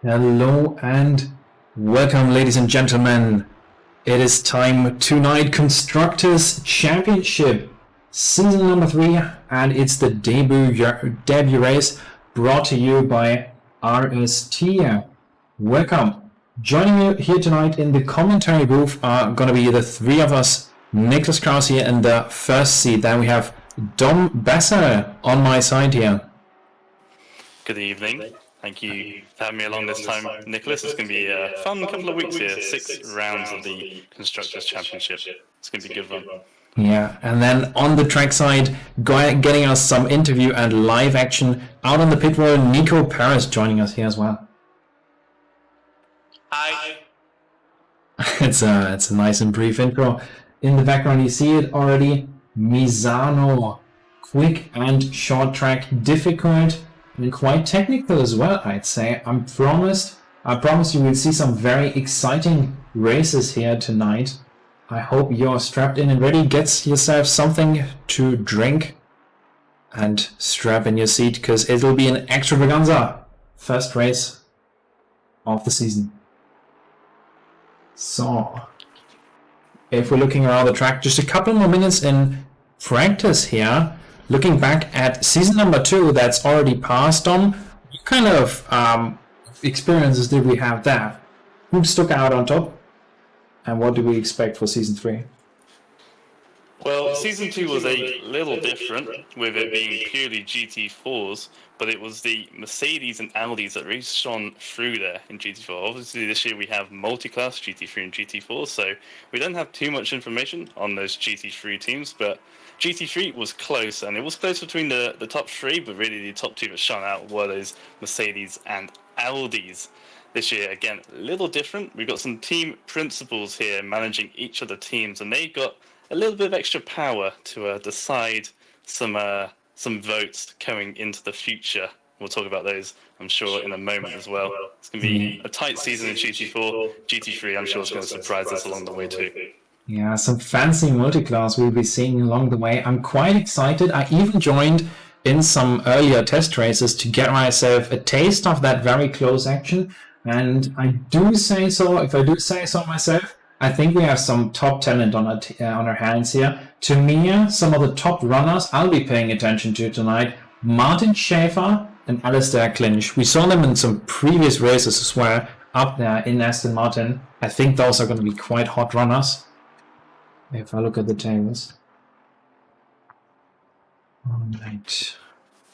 Hello and welcome, ladies and gentlemen. It is time tonight, Constructors Championship, season number 3, and it's the debut race brought to you by RST. Welcome. Joining you here tonight in the commentary booth are going to be the three of us. Niklas Kraus here in the first seat. Then we have Dom Besser on my side here. Good evening. Thank you for having me along this time, Nicholas. It's going to be a fun couple of weeks here. 6 rounds of the Constructors Championship. It's going to be a good fun. Yeah, and then on the track side, getting us some interview and live action out on the pit road, Nico Perez joining us here as well. Hi. It's a nice and brief intro. In the background, you see it already. Misano, quick and short track, difficult and quite technical as well, I'd say. I promise you will see some very exciting races here tonight. I hope you're strapped in and ready. Get yourself something to drink and strap in your seat, because it'll be an extravaganza first race of the season. So, if we're looking around the track, just a couple more minutes in practice here. Looking back at season number 2 that's already passed on, what kind of experiences did we have there? Who stuck out on top? And what do we expect for season 3? Well, season 2 was a little different, with it being purely GT4s, but it was the Mercedes and Audis that really shone through there in GT4. Obviously, this year we have multi-class GT3 and GT4, so we don't have too much information on those GT3 teams, but GT3 was close, and it was close between the top 3, but really the top 2 that shone out were those Mercedes and Audis. This year, again, a little different. We've got some team principals here managing each of the teams, and they've got a little bit of extra power to decide some votes going into the future. We'll talk about those, I'm sure, in a moment as well. It's going to be a tight season in GT4. GT3, I'm sure, is going to surprise us along the way too. Yeah, some fancy multi-class we'll be seeing along the way. I'm quite excited. I even joined in some earlier test races to get myself a taste of that very close action. And I do say so, if I do say so myself, I think we have some top talent on our hands here. To me, some of the top runners I'll be paying attention to tonight: Martin Schäfer and Alistair Clinch. We saw them in some previous races as well, up there in Aston Martin. I think those are going to be quite hot runners, if I look at the tables. Alright.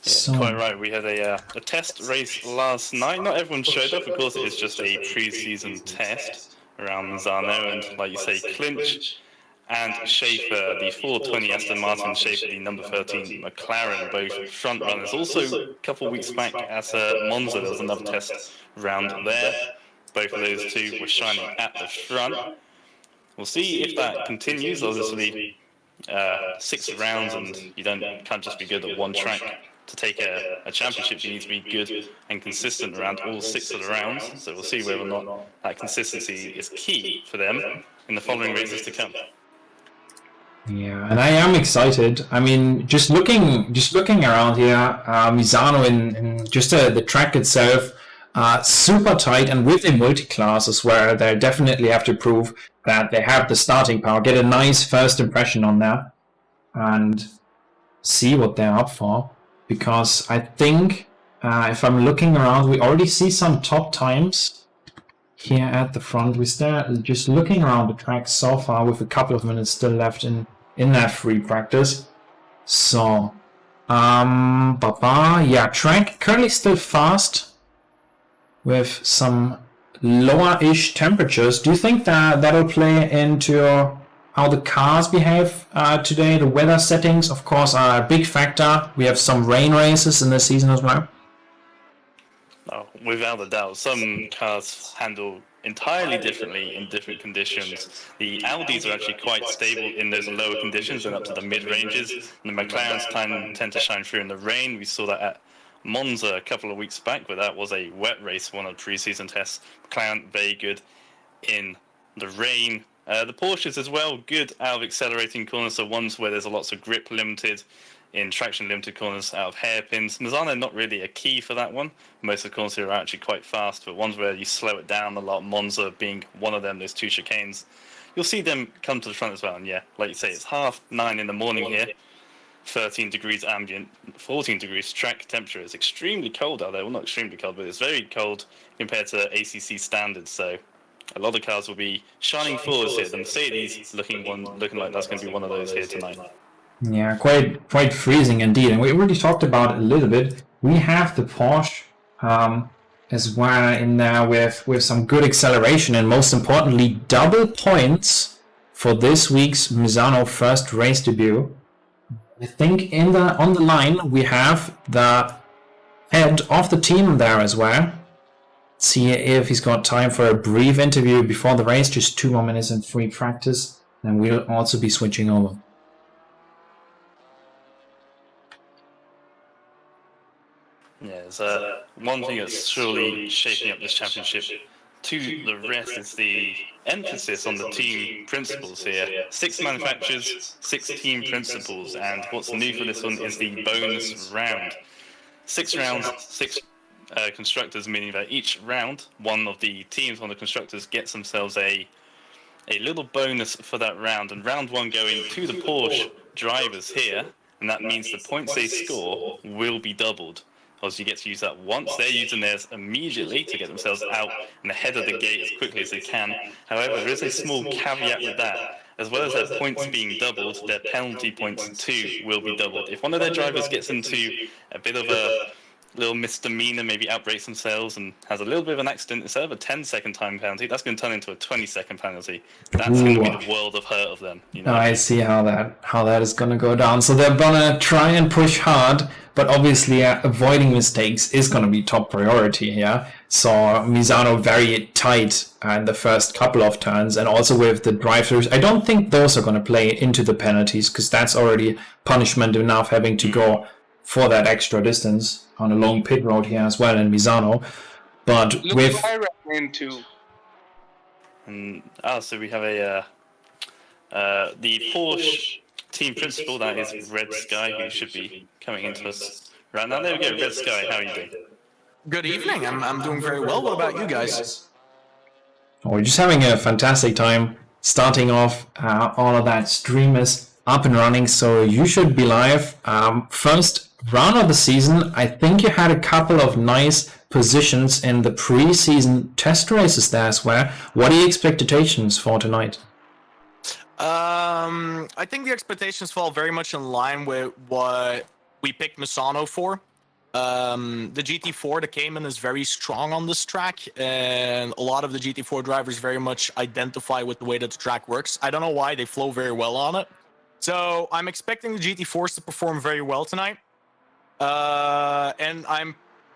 Yeah, quite right. We had a test race last night. Not everyone showed up, of course. It is just a pre-season test around Misano, and like you say, Clinch and Schaefer, the 420 Aston Martin, Schaefer, the number 13 McLaren, both front runners. Also, a couple of weeks back at Monza, there was another test round there. Both of those two were shining at the front. We'll see if that continues. Obviously, 6 rounds, and you can't just be good at one track. To take a championship, you need to be good and consistent around all 6 of the rounds. So we'll see whether or not that consistency is key for them in the following races to come. Yeah, and I am excited. I mean, just looking around here, Misano in just the track itself, super tight, and with the multi-class as well, they definitely have to prove that they have the starting power, get a nice first impression on that, and see what they're up for. Because I think, if I'm looking around, we already see some top times here at the front. We start just looking around the track so far with a couple of minutes still left in that free practice. So, yeah, track currently still fast with some lower-ish temperatures. Do you think that'll play into how the cars behave today? The weather settings, of course, are a big factor. We have some rain races in this season as well. Oh, without a doubt. Some cars handle entirely differently in different conditions. The Audis are actually quite stable in those lower conditions and up to the mid-ranges. And the McLarens tend to shine through in the rain. We saw that at Monza a couple of weeks back, where that was a wet race, one of the pre-season tests. McLaren, very good in the rain. The Porsches as well, good out of accelerating corners, so ones where there's lots of grip limited in traction limited corners out of hairpins. Misano not really a key for that one. Most of the corners here are actually quite fast, but ones where you slow it down a lot, Monza being one of them, those 2 chicanes, you'll see them come to the front as well. And yeah, like you say, it's 9:30 in the morning here, 13 degrees ambient, 14 degrees track temperature. It's extremely cold out there. Well, not extremely cold, but it's very cold compared to ACC standards. So a lot of cars will be shining forwards here. The Mercedes looking like that's going to be one of those here tonight. Yeah, quite freezing indeed. And we already talked about it a little bit. We have the Porsche as well in there with some good acceleration and most importantly double points for this week's Misano first race debut. I think on the line we have the head of the team there as well. See if he's got time for a brief interview before the race, just 2 more minutes in free practice, and we'll also be switching over. Yeah, there's one thing that's surely shaking up this championship to the rest is the emphasis on the team principles here. 6 manufacturers, 6 team principles, and what's new for this one is the bonus round. 6 rounds, 6 constructors, meaning that each round, one of the teams, one of the constructors, gets themselves a little bonus for that round. And round 1 going to the Porsche drivers here, and that means the points they score will be doubled. Obviously, you get to use that once. They're using theirs immediately to get themselves out and ahead of the gate as quickly as they can. However, there is a small caveat with that. As well as their points being doubled, their penalty points too will be doubled. If one of their drivers gets into a bit of a little misdemeanor, maybe outbreaks themselves and has a little bit of an accident, instead of a 10-second time penalty, that's going to turn into a 20-second penalty. That's going to be the world of hurt of them. You know? I see how that is going to go down. So they're going to try and push hard, but obviously avoiding mistakes is going to be top priority here. So Misano very tight in the first couple of turns, and also with the drive-throughs. I don't think those are going to play into the penalties, because that's already punishment enough having to go for that extra distance on a long pit road here as well in Misano. But look with I ran into. And so we have the Porsche team principal, that is Red Sky, who should be coming into us right now. There we go, Red Sky, how are you doing? Good evening, I'm doing very well. What about you guys? we're just having a fantastic time starting off. All of that stream is up and running, so you should be live. First round of the season, I think you had a couple of nice positions in the pre-season test races there as well. What are your expectations for tonight? I think the expectations fall very much in line with what we picked Misano for. The GT4, the Cayman, is very strong on this track, and a lot of the GT4 drivers very much identify with the way that the track works. I don't know why, they flow very well on it. So I'm expecting the GT4s to perform very well tonight. And I'm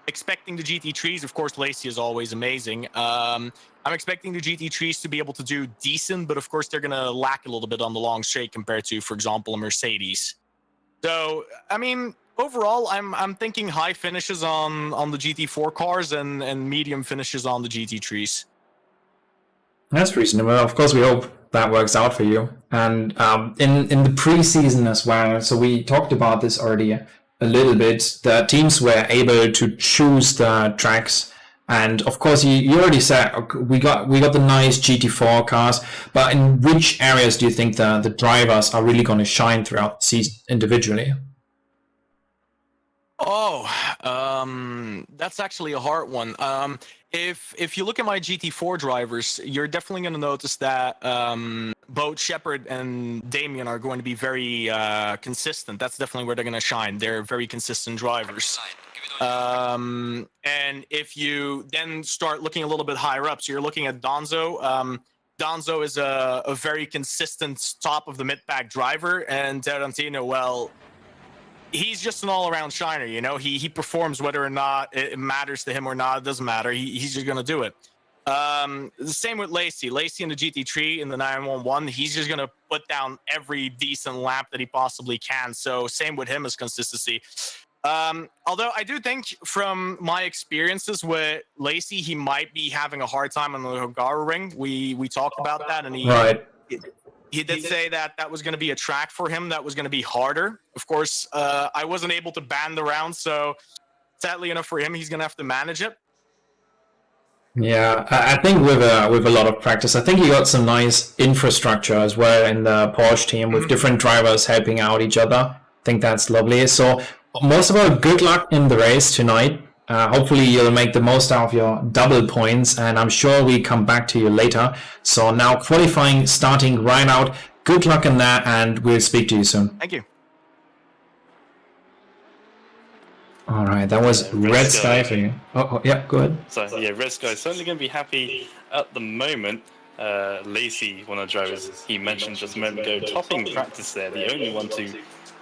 expecting the GT3s, of course, Lacey is always amazing. I'm expecting the GT3s to be able to do decent, but of course they're going to lack a little bit on the long straight compared to, for example, a Mercedes. So, I mean, overall, I'm thinking high finishes on the GT4 cars and medium finishes on the GT3s. That's reasonable. Of course, we hope that works out for you. And in the preseason as well, so we talked about this already a little bit. The teams were able to choose the tracks, and of course, you already said we got the nice GT4 cars. But in which areas do you think the drivers are really going to shine throughout the season individually? Oh, that's actually a hard one. If you look at my GT4 drivers, you're definitely going to notice that both Shepard and Damien are going to be very consistent. That's definitely where they're going to shine. They're very consistent drivers. And if you then start looking a little bit higher up, so you're looking at Donzo. Donzo is a very consistent top of the mid-pack driver, and Tarantino, well, he's just an all-around shiner, you know. He performs whether or not it matters to him or not. It doesn't matter. He's just going to do it. The same with Lacey. Lacey in the GT3 in the 911, he's just going to put down every decent lap that he possibly can. So same with him as consistency. Although I do think from my experiences with Lacey, he might be having a hard time on the Hungaroring. We talked about that, and he he did say that was going to be a track for him that was going to be harder. Of course, I wasn't able to ban the round, so sadly enough for him, he's going to have to manage it. Yeah, I think with a lot of practice, I think he got some nice infrastructure as well in the Porsche team with different drivers helping out each other. I think that's lovely. So most of all, good luck in the race tonight. Hopefully you'll make the most out of your double points, and I'm sure we come back to you later. So now qualifying starting right out. Good luck in that, and we'll speak to you soon. Thank you. All right, that was Red Sky for you. Oh, yeah, go ahead. So yeah, Red Sky is certainly going to be happy at the moment. Lacey, one of the drivers, he mentioned just a moment ago, topping practice there, the only one to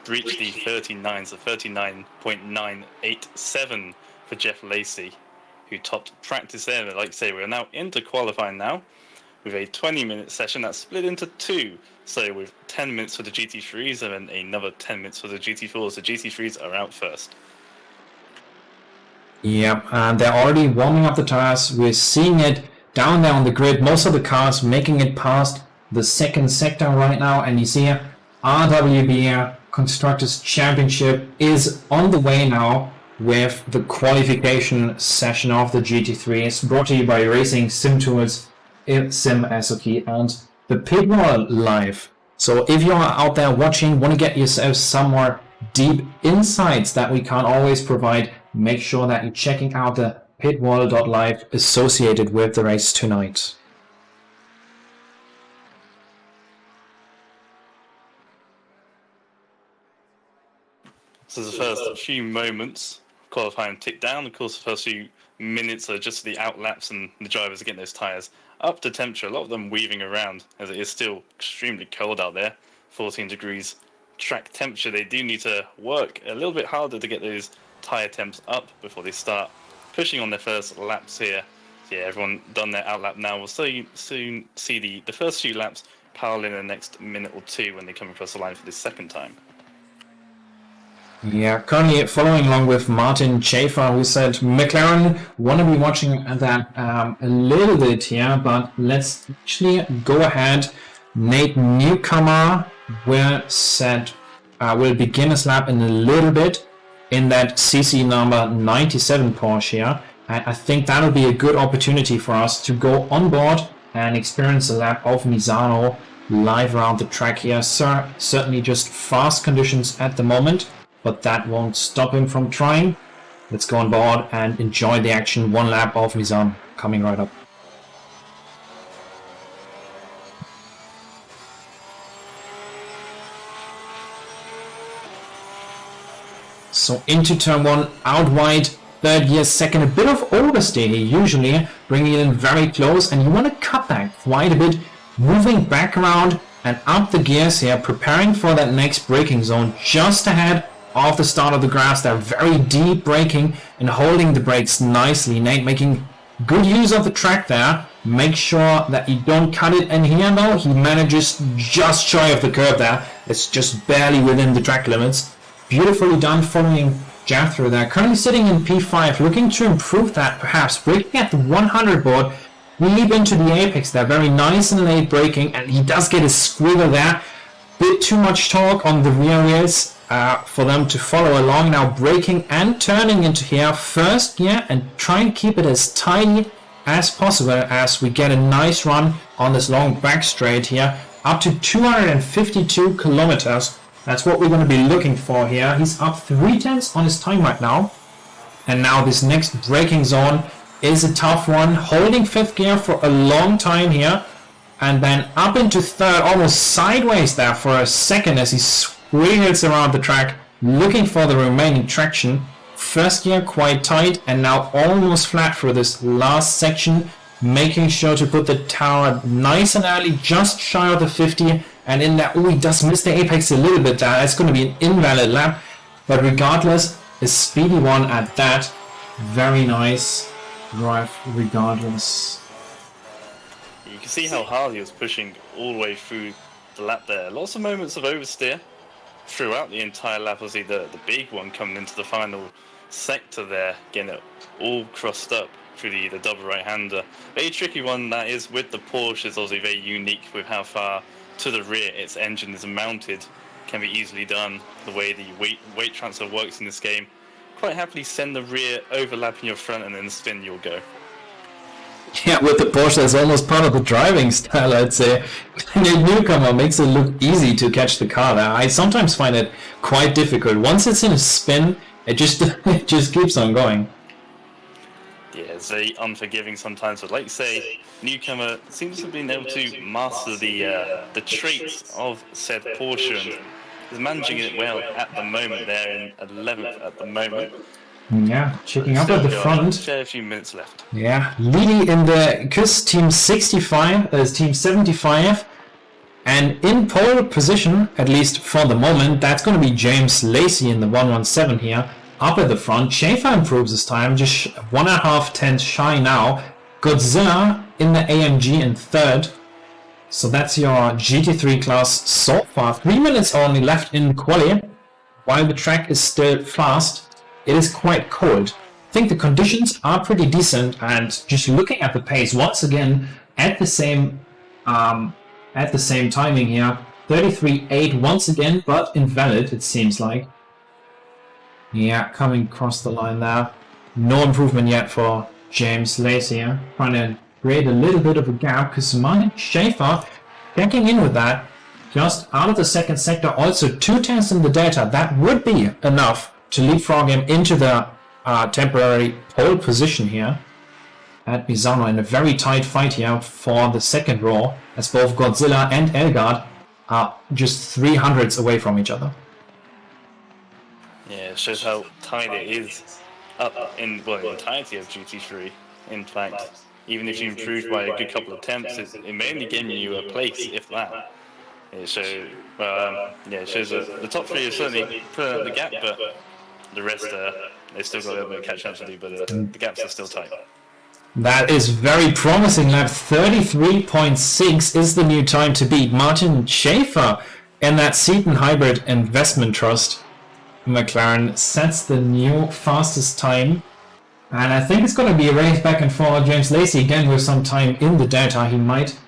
reach the 39, so 39.987 for Jeff Lacey, who topped practice there. Like I say, we're now into qualifying now with a 20-minute session that's split into two. So with 10 minutes for the GT3s and then another 10 minutes for the GT4s. The GT3s are out first. Yep, and they're already warming up the tires. We're seeing it down there on the grid. Most of the cars making it past the second sector right now. And you see RWB Constructors Championship is on the way now with the qualification session of the GT3. It's brought to you by Racing Sim Tools, Sim SOK, and the Pit Wall Live. So if you're out there watching, want to get yourself some more deep insights that we can't always provide, make sure that you're checking out the pitwall.live associated with the race tonight. So the first few moments, qualifying tick down. Of course, the first few minutes are just the outlaps and the drivers are getting those tyres up to temperature. A lot of them weaving around as it is still extremely cold out there, 14 degrees track temperature. They do need to work a little bit harder to get those tyre temps up before they start pushing on their first laps here. Yeah, everyone done their outlap now. We'll soon see the first few laps pile in the next minute or two when they come across the line for the second time. Yeah, currently following along with Martin Schaefer, who said McLaren want to be watching that a little bit here, but let's actually go ahead. Nate Newcomer will begin his lap in a little bit in that CC number 97 Porsche here. And I think that'll be a good opportunity for us to go on board and experience a lap of Misano live around the track here. Certainly just fast conditions at the moment, but that won't stop him from trying. Let's go on board and enjoy the action. One lap of Misano coming right up. So into turn one, out wide, third gear, second, a bit of oversteer here, usually bringing it in very close, and you want to cut back quite a bit, moving back around and up the gears here, preparing for that next braking zone just ahead of the start of the grass. They're very deep braking and holding the brakes nicely. Nate making good use of the track there. Make sure that you don't cut it in here though. He manages just shy of the curb there. It's just barely within the track limits. Beautifully done following Jethro there. Currently sitting in P5, looking to improve that perhaps. Braking at the 100 board. Leap into the apex there. Very nice and late braking, and he does get a squiggle there. Bit too much torque on the rear wheels for them to follow along. Now braking and turning into here. First gear, and try and keep it as tidy as possible as we get a nice run on this long back straight here. Up to 252 kilometers. That's what we're going to be looking for here. He's up 0.3 on his time right now. And now this next braking zone is a tough one. Holding fifth gear for a long time here. And then up into third, almost sideways there for a second as he squiggles around the track, looking for the remaining traction. First gear quite tight, and now almost flat for this last section. Making sure to put the tower nice and early, just shy of the 50. And in that, he does miss the apex a little bit there. It's going to be an invalid lap. But regardless, a speedy one at that. Very nice drive regardless. You can see how hard he was pushing all the way through the lap there. Lots of moments of oversteer throughout the entire lap. Obviously the big one coming into the final sector there, getting it all crossed up through the double right-hander. Very tricky one that is with the Porsche. Is obviously very unique with how far to the rear its engine is mounted can be easily done. The way the weight transfer works in this game, quite happily send the rear, overlapping your front, and then spin you'll go. Yeah, with the Porsche, that's almost part of the driving style, I'd say. The newcomer makes it look easy to catch the car there. I sometimes find it quite difficult. Once it's in a spin, it just keeps on going. Yeah, it's very unforgiving sometimes, but like you say, newcomer seems to have been able to master the traits of said Porsche and is managing it well at the moment. They're in 11th at the moment. Yeah, checking up at the front. A few minutes left. Yeah, leading in the KUS Team 65, Team 75, and in pole position, at least for the moment, that's going to be James Lacey in the 117 here, up at the front. Schaefer improves his time, just 1.5 tenths shy now. Godzilla in the AMG in third. So that's your GT3 class so far. 3 minutes only left in quali, while the track is still fast. It is quite cold. I think the conditions are pretty decent, and just looking at the pace once again at the same timing here, 33.8 once again, but invalid it seems like. Yeah, coming across the line there. No improvement yet for James Lacey here. Trying to create a little bit of a gap because Martin Schaefer checking in with that. Just out of the second sector, also 2 tenths in the data. That would be enough to leapfrog him into the temporary pole position here at Misano in a very tight fight here for the second row, as both Godzilla and Elgard are just 300s away from each other. Yeah, it shows how tight it is up in the entirety of GT3. In fact, even if you improved by a good couple of attempts, it may only gain you a place, if that. It shows, it shows the top 3 is certainly put out the gap, but the rest, they've still got a little bit of catch up to do, but the gaps are still tight. That is very promising. Lap 33.6 is the new time to beat. Martin Schaefer and that Seaton Hybrid Investment Trust McLaren sets the new fastest time. And I think it's going to be a race back and forth. James Lacey again with some time in the data. He might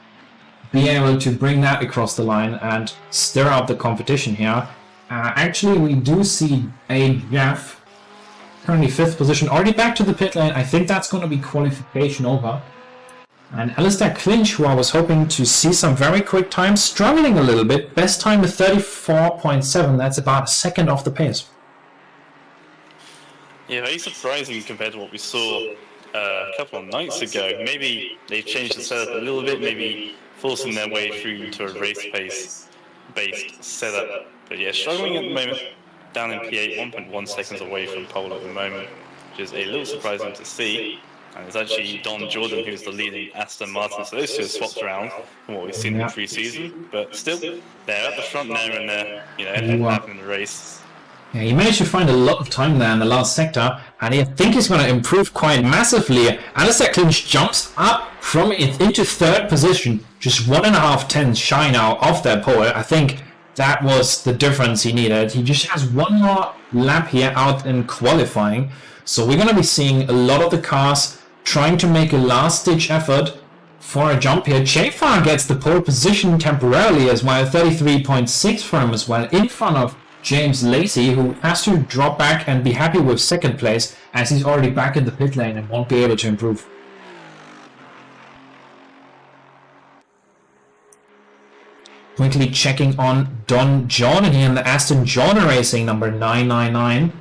be able to bring that across the line and stir up the competition here. Actually, we do see a Jeff, currently 5th position, already back to the pit lane. I think that's going to be qualification over. And Alistair Clinch, who I was hoping to see some very quick time, struggling a little bit. Best time is 34.7. That's about a second off the pace. Yeah, very surprising compared to what we saw a couple of nights ago. Maybe they've changed the setup a little bit, maybe forcing their way through to a race pace-based setup. But yeah, struggling at the moment, down in P8, 1.1 seconds away from pole at the moment, which is a little surprising to see. And it's actually Don Jordan who's the leading Aston Martin, so those two have swapped around from what we've seen in the pre-season. But still, they're at the front now and they're having the race. Yeah, he managed to find a lot of time there in the last sector, and I think he's going to improve quite massively. Alistair Clinch jumps up from it into 3rd position, just 1.5 tenths shy now off that pole. I think that was the difference he needed. He just has one more lap here out in qualifying, so we're going to be seeing a lot of the cars trying to make a last-ditch effort for a jump here. Schaefer gets the pole position temporarily as well, 33.6 for him as well, in front of James Lacey, who has to drop back and be happy with 2nd place as he's already back in the pit lane and won't be able to improve. Quickly checking on Don Jordan here in the Aston Jordan Racing number 999.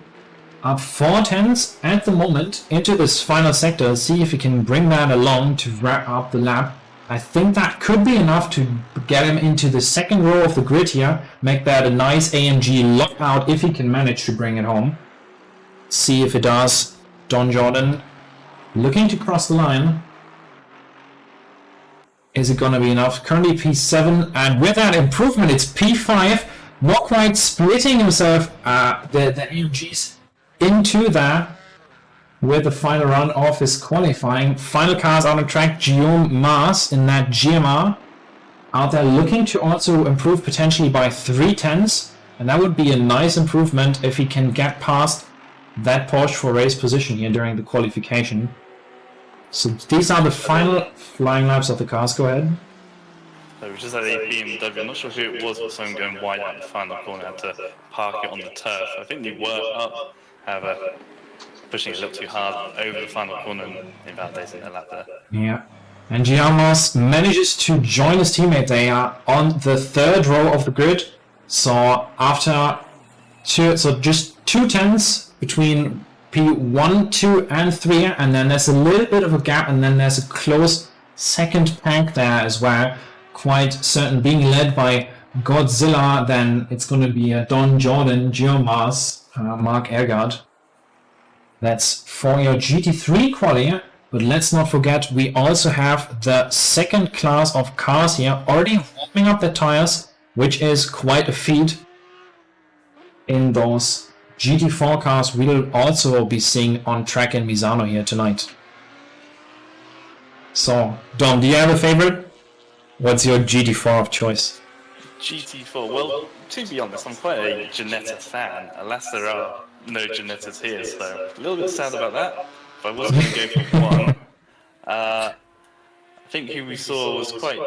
Up 4 tenths at the moment into this final sector. See if he can bring that along to wrap up the lap. I think that could be enough to get him into the 2nd row of the grid here. Make that a nice AMG lockout if he can manage to bring it home. See if it does. Don Jordan looking to cross the line. Is it going to be enough? Currently P7, and with that improvement it's P5. Not quite splitting himself, the AMGs into that with the final run of his qualifying. Final cars out on track, Guillaume Mars in that GMR. Out there looking to also improve potentially by 3 tenths. And that would be a nice improvement if he can get past that Porsche for race position here during the qualification. So these are the final flying laps of the cars. Go ahead. So we just had a BMW, I'm not sure who it was, but someone going wide out the final corner, had to park it on the turf. I think they were up, however, pushing it a little too hard over the final corner and invalidating their lap there. Yeah. And Giamas manages to join his teammate. They are on the third row of the grid. So after just 2 tenths between P1, 2, and 3, and then there's a little bit of a gap, and then there's a close second pack there as well. Quite certain, being led by Godzilla, then it's going to be Don Jordan, Giamas, Mark Ergard. That's for your GT3 quali. But let's not forget, we also have the second class of cars here already warming up their tires, which is quite a feat. In those GT4 cars we'll also be seeing on track in Misano here tonight. So, Dom, do you have a favorite? What's your GT4 of choice? GT4, well, to be honest, I'm quite a Ginetta fan. Alas, there are no Ginettas here, so a little bit sad about that. If I was going to go for one, I think who we saw was quite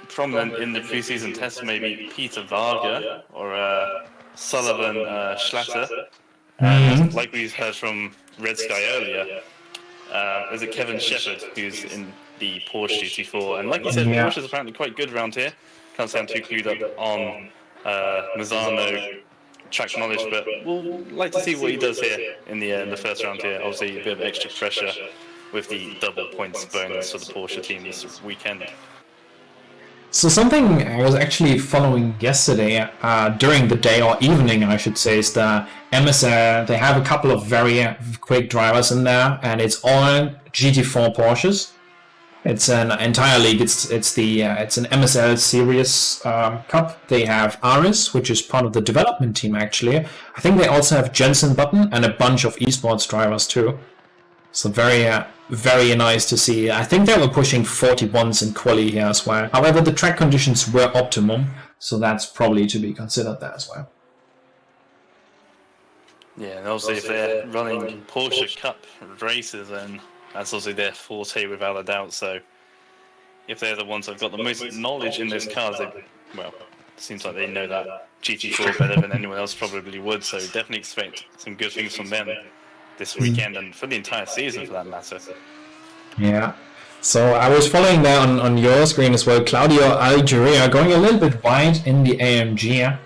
prominent in the preseason test, maybe Peter Varga or Sullivan Schlatter. Like we heard from Red Sky earlier, is it Kevin Shepherd who's in the Porsche GT4? And like you said, Porsche is apparently quite good around here. Can't sound too clued up on Misano track knowledge, but we'll like to see what he does here in the first round here. Obviously, a bit of extra pressure with the double points bonus for the Porsche team this weekend. So something I was actually following yesterday, during the day or evening I should say, is the MSR. They have a couple of very quick drivers in there, and it's all GT4 Porsches. It's an entire league. It's an MSL Series Cup. They have Aris, which is part of the development team actually. I think they also have Jensen Button and a bunch of esports drivers too. So very nice to see. I think they were pushing 41s in quali here as well. However, the track conditions were optimum, so that's probably to be considered there as well. Yeah, and also if they're running Porsche Cup races, then that's also their forte without a doubt. So if they're the ones that've got the most knowledge in those cars, it seems like they know that GT4 better than anyone else probably would. So definitely expect some good things from them this weekend and for the entire season for that matter. Yeah. So I was following that on your screen as well. Claudio Algeria going a little bit wide in the AMG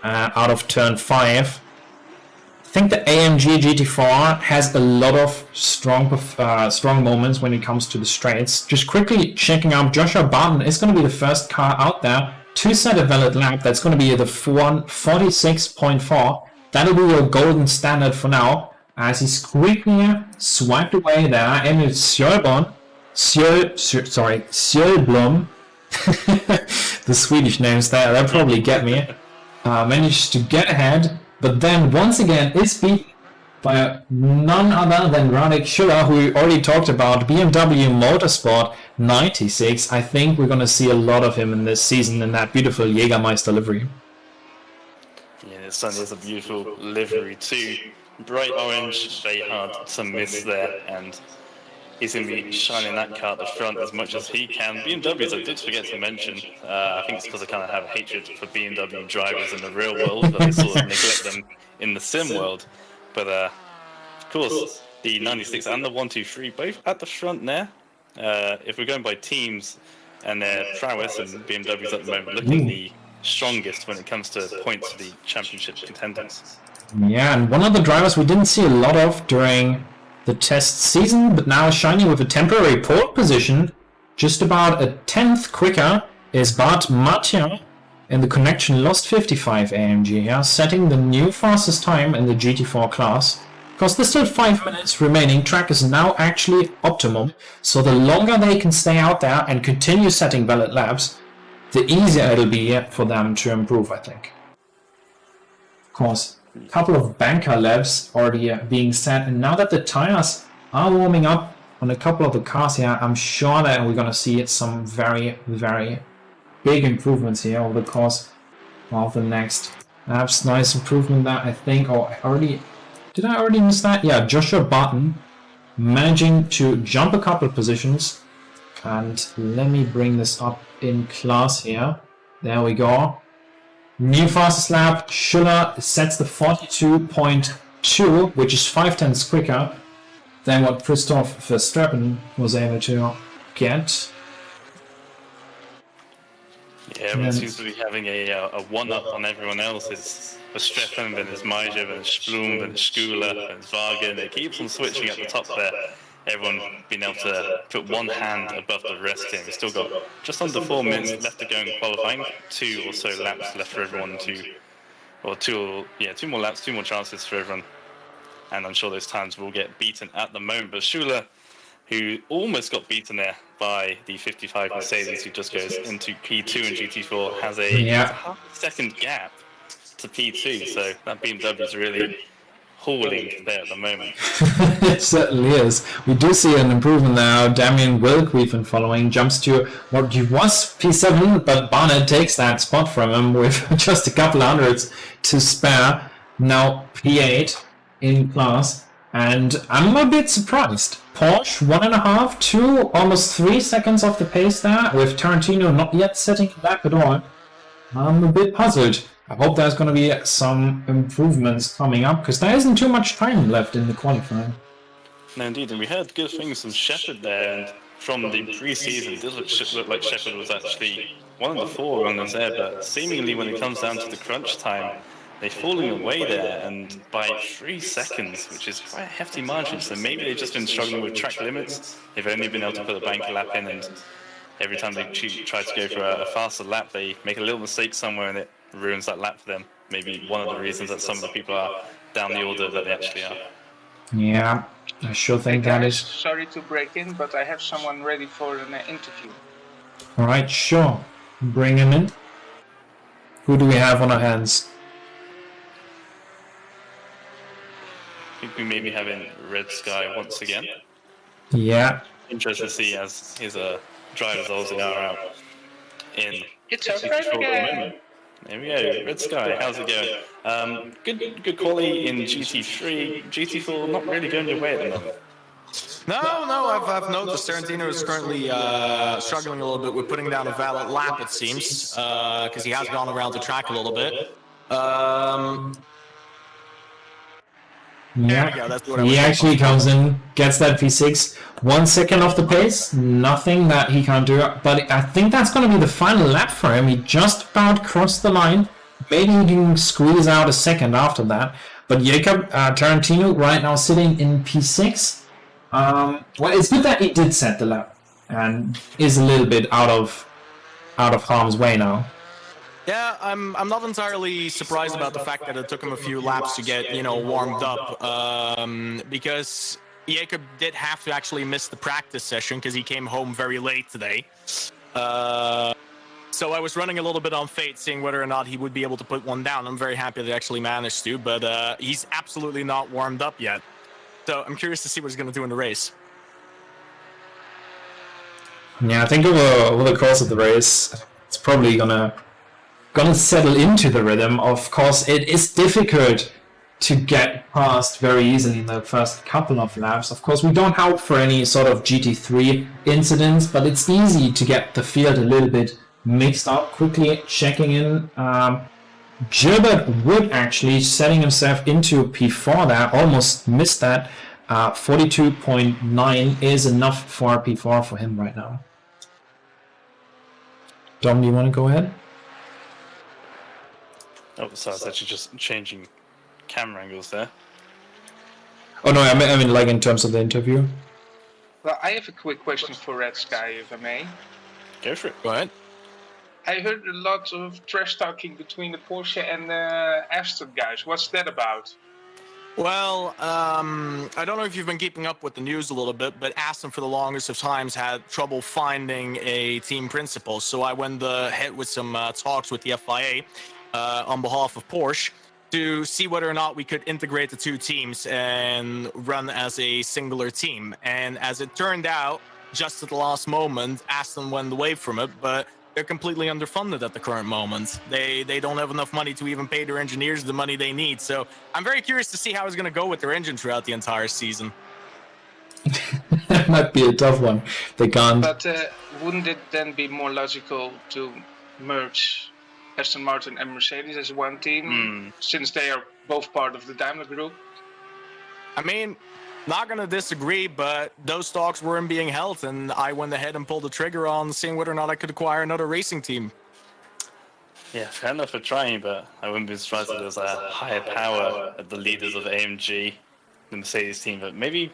out of turn 5. I think the AMG GT4 has a lot of strong moments when it comes to the straights. Just quickly checking out, Joshua Barton is going to be the first car out there to set a valid lap. That's going to be the 46.4. That'll be your golden standard for now, as he's quickly swiped away there. Emil Sjöblom, the Swedish names there, they'll probably get me. Managed to get ahead, but then once again is beaten by none other than Radek Schüller, who we already talked about, BMW Motorsport 96. I think we're going to see a lot of him in this season in that beautiful Jägermeister livery. Yeah, the sun is a beautiful livery too. Bright orange, very hard to miss there, and he's going to be shining that car at the front as much as he can. BMWs, I did forget to mention, I think it's because I kind of have a hatred for BMW drivers in the real world, but I sort of neglect them in the sim world. But of course, the 96 and the 123, both at the front there. If we're going by teams and their prowess, and BMWs at the moment looking the strongest when it comes to points for the championship contenders. Yeah, and one of the drivers we didn't see a lot of during the test season, but now is shining with a temporary pole position, just about a tenth quicker, is Bart Matja in the Connection Lost 55 AMG, yeah, setting the new fastest time in the GT4 class. Because there's still 5 minutes remaining, track is now actually optimum, so the longer they can stay out there and continue setting valid laps, the easier it'll be for them to improve, I think. Of course, a couple of banker laps already being set, and now that the tires are warming up on a couple of the cars here, I'm sure that we're going to see some very big improvements here over the course of the next laps. Nice improvement there, I think. Did I already miss that? Yeah, Joshua Barton managing to jump a couple of positions And let me bring this up in class here. There we go. New fastest lap. Schuller sets the 42.2, which is 5/10 quicker than what Christoph Verstappen was able to get. Yeah, everyone seems to be having a one-up on everyone else. It's Verstappen, then it's Major, then it's Splum, then it's Schüler, then it's Wagen. It keeps on switching at the top there. Everyone being able to put one hand above the rest here. We've still got just under 4 minutes left to go in qualifying. 2 or so laps left for everyone two more laps, 2 more chances for everyone. And I'm sure those times will get beaten at the moment. But Schüler, who almost got beaten there by the 55 Mercedes, who just goes into P2 in GT4, has a half-second gap to P2. So that BMW is really hauling there at the moment. It certainly is. We do see an improvement now. Damien Wilk, we've been following, jumps to what he was P7, but Barnett takes that spot from him with just a couple hundreds to spare. Now P8 in class, and I'm a bit surprised. Porsche 1.5, 2, almost 3 seconds off the pace there, with Tarantino not yet setting a lap at all. I'm a bit puzzled. I hope there's going to be some improvements coming up, because there isn't too much time left in the qualifying. No, indeed, and we heard good things from Shepard there, and from the pre-season, it did look like Shepard was actually one of the 4 runners there, but seemingly when it comes down to the crunch time, they're falling away there, and by 3 seconds, which is quite a hefty margin, so maybe they've just been struggling with track limits. They've only been able to put a bank lap in, and every time they try to go for a faster lap, they make a little mistake somewhere, and it ruins that lap for them. Maybe one of the reasons that some of the people are down the order that they actually are. Yeah, I sure think that is. Sorry to break in, but I have someone ready for an interview. Alright, sure. Bring him in. Who do we have on our hands? I think we may be having Red Sky once again. Yeah. Interesting to see as his drivers also are out in. It's okay again. There we go, Red Sky, how's it going? Good quality in GT3, GT4 not really going your way at the moment. No, I've noticed Tarantino is currently struggling a little bit with putting down a valid lap, it seems, because he has gone around the track a little bit. There we go, that's what I was He actually comes in, gets that P6, 1 second off the pace, nothing that he can't do, but I think that's going to be the final lap for him. He just about crossed the line, maybe he can squeeze out a second after that, but Jacob Tarantino right now sitting in P6. Well, it's good that he did set the lap, and is a little bit out of harm's way now. Yeah, I'm not entirely surprised about the fact that it took him a few laps to get, warmed up, because Jacob did have to actually miss the practice session because he came home very late today. So I was running a little bit on fate, seeing whether or not he would be able to put one down. I'm very happy that he actually managed to, but he's absolutely not warmed up yet. So I'm curious to see what he's going to do in the race. Yeah, I think over the course of the race, it's probably gonna settle into the rhythm. Of course, it is difficult to get past very easily in the first couple of laps. Of course, we don't hope for any sort of GT3 incidents, but it's easy to get the field a little bit mixed up. Quickly checking in. Gilbert Wood actually setting himself into P4 there, almost missed that. 42.9 is enough for P4 for him right now. Dom, do you want to go ahead? Oh, so it's actually just changing camera angles there. Oh no, I mean like in terms of the interview. Well, I have a quick question for Red Sky, if I may. Go for it. Go ahead. I heard a lot of trash talking between the Porsche and the Aston guys. What's that about? Well, I don't know if you've been keeping up with the news a little bit, but Aston for the longest of times had trouble finding a team principal. So I went ahead with some talks with the FIA on behalf of Porsche to see whether or not we could integrate the two teams and run as a singular team. And as it turned out, just at the last moment, Aston went away from it, but they're completely underfunded at the current moment. They don't have enough money to even pay their engineers the money they need. So I'm very curious to see how it's going to go with their engine throughout the entire season. That might be a tough one. They can't. But wouldn't it then be more logical to merge Aston Martin and Mercedes as one team, since they are both part of the Daimler Group? I mean, not gonna disagree, but those talks weren't being held, and I went ahead and pulled the trigger on seeing whether or not I could acquire another racing team. Yeah, fair enough for trying, but I wouldn't be surprised if there's a higher power at the leaders of AMG, the Mercedes team, but maybe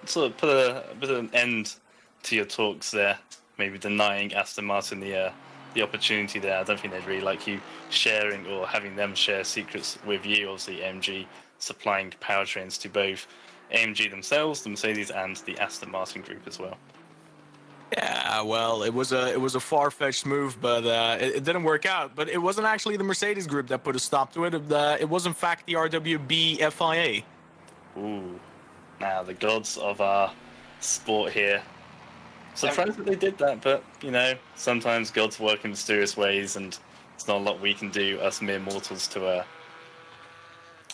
sort of put a bit of an end to your talks there, maybe denying Aston Martin the opportunity there. I don't think they'd really like you sharing or having them share secrets with you. Obviously, AMG supplying powertrains to both AMG themselves, the Mercedes, and the Aston Martin group as well. Yeah, well, it was a far-fetched move, but it didn't work out. But it wasn't actually the Mercedes group that put a stop to it. It was, in fact, the RWB FIA. Ooh. Now, the gods of our sport here. Surprised that they did that, but, you know, sometimes gods work in mysterious ways, and there's not a lot we can do, us mere mortals, to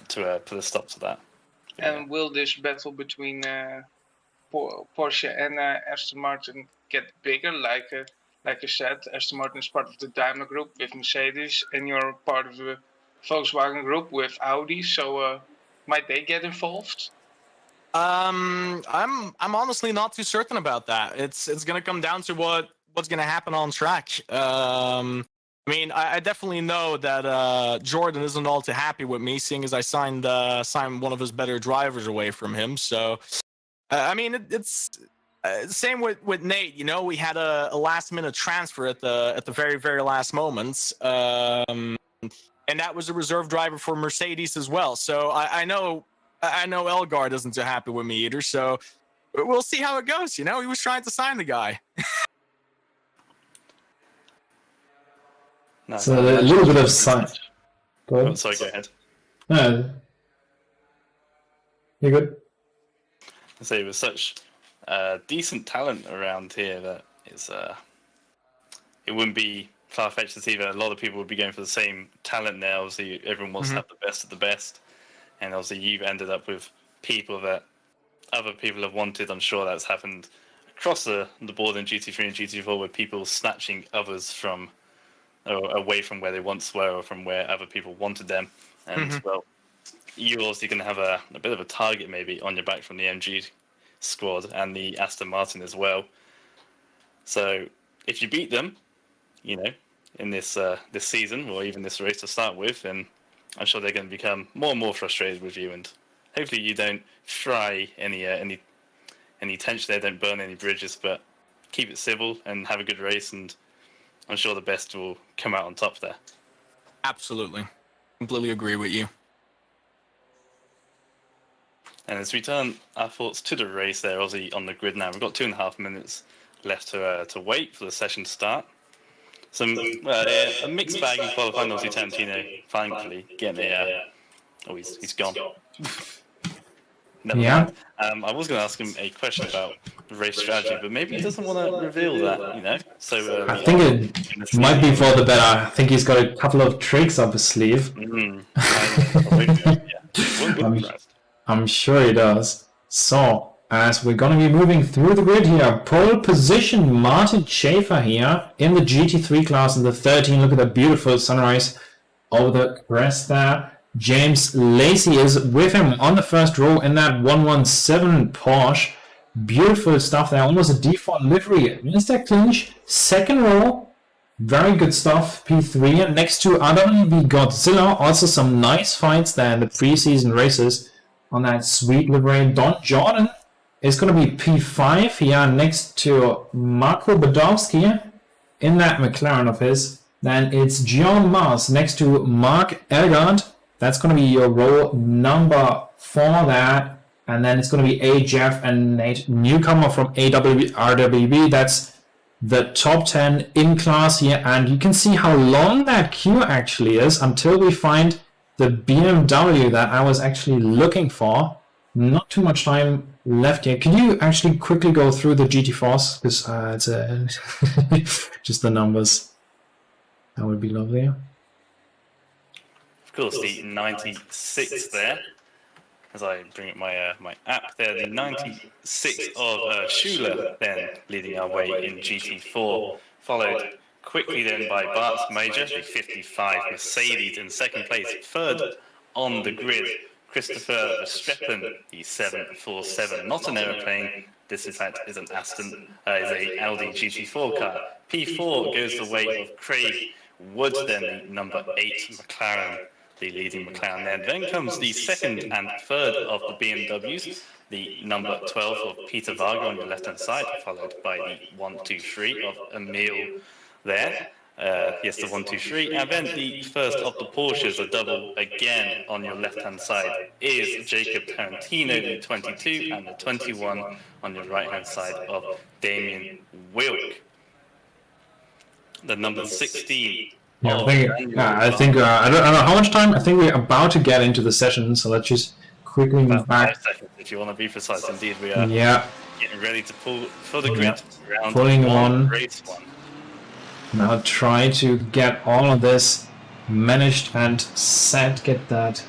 put a stop to that. And will this battle between Porsche and Aston Martin get bigger? Like you said, Aston Martin is part of the Daimler Group with Mercedes, and you're part of the Volkswagen Group with Audi. So might they get involved? I'm honestly not too certain about that. It's gonna come down to what's gonna happen on track. I mean, I definitely know that Jordan isn't all too happy with me, seeing as I signed one of his better drivers away from him. So, I mean, it's same with Nate. You know, we had a last minute transfer at the very very last moments, and that was a reserve driver for Mercedes as well. So I know Elgard isn't too happy with me either. So we'll see how it goes. You know, he was trying to sign the guy. No, So a little bit of science. Go ahead. Oh, sorry, go ahead. No. You good? I say with such decent talent around here that it wouldn't be far-fetched to see that a lot of people would be going for the same talent now. Obviously, everyone wants to have the best of the best, and obviously you've ended up with people that other people have wanted. I'm sure that's happened across the board in GT3 and GT4, with people snatching others from or away from where they once were, or from where other people wanted them. And well, you're obviously going to have a bit of a target maybe on your back from the MG squad and the Aston Martin as well. So if you beat them, you know, in this season or even this race to start with, then I'm sure they're going to become more and more frustrated with you, and hopefully you don't fry any tension there, don't burn any bridges, but keep it civil and have a good race, and I'm sure the best will come out on top there. Absolutely. Completely agree with you. And as we turn our thoughts to the race there, Aussie on the grid now, we've got 2.5 minutes left to wait for the session to start. A mixed bag in qualifying. Obviously, Tarantino thankfully getting he's gone. Never mind. I was going to ask him a question about race strategy, but maybe he doesn't want to reveal that, you know. So I think it might be for the better. I think he's got a couple of tricks up his sleeve. I'm sure he does. So, as we're going to be moving through the grid here, pole position Martin Schaefer here in the GT3 class in the 13. Look at that beautiful sunrise over the crest there. James Lacey is with him on the first row in that 117 Porsche. Beautiful stuff there, almost a default livery. Mr. Clinch, second row. Very good stuff, P3. And next to RWB Godzilla, also some nice fights there in the preseason races on that sweet livery. Don Jordan is going to be P5 here next to Marco Badowski in that McLaren of his. Then it's John Mars next to Mark Elgard. That's going to be your row number 4 there. And then it's going to be A. Jeff and Nate Newcomer from RWB. That's the top 10 in class here. And you can see how long that queue actually is until we find the BMW that I was actually looking for. Not too much time left here. Can you actually quickly go through the GT4s? Because it's just the numbers. That would be lovely. Of course, the 96 there. as I bring up my app there, the 96 of Schuler then leading our way in GT4, followed quickly then by Bart's Major, the 55 Mercedes in second place, third on the grid, Christopher Verstappen, the 747, not an aeroplane. This, in fact, is an Aston, is a Audi GT4 car. P4 goes the way of Craig Wood, then the number 8 McLaren, the leading McLaren there. Then comes the second and third of the BMWs, the number 12 of Peter Varga on your left-hand side, followed by the 1, 2, 3 of Emil there. Yes, the 1, 2, 3, and then the first of the Porsches, a double again on your left-hand side, is Jacob Tarantino, the 22, and the 21 on your right-hand side of Damien Wilk. The number 16. Yeah, I think I don't know how much time. I think we're about to get into the session, so let's just quickly move back. 5 seconds, if you want to be precise. Indeed, we are getting ready to pull for the grid. Round Pulling one, on. race 1. Now try to get all of this managed and set. Get that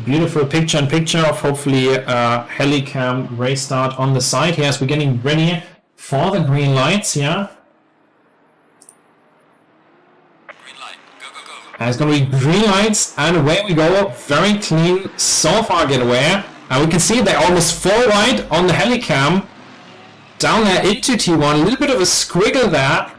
beautiful picture-in-picture of hopefully a helicam race start on the side. Yes, we're getting ready for the green lights. Yeah. And it's going to be green lights, and away we go. Very clean so far getaway. And we can see they're almost full right on the helicam. Down there into T1, a little bit of a squiggle there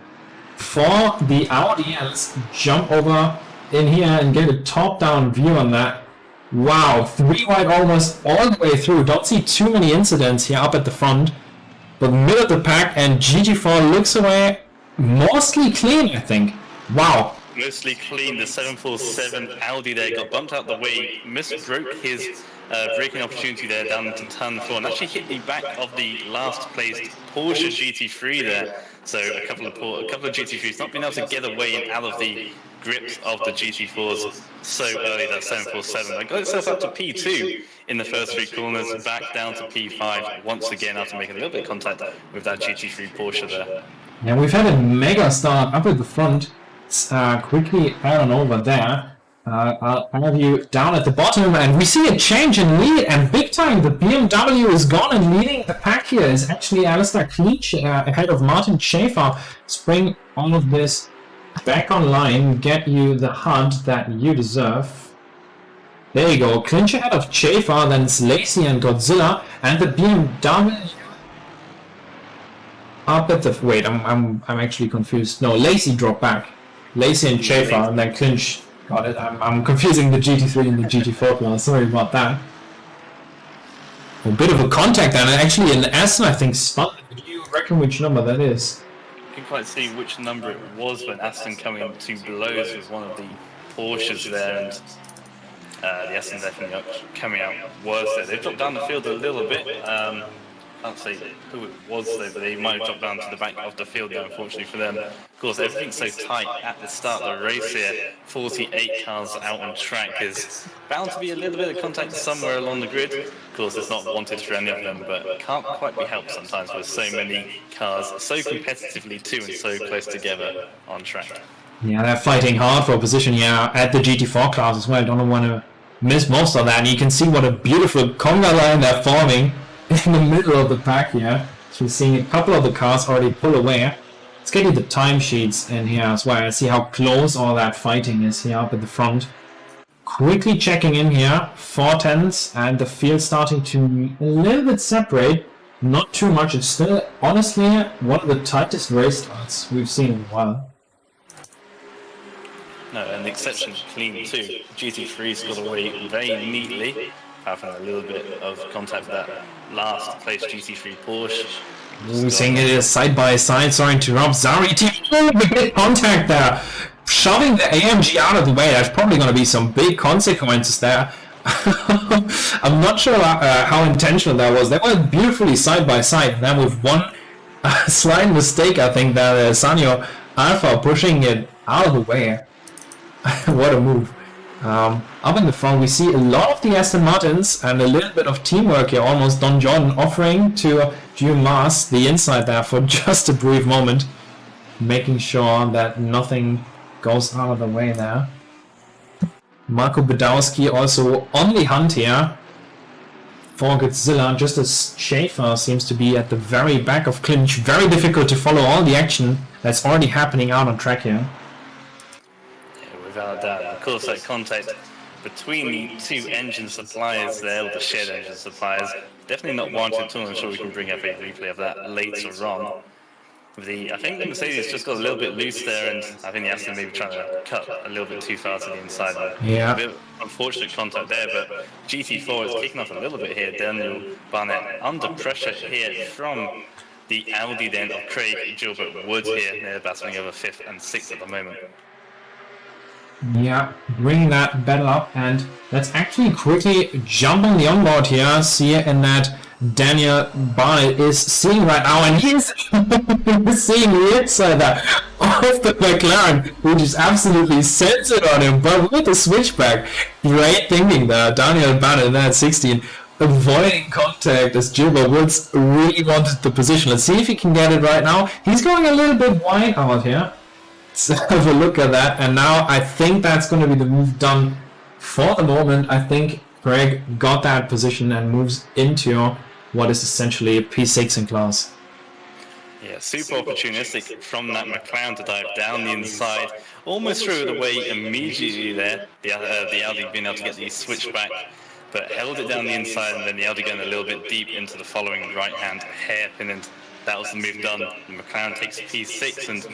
for the Audi. And let's jump over in here and get a top-down view on that. Wow, 3 wide almost all the way through. Don't see too many incidents here up at the front. But middle of the pack, and GT4 looks away mostly clean, I think. Wow. Mostly clean. The 747 Audi there got bumped out the way, broke his braking opportunity there down into turn 4, and actually hit the back of the last placed Porsche GT3 there. So a couple of GT3s not being able to get away and out of the grips of the GT4s so early. That 747 it got itself up to P2 in the first 3 corners, back down to P5 once again after making a little bit of contact with that GT3 Porsche there. Yeah, we've had a mega start up at the front. Quickly head on over there. I'll have you down at the bottom, and we see a change in lead, and big time. The BMW is gone, and leading the pack here is actually Alistair Cleach ahead of Martin Schaefer. Let's bring all of this back online, get you the HUD that you deserve. There you go. Clinch ahead of Schaefer, then it's Lacey and Godzilla, and the BMW up at the wait. I'm actually confused. No, Lacey dropped back. Lacey and Schaefer, and then Clinch. Got it. I'm confusing the GT3 and the GT4 class. Sorry about that. A bit of a contact there, and actually an Aston, I think, spun. Do you reckon which number that is? You can quite see which number it was when Aston coming to blows with one of the Porsches there, and the Aston definitely coming out worse there. They've dropped down the field a little bit. I can't say who it was though, but they might have dropped down to the back of the field there, unfortunately for them. Of course, everything's so tight at the start of the race here. 48 cars out on track. There's bound to be a little bit of contact somewhere along the grid. Of course, it's not wanted for any of them, but can't quite be helped sometimes with so many cars so competitively too and so close together on track. Yeah, they're fighting hard for a position here at the GT4 class as well. I don't want to miss most of that. And you can see what a beautiful conga line they're forming in the middle of the pack here. So we're seeing a couple of the cars already pull away. Let's get you the timesheets in here as well and see how close all that fighting is here up at the front. Quickly checking in here, 410s, and the field starting to a little bit separate. Not too much. It's still, honestly, one of the tightest race starts we've seen in a while. No, and the exception clean too. GT3's got away very neatly, apart from a little bit of contact with that last place GT3 Porsche. We're seeing it is side by side, sorry to interrupt. Zari big contact there. Shoving the AMG out of the way. There's probably going to be some big consequences there. I'm not sure how intentional that was. They were beautifully side by side. And then with one slight mistake, I think that Sanyo Alpha pushing it out of the way. What a move. Up in the front we see a lot of the Aston Martins and a little bit of teamwork here, almost Don Jordan offering to Dumas the inside there for just a brief moment, making sure that nothing goes out of the way there. Marco Badowski also on the hunt here. for Godzilla, just as Schaefer seems to be at the very back of clinch. Very difficult to follow all the action that's already happening out on track here. Yeah, without a doubt. Of course, that contact between the two engine suppliers there, or the shared engine suppliers, definitely not warranted at all. I'm sure we can bring up a replay of that later on. I think the Mercedes just got a little bit loose there, and I think the Aston maybe trying to cut a little bit too far to the inside. Yeah. A bit of unfortunate contact there, but GT4 is kicking off a little bit here. Daniel Barnett under pressure here from the Audi then of Craig Gilbert Woods here. They're battling over 5th and 6th at the moment. Yeah, bring that battle up, and let's actually quickly jump on the onboard here, see in that Daniel Barnett is seeing right now, and he's seeing the inside there of the McLaren, which is absolutely censored on him, but with the switchback, great thinking there. Daniel Barnett in that 16, avoiding contact as Gilbert Woods really wanted the position. Let's see if he can get it right now. He's going a little bit wide out here. Let's have a look at that, and now I think that's going to be the move done for the moment. I think Greg got that position and moves into what is essentially a P6 in class. Yeah, super opportunistic from that McLaren to dive down the inside, almost threw it away immediately there. The Audi being able to get the switchback, but held it down the inside, and then the Audi going a little bit deep into the following right-hand hairpin, and that was the move done. The McLaren takes P6 and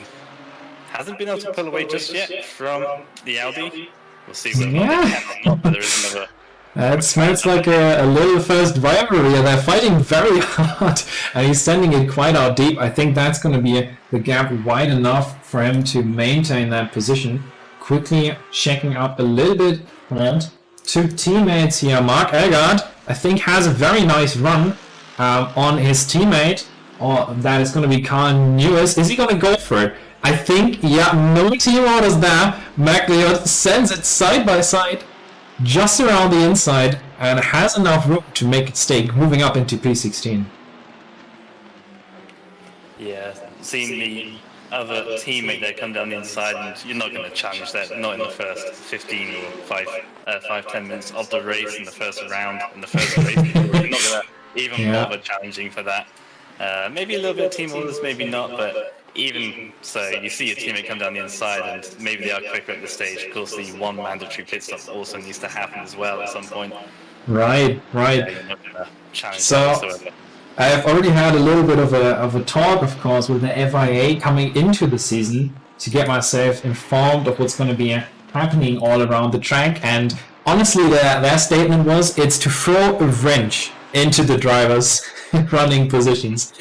hasn't been able to pull away just yet from the Audi. We'll see whether there is another. It smells like a little first rivalry. They're fighting very hard, and he's sending it quite out deep. I think that's going to be the gap wide enough for him to maintain that position. Quickly checking up a little bit around. Two teammates here. Mark Elgard, I think, has a very nice run on his teammate. Or that is going to be Carl Newis. Is he going to go for it? I think, yeah, no team orders there. McLeod sends it side by side, just around the inside, and has enough room to make it stay, moving up into P16. Yeah, seeing the other teammate there come down the inside, and you're not going to challenge that, not in the first 15 or 5-10 minutes of the race, in the first round, in the first race. You're not going to even bother challenging for that. Maybe a little bit of team orders, maybe not, but even so, you see your teammate come down the inside, and maybe they are quicker at this stage. Of course, the one mandatory pit stop also needs to happen as well at some point. Right. Yeah, so I've already had a little bit of a talk, of course, with the FIA coming into the season to get myself informed of what's going to be happening all around the track, and honestly, their statement was it's to throw a wrench into the drivers' running positions.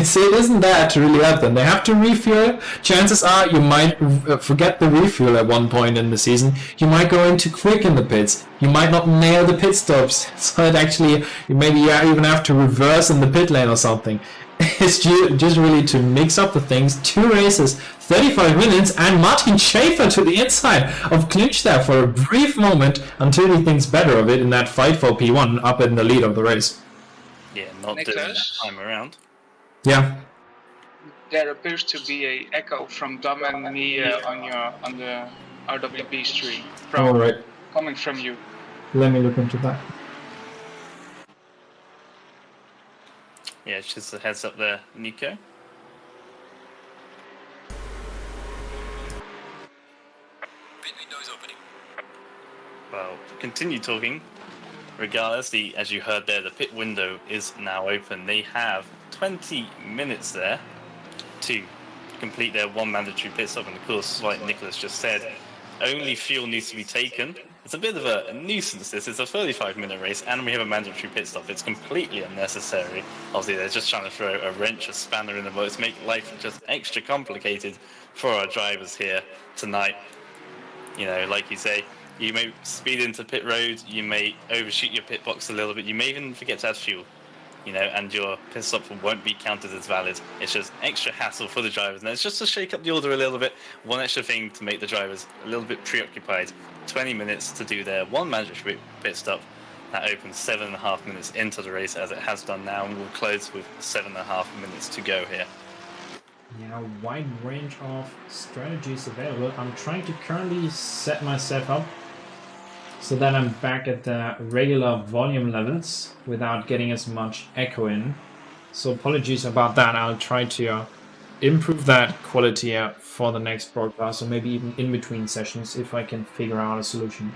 So it isn't that to really help them. They have to refuel. Chances are you might forget the refuel at one point in the season. You might go into quick in the pits. You might not nail the pit stops. So it actually, maybe you even have to reverse in the pit lane or something. It's just really to mix up the things. 2 races, 35 minutes, and Martin Schaefer to the inside of clinch there for a brief moment until he thinks better of it in that fight for P1 up in the lead of the race. Yeah, not doing that time around. Yeah. There appears to be a echo from Dom and me on the RWB stream. All right. Coming from you. Let me look into that. Yeah, it's just a heads up there, Nico. Pit window is opening. Well, continue talking. Regardless, as you heard there, the pit window is now open. They have 20 minutes there to complete their one mandatory pit stop, and of course, like Nicholas just said, only fuel needs to be taken. It's a bit of a nuisance, this. It's a 35-minute race, and we have a mandatory pit stop. It's completely unnecessary. Obviously, they're just trying to throw a wrench, a spanner in the works, make life just extra complicated for our drivers here tonight. You know, like you say, you may speed into pit road, you may overshoot your pit box a little bit, you may even forget to add fuel, you know, and your pit stop won't be counted as valid. It's just extra hassle for the drivers, and it's just to shake up the order a little bit, one extra thing to make the drivers a little bit preoccupied. 20 minutes to do their one mandatory pit stop. That opens 7.5 minutes into the race, as it has done now, and will close with 7.5 minutes to go here. Yeah, wide range of strategies available. I'm trying to currently set myself up so that I'm back at the regular volume levels without getting as much echo in. So apologies about that. I'll try to improve that quality for the next broadcast, or maybe even in between sessions if I can figure out a solution.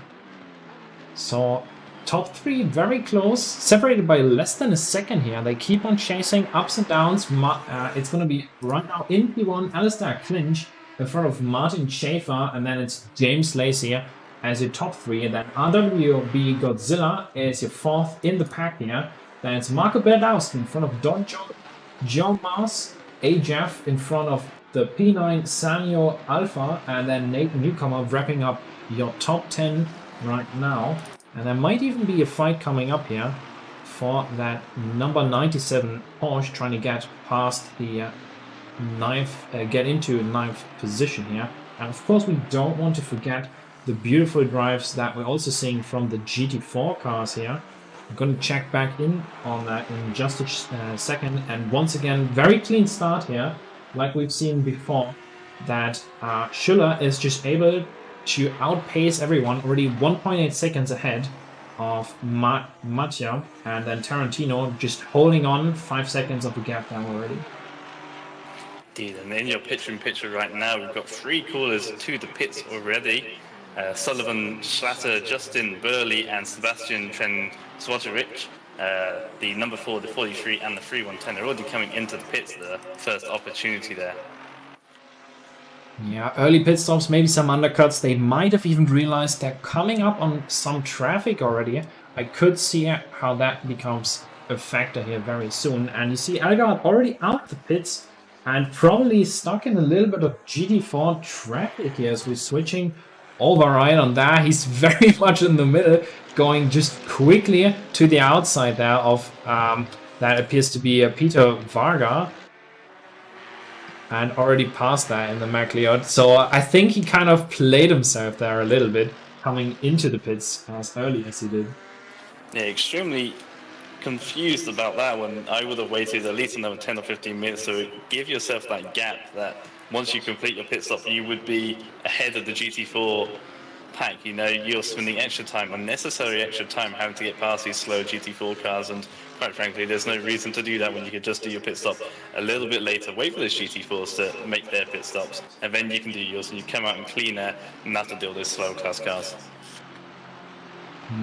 So top 3 very close, separated by less than a second here. They keep on chasing ups and downs. It's going to be right now in P1, Alistair Clinch in front of Martin Schaefer, and then it's James Lacey as your top 3, and then RWB Godzilla is your 4th in the pack here. Then it's Marco Berdowski in front of Don John Mars, Jeff in front of the P9 Sanyo Alpha, and then Nate Newcomer wrapping up your top 10 right now. And there might even be a fight coming up here for that number 97 Porsche, trying to get past the get into 9th position here. And of course we don't want to forget the beautiful drives that we're also seeing from the GT4 cars here. I'm going to check back in on that in just a second. And once again, very clean start here, like we've seen before, that Schuller is just able to outpace everyone, already 1.8 seconds ahead of Mattia, and then Tarantino just holding on 5 seconds of the gap down already. Indeed, and in your picture right now, we've got 3 callers to the pits already. Sullivan, Schlatter, Justin Burley, and Sebastian Trenzwotterich. The number 4, the 43, and the 3110 are already coming into the pits, the first opportunity there. Yeah, early pit stops, maybe some undercuts. They might have even realized they're coming up on some traffic already. I could see how that becomes a factor here very soon. And you see Algard already out of the pits and probably stuck in a little bit of GT4 traffic here as we're switching over right on there. He's very much in the middle, going just quickly to the outside there of that appears to be Peter Varga, and already passed that in the McLeod. So I think he kind of played himself there a little bit, coming into the pits as early as he did. Yeah, extremely confused about that one. I would have waited at least another 10 or 15 minutes, so give yourself that gap that once you complete your pit stop, you would be ahead of the GT4 pack. You know, you're spending extra time, unnecessary extra time, having to get past these slow GT4 cars, and quite frankly, there's no reason to do that when you could just do your pit stop a little bit later, wait for those GT4s to make their pit stops, and then you can do yours, and you come out and clean air and not to deal with those slow class cars.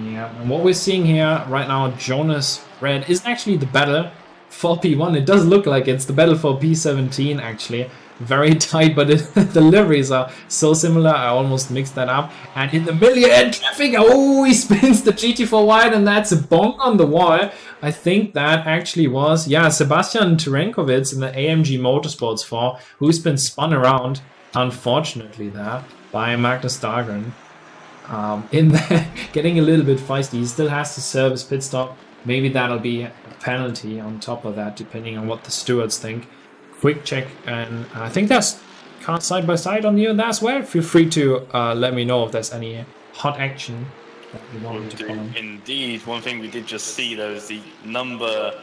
Yeah, and what we're seeing here right now, Jonas Red, is actually the battle for P1. It does look like it's the battle for P17 actually. Very tight, but the liveries are so similar. I almost mixed that up. And in the middle, and traffic. Oh, he spins the GT4 wide, and that's a bonk on the wall. I think that actually was, yeah, Sebastian Terenkovic in the AMG Motorsports 4, who's been spun around, unfortunately, there by Magnus Dahlgren. In there, getting a little bit feisty. He still has to serve his pit stop. Maybe that'll be a penalty on top of that, depending on what the stewards think. Quick check, and I think there's cars side by side on you there as well. Feel free to let me know if there's any hot action that you want me to follow. Indeed, one thing we did just see though is the number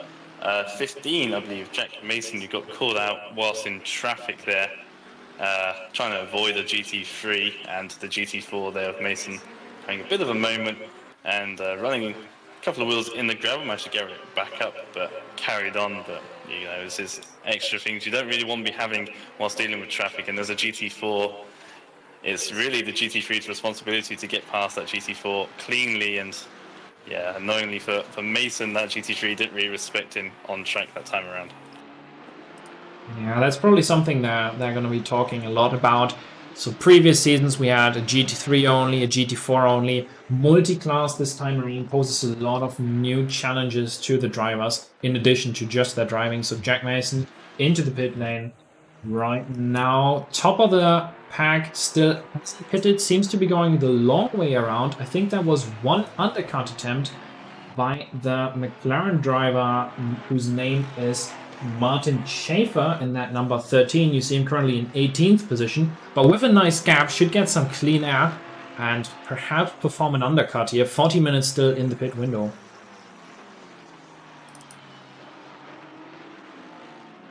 15, I believe, Jack Mason, who got called out whilst in traffic there, trying to avoid a GT3, and the GT4 there of Mason having a bit of a moment and running a couple of wheels in the gravel, managed to get it back up, but carried on. But you know, this is extra things you don't really want to be having whilst dealing with traffic. And there's a GT4. It's really the GT3's responsibility to get past that GT4 cleanly. And yeah, annoyingly for Mason, that GT3 didn't really respect him on track that time around. Yeah, that's probably something that they're going to be talking a lot about. So previous seasons we had a GT3 only, a GT4 only. Multi-class this time around poses a lot of new challenges to the drivers in addition to just their driving. So Jack Mason into the pit lane right now. Top of the pack, still pitted, seems to be going the long way around. I think there was one undercut attempt by the McLaren driver whose name is Martin Schaefer in that number 13. You see him currently in 18th position, but with a nice gap, should get some clean air and perhaps perform an undercut here. 40 minutes still in the pit window.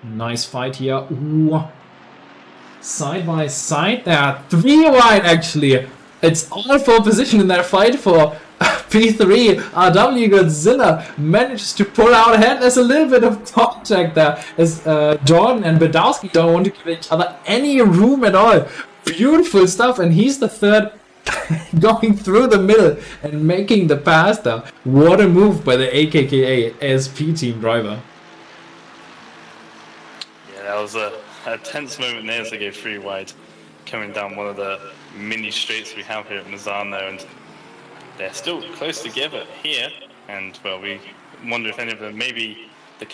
Nice fight here. Ooh. Side by side there. 3 wide actually. It's all for position in that fight for P3. RW Godzilla manages to pull out ahead. There's a little bit of contact there as Jordan and Badowski don't want to give each other any room at all. Beautiful stuff, and he's the third going through the middle and making the pass there. What a move by the AKKA ASP team driver. Yeah, that was a tense moment there as they go 3 wide, coming down one of the mini straights we have here at Misano, and they're still close together here. And well, we wonder if any of them, maybe the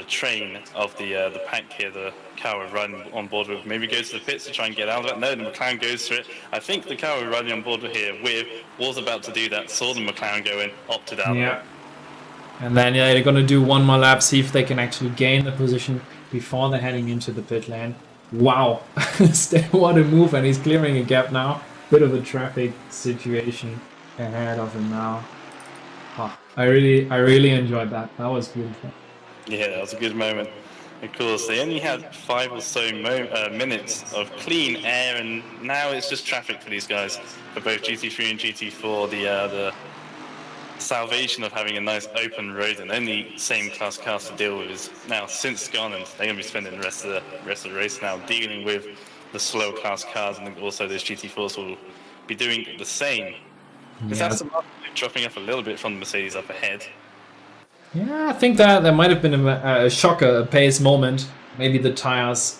train of the pack here, the car we're riding on board with, maybe goes to the pits to try and get out of it. No, the McLaren goes for it. I think the car we're riding on board here with was about to do that, saw the McLaren go in, opted out. Yeah. And then they're going to do one more lap, see if they can actually gain the position before they're heading into the pit lane. Wow, what a move, and he's clearing a gap now. Bit of a traffic situation ahead of him now. Oh, I really enjoyed that. That was beautiful. Yeah, that was a good moment. Of course, they only had 5 or so minutes of clean air, and now it's just traffic for these guys. For both GT3 and GT4, the salvation of having a nice open road and only same class cars to deal with is now since gone, and they're going to be spending the rest of the race now dealing with the slow class cars, and also those GT4s will be doing the same. Is that some dropping off a little bit from the Mercedes up ahead? Yeah, I think that there might have been a shocker, a pace moment. Maybe the tires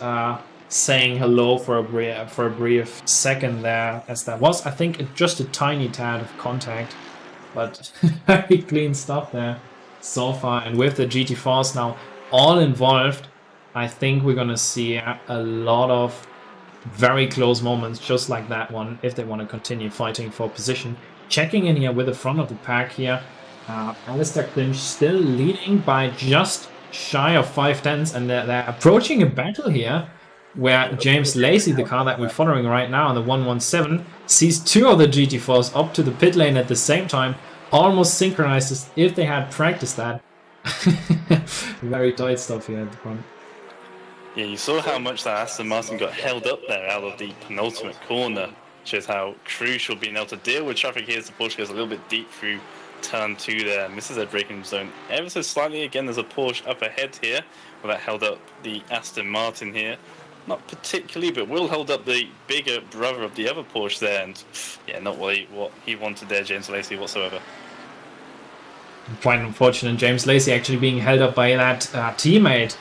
saying hello for a brief second there, as that was. I think just a tiny tad of contact, but very clean stuff there so far. And with the GT4s now all involved, I think we're gonna see a lot of very close moments just like that one if they want to continue fighting for position. Checking in here with the front of the pack here, Alistair Clinch still leading by just shy of 5/10, and they're approaching a battle here where James Lacey, the car that we're following right now on the 117, sees 2 of the GT4s up to the pit lane at the same time, almost synchronized as if they had practiced that. Very tight stuff here at the front. Yeah, you saw how much that Aston Martin got held up there out of the penultimate corner. Shows how crucial being able to deal with traffic here as the Porsche goes a little bit deep through turn 2 there. Misses their braking zone ever so slightly. Again, there's a Porsche up ahead here. Well, that held up the Aston Martin here. Not particularly, but will hold up the bigger brother of the other Porsche there. And yeah, not what he wanted there, James Lacey, whatsoever. Quite unfortunate. James Lacey actually being held up by that teammate.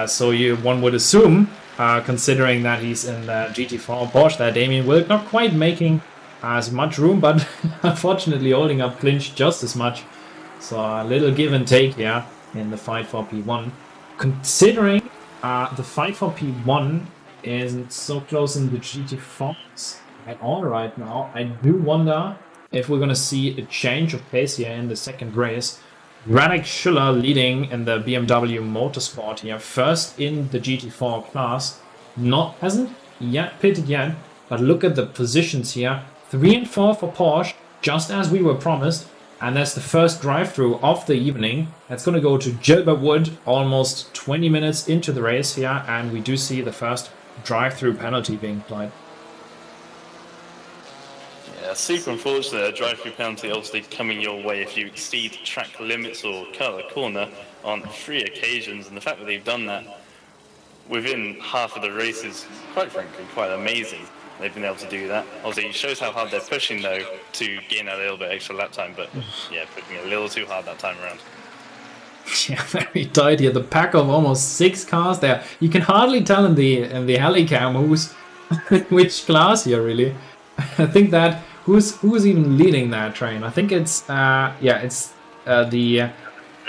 So one would assume, considering that he's in the GT4 Porsche there, Damien Wilk not quite making as much room, but unfortunately holding up Clinch just as much. So a little give and take here in the fight for P1. Considering the fight for P1 isn't so close in the GT4s at all right now, I do wonder if we're going to see a change of pace here in the second race. Radek Schüller leading in the BMW Motorsport here, first in the GT4 class. Hasn't yet pitted yet, but look at the positions here. 3 and 4 for Porsche, just as we were promised. And that's the first drive-through of the evening. That's going to go to Gilbert Wood, almost 20 minutes into the race here. And we do see the first drive-through penalty being applied. Yeah, super unfortunate. A drive-through penalty obviously coming your way if you exceed track limits or cut a corner on 3 occasions. And the fact that they've done that within half of the race is, quite frankly, quite amazing. They've been able to do that. Obviously, it shows how hard they're pushing, though, to gain a little bit extra lap time. But yeah, pushing a little too hard that time around. Yeah, very tight here. The pack of almost 6 cars there. You can hardly tell in the helicam who's which class here, really. I think that who's even leading that train. I think it's the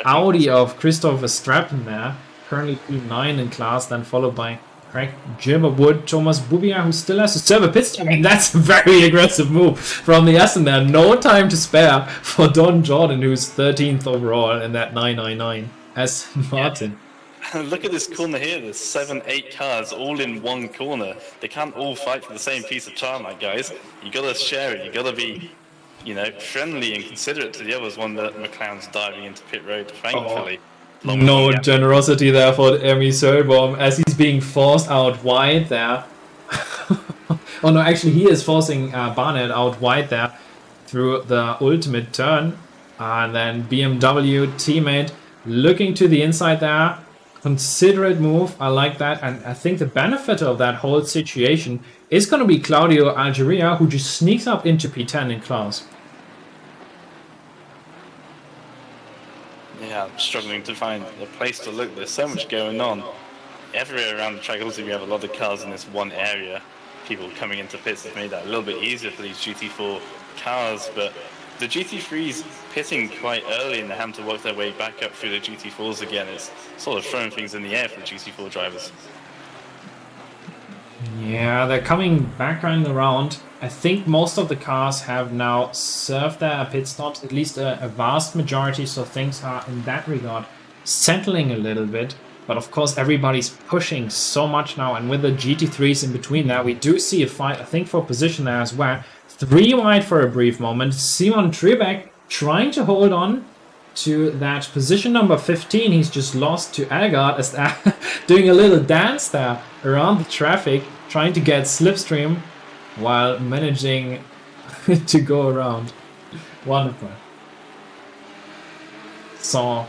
Audi of Christopher Strappen there, currently P9 in class, then followed by Craig Gilbert Wood, Thomas Bubia, who still has to serve a pit stop. I mean, that's a very aggressive move from the Aston there. No time to spare for Don Jordan, who's 13th overall in that 999 Aston Martin. Yeah. Look at this corner here. There's 7, 8 cars all in one corner. They can't all fight for the same piece of tarmac, guys. You gotta share it. You gotta be, friendly and considerate to the others. One that McLaren's diving into pit road, thankfully. No generosity there for Emmy Sölbaum as he's being forced out wide there. Oh no, actually he is forcing Barnett out wide there through the ultimate turn. And then BMW teammate looking to the inside there. Considerate move, I like that. And I think the benefit of that whole situation is going to be Claudio Algeria, who just sneaks up into P10 in class. Yeah, I'm struggling to find a place to look. There's so much going on. Everywhere around the track, also we have a lot of cars in this one area. People coming into pits have made that a little bit easier for these GT4 cars, but the GT3s pitting quite early and they have to work their way back up through the GT4s again. It's sort of throwing things in the air for the GT4 drivers. Yeah, they're coming back around. I think most of the cars have now served their pit stops, at least a vast majority, so things are in that regard settling a little bit. But of course everybody's pushing so much now, and with the GT3s in between there, we do see a fight, I think, for position there as well. 3 wide for a brief moment. Simon Trebek trying to hold on to that position number 15. He's just lost to Elgard as they're doing a little dance there around the traffic, trying to get slipstream while managing to go around. Wonderful. So,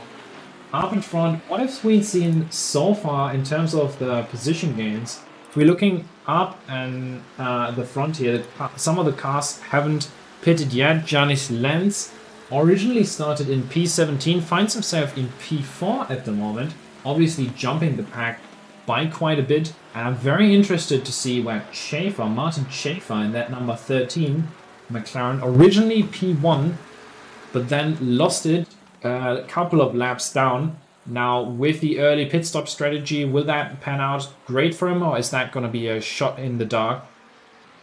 up in front, what have we seen so far in terms of the position gains? If we're looking up and the front here, some of the cars haven't pitted yet. Janis Lenz originally started in P17, finds himself in P4 at the moment, obviously jumping the pack by quite a bit. And I'm very interested to see where Martin Schaefer in that number 13 McLaren, originally P1, but then lost it a couple of laps down. Now, with the early pit stop strategy, will that pan out great for him, or is that going to be a shot in the dark?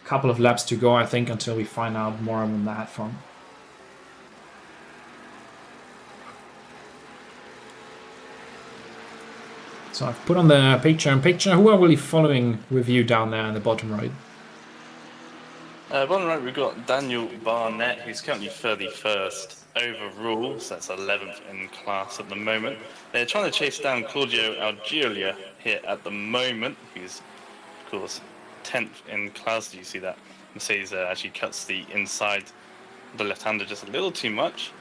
A couple of laps to go, I think, until we find out more on that front. So I've put on the picture-in-picture. Who are really following with you down there in the bottom right? Bottom right, we've got Daniel Barnett, who's currently 31st overall, so that's 11th in class at the moment. They're trying to chase down Claudio Algeria here at the moment, who's, of course, 10th in class. Do you see that? Mercedes actually cuts the inside of the left-hander just a little too much.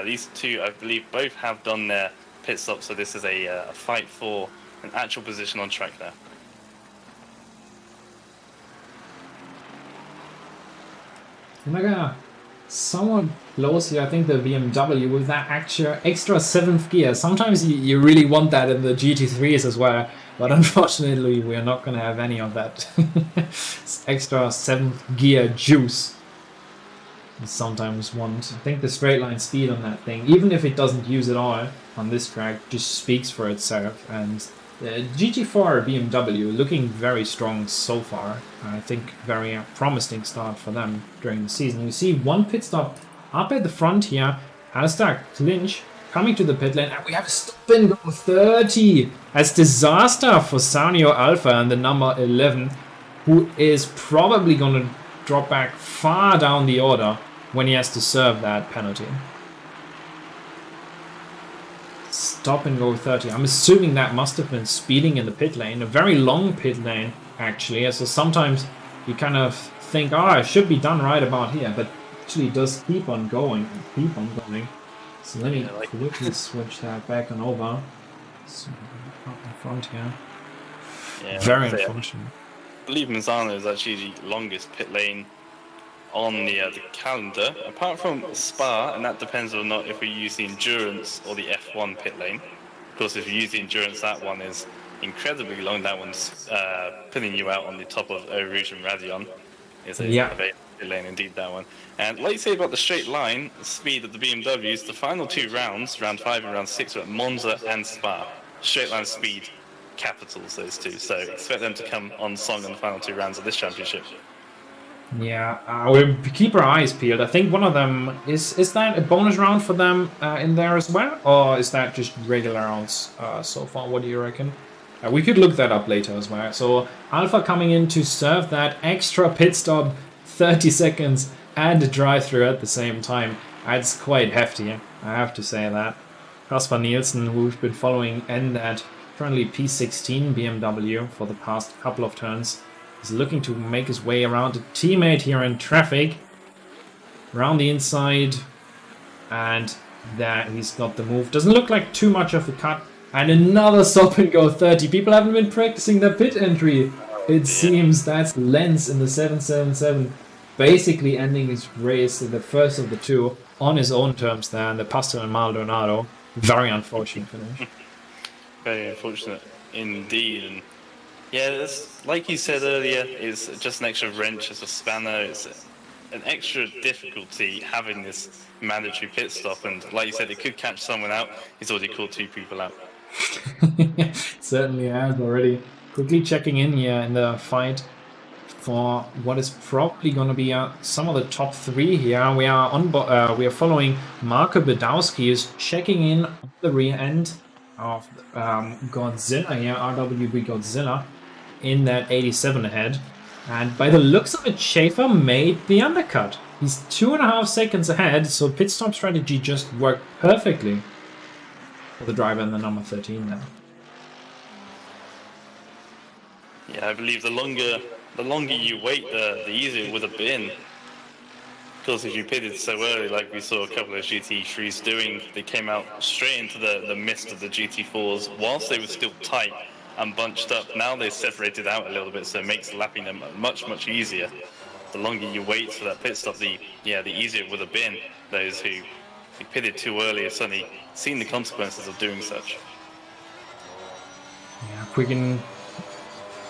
These two, I believe, both have done their pit stop, so this is a fight for an actual position on track there. Naga, somewhat close here, I think the BMW with that extra 7th gear. Sometimes you really want that in the GT3s as well, but unfortunately we're not going to have any of that extra 7th gear juice. You sometimes want. I think the straight line speed on that thing, even if it doesn't use it all on this track, just speaks for itself. And the GT4 BMW looking very strong so far. I think very promising start for them during the season. You see one pit stop up at the front here. Alistair Clinch coming to the pit lane, and we have a stop and go 30. That's disaster for Sanyo Alpha and the number 11, who is probably going to drop back far down the order when he has to serve that penalty. Stop and go 30. I'm assuming that must have been speeding in the pit lane. A very long pit lane, actually. So sometimes you kind of think, oh, I should be done right about here. But actually it does keep on going. So let me quickly switch that back and over. So up in front here. Yeah, very unfortunate. I believe Misano is actually the longest pit lane on the calendar, apart from Spa, and that depends on not if we use the Endurance or the F1 pit lane. Of course, if you use the Endurance, that one is incredibly long. That one's pinning you out on the top of Eau Rouge and Radion. It's a very pit lane indeed, that one. And like you say about the straight line speed of the BMWs, the final 2 rounds, round 5 and round 6, were at Monza and Spa. Straight line speed capitals, those two. So expect them to come on song in the final 2 rounds of this championship. Yeah, we'll keep our eyes peeled. I think one of them is that a bonus round for them in there as well, or is that just regular rounds so far? What do you reckon? We could look that up later as well. So Alpha coming in to serve that extra pit stop, 30 seconds, and a drive-through at the same time. That's quite hefty, I have to say that. Kasper Nielsen, who we've been following, and that currently P16 BMW for the past couple of turns. He's looking to make his way around a teammate here in traffic. Around the inside. And there he's got the move. Doesn't look like too much of a cut. And another stop and go 30. People haven't been practicing their pit entry. It seems that's Lenz in the 777. Basically ending his race, the first of the two, on his own terms there. And the Pastor and Maldonado. Very unfortunate finish. Very unfortunate indeed. And yeah, it's, like you said earlier, it's just an extra wrench as a spanner. It's an extra difficulty having this mandatory pit stop. And like you said, it could catch someone out. He's already caught 2 people out. Certainly has already. Quickly checking in here in the fight for what is probably going to be some of the top 3 here. We are we are following Marco Badowski, is checking in on the rear end of Godzilla here, RWB Godzilla, in that 87 ahead. And by the looks of it, Schaefer made the undercut. He's 2.5 seconds ahead, so pit stop strategy just worked perfectly for the driver in the number 13 now. Yeah, I believe the longer you wait, the easier it would have been. Of course, if you pitted so early, like we saw a couple of GT3s doing, they came out straight into the mist of the GT4s whilst they were still tight and bunched up. Now they're separated out a little bit, so it makes lapping them much, much easier. The longer you wait for that pit stop, the easier it would have been. Those who pitted too early have suddenly seen the consequences of doing such. Yeah, quicken.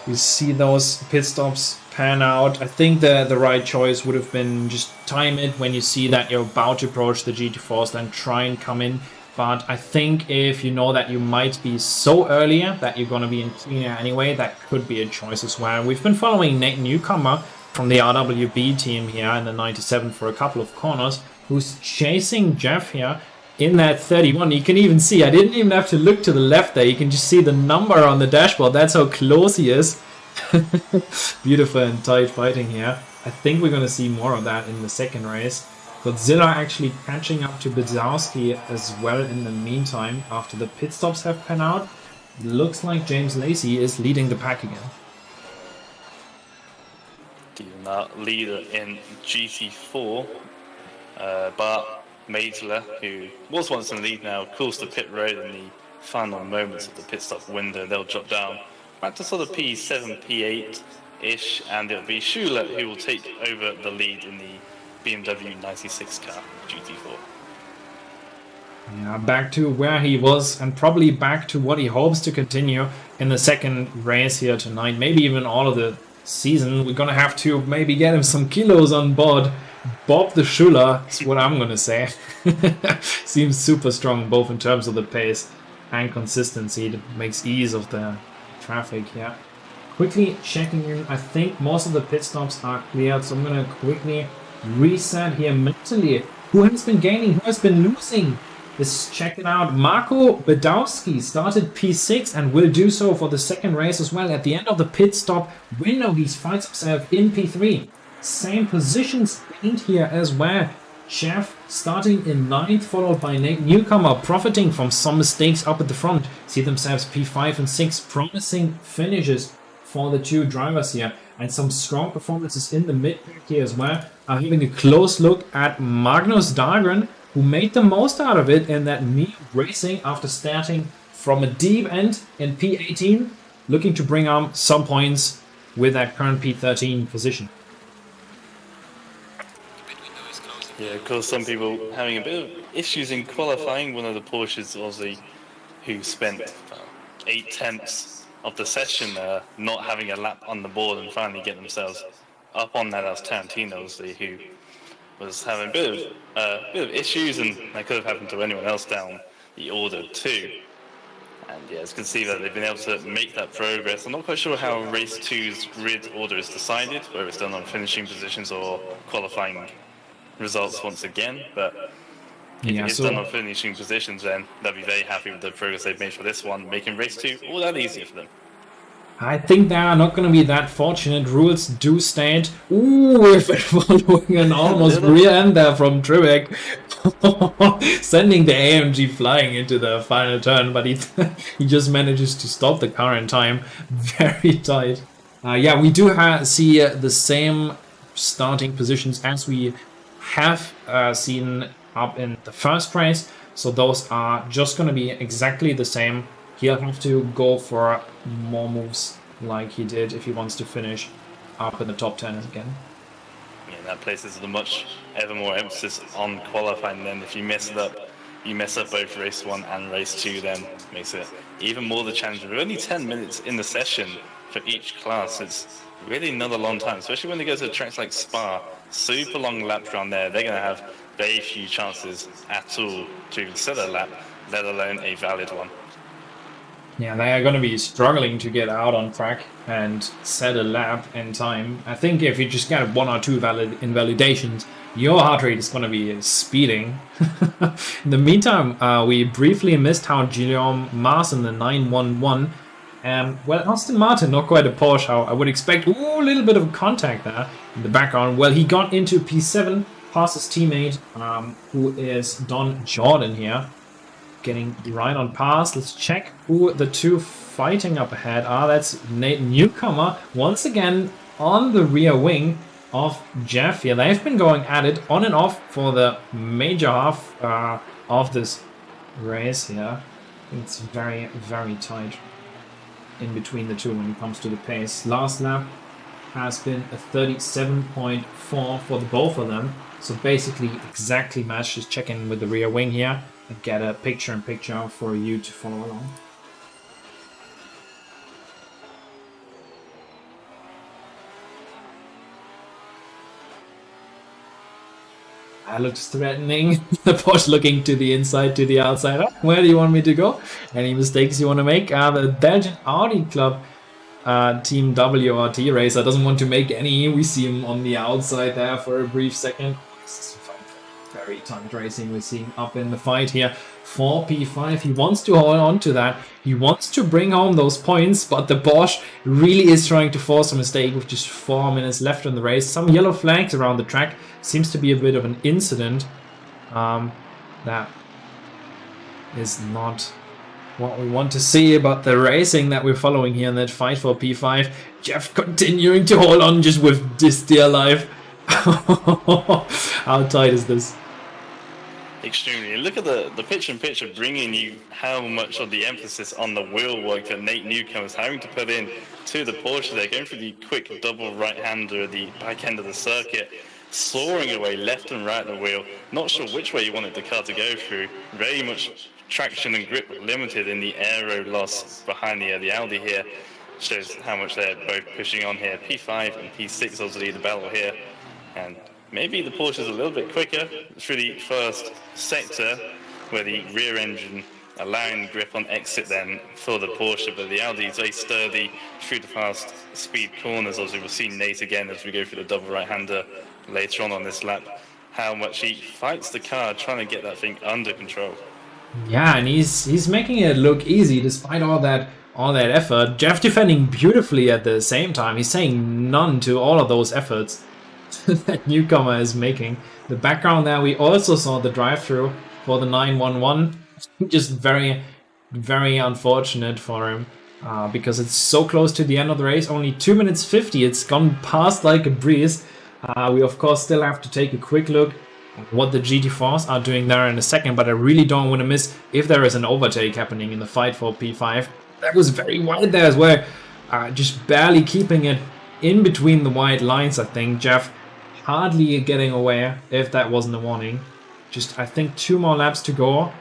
You see those pit stops pan out. I think the right choice would have been just time it when you see that you're about to approach the GT4s, then try and come in. But I think if you know that you might be so earlier that you're going to be in clean air anyway, that could be a choice as well. We've been following Nate Newcomer from the RWB team here in the 97 for a couple of corners, who's chasing Jeff here in that 31. You can even see, I didn't even have to look to the left there. You can just see the number on the dashboard. That's how close he is. Beautiful and tight fighting here. I think we're going to see more of that in the second race. Godzilla actually catching up to Bizarski as well in the meantime after the pit stops have panned out. Looks like James Lacey is leading the pack again. The leader in GT4, but Maidler, who was once in the lead now, calls the pit road in the final moments of the pit stop window. They'll drop down back to sort of P7, P8-ish, and it'll be Schuler who will take over the lead in the BMW 96 car, GT4. Yeah, back to where he was and probably back to what he hopes to continue in the second race here tonight. Maybe even all of the season. We're going to have to maybe get him some kilos on board. Bob the Schuler is what I'm going to say. Seems super strong both in terms of the pace and consistency. That makes ease of the traffic here. Quickly checking in. I think most of the pit stops are cleared, so I'm going to quickly reset here mentally. Who has been gaining? Who has been losing? Let's check it out. Marco Badowski started P6 and will do so for the second race as well. At the end of the pit stop window, he finds himself in P3. Same positions gained here as well. Jeff starting in 9th, followed by Nate Newcomer, profiting from some mistakes up at the front. See themselves P5 and 6, promising finishes for the two drivers here. And some strong performances in the mid-pack here as well. Having a close look at Magnus Dahlgren, who made the most out of it in that meat racing after starting from a deep end in P18, looking to bring on some points with that current P13 position. Yeah, of course, some people having a bit of issues in qualifying. One of the Porsches, Aussie, who spent 8/10 of the session not having a lap on the board and finally get themselves up on that. That was Tarantino, obviously, who was having a bit of issues, and that could have happened to anyone else down the order too. And yeah, as you can see that they've been able to make that progress. I'm not quite sure how race 2's grid order is decided, whether it's done on finishing positions or qualifying results once again, but if it's done on finishing positions, then they'll be very happy with the progress they've made for this one, making race 2 all that easier for them. I think they are not going to be that fortunate. Rules do state. Ooh, we've been following an almost rear end there from Tribeck, sending the AMG flying into the final turn, but he just manages to stop the car in time. Very tight. Yeah, we do see the same starting positions as we have seen up in the first race. So those are just going to be exactly the same. He'll have to go for more moves like he did if he wants to finish up in the top 10 again. Yeah, that places the much ever more emphasis on qualifying. Then if you mess it up, you mess up both race 1 and race 2, then makes it even more the challenge. We're only 10 minutes in the session for each class. It's really not a long time, especially when they go to tracks like Spa. Super long laps around there. They're going to have very few chances at all to even set a lap, let alone a valid one. Yeah, they are going to be struggling to get out on track and set a lap in time. I think if you just get 1 or 2 valid invalidations, your heart rate is going to be speeding. In the meantime, we briefly missed how Guillaume Mars in the 911. Well, Aston Martin, not quite a Porsche. I would expect a little bit of contact there in the background. Well, he got into P7 past his teammate, who is Don Jordan here. Getting right on pass. Let's check who the two fighting up ahead are. That's Nate Newcomer once again on the rear wing of Jeff here. They've been going at it on and off for the major half of this race here. It's very, very tight in between the two when it comes to the pace. Last lap has been a 37.4 for the both of them. So basically exactly matched. Just check in with the rear wing here and get a picture-in-picture for you to follow along. That looks threatening. The Porsche looking to the inside, to the outside. Oh, where do you want me to go? Any mistakes you want to make? The Belgian Audi Club Team WRT racer doesn't want to make any. We see him on the outside there for a brief second. Very tight racing we're seeing up in the fight here for P5. He wants to hold on to that. He wants to bring home those points, but the Porsche really is trying to force a mistake with just 4 minutes left in the race. Some yellow flags around the track. Seems to be a bit of an incident. That is not what we want to see about the racing that we're following here in that fight for P5. Jeff continuing to hold on just with this dear life. How tight is this? Extremely. Look at the picture-in-picture bringing you how much of the emphasis on the wheel work that Nate Newcomer is having to put in to the Porsche there, going for the quick double right-hander at the back end of the circuit, soaring away left and right of the wheel. Not sure which way you wanted the car to go through. Very much traction and grip limited in the aero loss behind the Audi here. Shows how much they're both pushing on here. P5 and P6 obviously the battle here. And maybe the Porsche is a little bit quicker through the first sector, where the rear engine allowing grip on exit then for the Porsche, but the Audi is very sturdy through the fast speed corners. Obviously we'll see Nate again as we go through the double right-hander later on this lap, how much he fights the car trying to get that thing under control. Yeah, and he's making it look easy despite all that effort. Jeff defending beautifully at the same time. He's saying none to all of those efforts that Newcomer is making. The background there, we also saw the drive-through for the 911. Just very, very unfortunate for him because it's so close to the end of the race. Only 2 minutes 50. It's gone past like a breeze. We of course still have to take a quick look at what the GT4s are doing there in a second, but I really don't want to miss if there is an overtake happening in the fight for P5. That was very wide there as well. Just barely keeping it in between the white lines, I think. Jeff hardly getting away if that wasn't a warning. Just, I think, 2 more laps to go.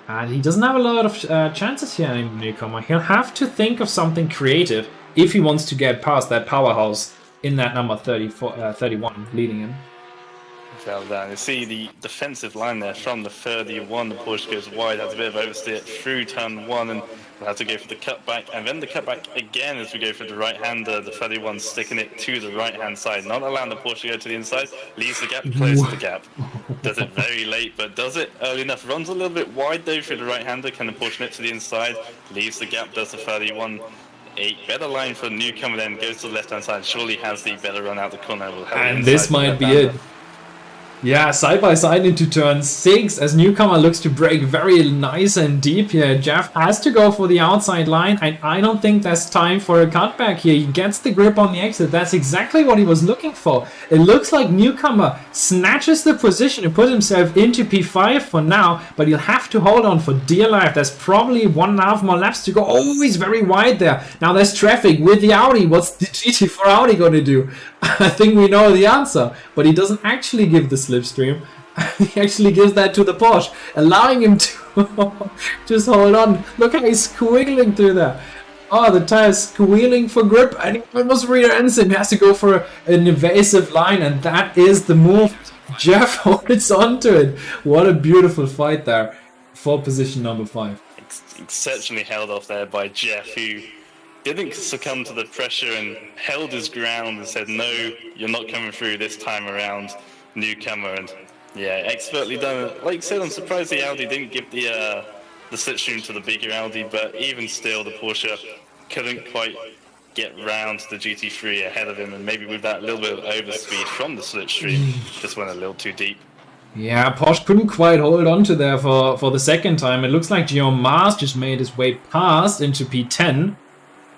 And he doesn't have a lot of chances here in Newcomer. He'll have to think of something creative if he wants to get past that powerhouse in that number 31 leading him. Well done. You see the defensive line there from the 31. The Porsche goes wide, has a bit of oversteer through turn 1, and we'll have to go for the cutback, and then the cutback again as we go for the right-hander. The 31 sticking it to the right-hand side, not allowing the Porsche to go to the inside. Leaves the gap, closes the gap. Does it very late, but does it early enough. Runs a little bit wide though for the right-hander. Can the Porsche nip to the inside? Leaves the gap, does the 31. A better line for Newcomer then, goes to the left-hand side. Surely has the better run out the corner. And this might be it. Yeah, side by side into turn 6 as newcomer looks to break very nice and deep here. Jeff has to go for the outside line, and I don't think there's time for a cutback here. He gets the grip on the exit. That's exactly what he was looking for. It looks like newcomer snatches the position and puts himself into P5 for now, but he'll have to hold on for dear life. There's probably 1.5 more laps to go. Oh, he's very wide there. Now there's traffic with the Audi. What's the GT4 Audi going to do? I think we know the answer, but he doesn't actually give the slipstream. He actually gives that to the Porsche, allowing him to just hold on. Look how he's squiggling through there. Oh, the tire's squealing for grip, and he almost rear ends him. He has to go for an evasive line, and that is the move. Jeff holds on to it. What a beautiful fight there for position number 5. Exceptionally held off there by Jeff, who didn't succumb to the pressure and held his ground and said, no, you're not coming through this time around, newcomer. And yeah, expertly done. Like I said, I'm surprised the Audi didn't give the slipstream to the bigger Audi, but even still, the Porsche couldn't quite get round the GT3 ahead of him, and maybe with that little bit of overspeed from the slipstream, just went a little too deep. Yeah, Porsche couldn't quite hold on to there for the second time. It looks like Guillaume Mars just made his way past into P10.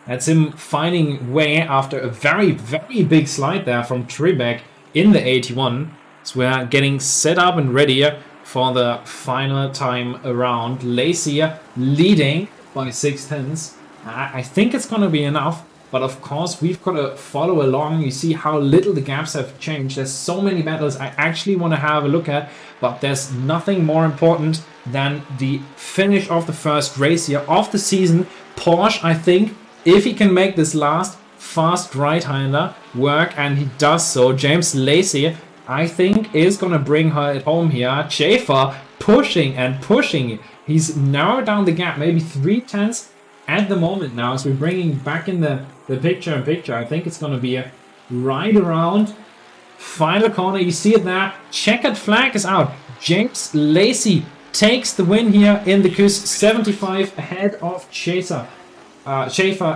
That's him finding way after a very, very big slide there from Tribeck in the 81. So we're getting set up and ready for the final time around. Lacey leading by 6/10. I think it's going to be enough. But of course, we've got to follow along. You see how little the gaps have changed. There's so many battles I actually want to have a look at. But there's nothing more important than the finish of the first race here of the season. Porsche, I think, if he can make this last fast right-hander work, and he does so, James Lacey, I think, is going to bring her at home here. Schaefer pushing and pushing. He's narrowed down the gap, maybe 3/10 at the moment now. So we're bringing back in the picture. I think it's going to be right around final corner. You see it there. Checkered flag is out. James Lacey takes the win here in the Cus 75 ahead of Schaefer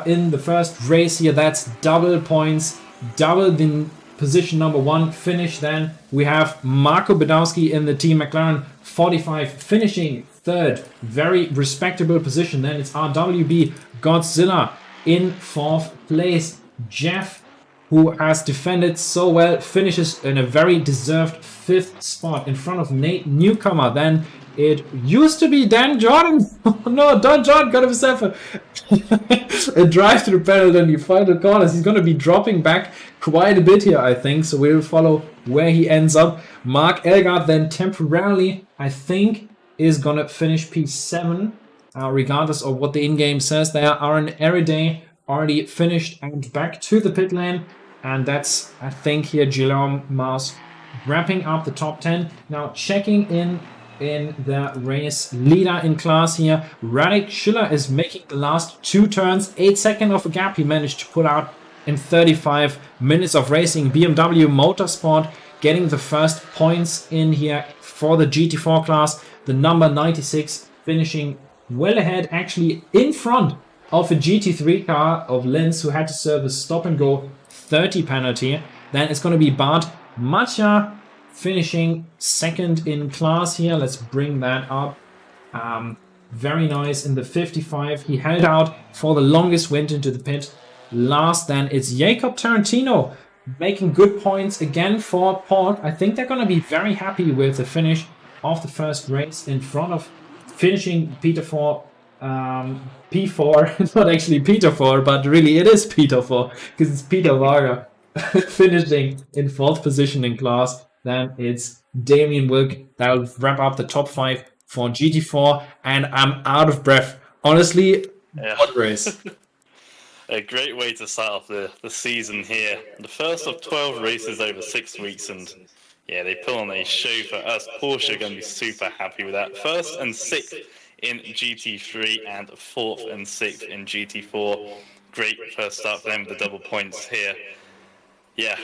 in the first race here. That's double points, double the position number 1 finish. Then we have Marco Badowski in the Team McLaren 45 finishing third, very respectable position. Then it's RWB Godzilla in 4th place. Jeff, who has defended so well, finishes in a very deserved 5th spot in front of Nate Newcomer. Then it used to be Dan Jordan. Oh no, Dan Jordan got himself a drive-through penalty in the final corners. He's going to be dropping back quite a bit here, I think. So we'll follow where he ends up. Mark Elgard then temporarily, I think, is going to finish P7. Regardless of what the in-game says there. Aaron Eriday already finished and back to the pit lane. And that's, I think, here Guillaume Mars wrapping up the top 10. Now checking in the race leader in class here. Radek Schiller is making the last 2 turns. 8 seconds of a gap he managed to pull out in 35 minutes of racing. BMW Motorsport getting the first points in here for the GT4 class. The number 96 finishing well ahead, actually in front of a GT3 car of Linz, who had to serve a stop and go 30 penalty. Then it's going to be Bart Matja finishing second in class here. Let's bring that up. Very nice in the 55. He held out for the longest, went into the pit last. Then it's Jacob Tarantino making good points again for Port. I think they're going to be very happy with the finish of the first race in front of finishing Peter 4. P4, not actually Peter 4, but really it is Peter 4 because it's Peter Varga finishing in 4th position in class. Then it's Damien Wilk that will wrap up the top 5 for GT4, and I'm out of breath. Honestly, what race. A great way to start off the season here. The first of 12 races over 6 weeks, and yeah, they put on a show for us. Porsche are going to be super happy with that. 1st and 6th in GT3 and 4th and 6th in GT4. Great first start for them with the double points here. Yeah,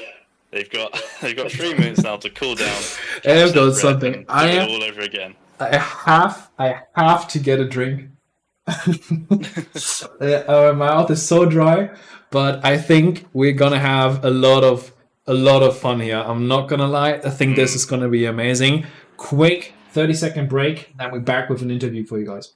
they've got 3 minutes now to cool down. I have got something. All over again. I have to get a drink. My mouth is so dry, but I think we're gonna have a lot of a lot of fun here. I'm not gonna lie. I think this is gonna be amazing. Quick 30-second break, then we're back with an interview for you guys.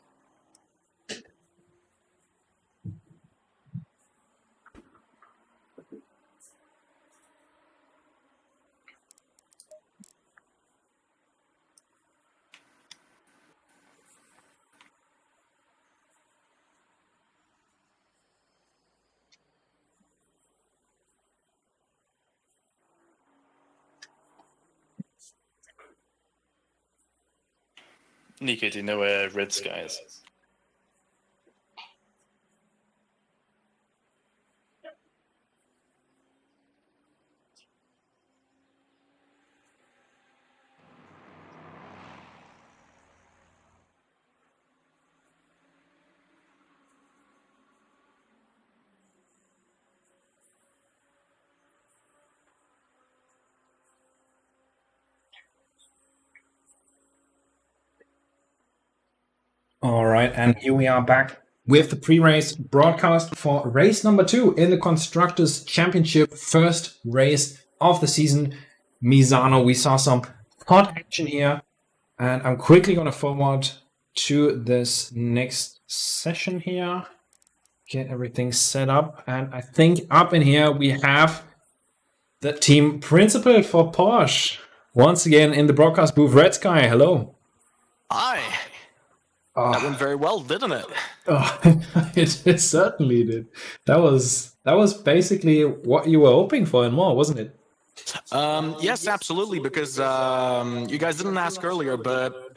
Nico, do you know where Red Sky is? All right, and here we are back with the pre-race broadcast for race number 2 in the Constructors Championship, first race of the season. Misano, we saw some hot action here, and I'm quickly going to forward to this next session here. Get everything set up, and I think up in here we have the team principal for Porsche. Once again in the broadcast booth, Red Sky, hello. Hi. That went very well, didn't it? Oh, it certainly did. That was basically what you were hoping for and more, wasn't it? Yes, absolutely, because you guys didn't ask earlier, but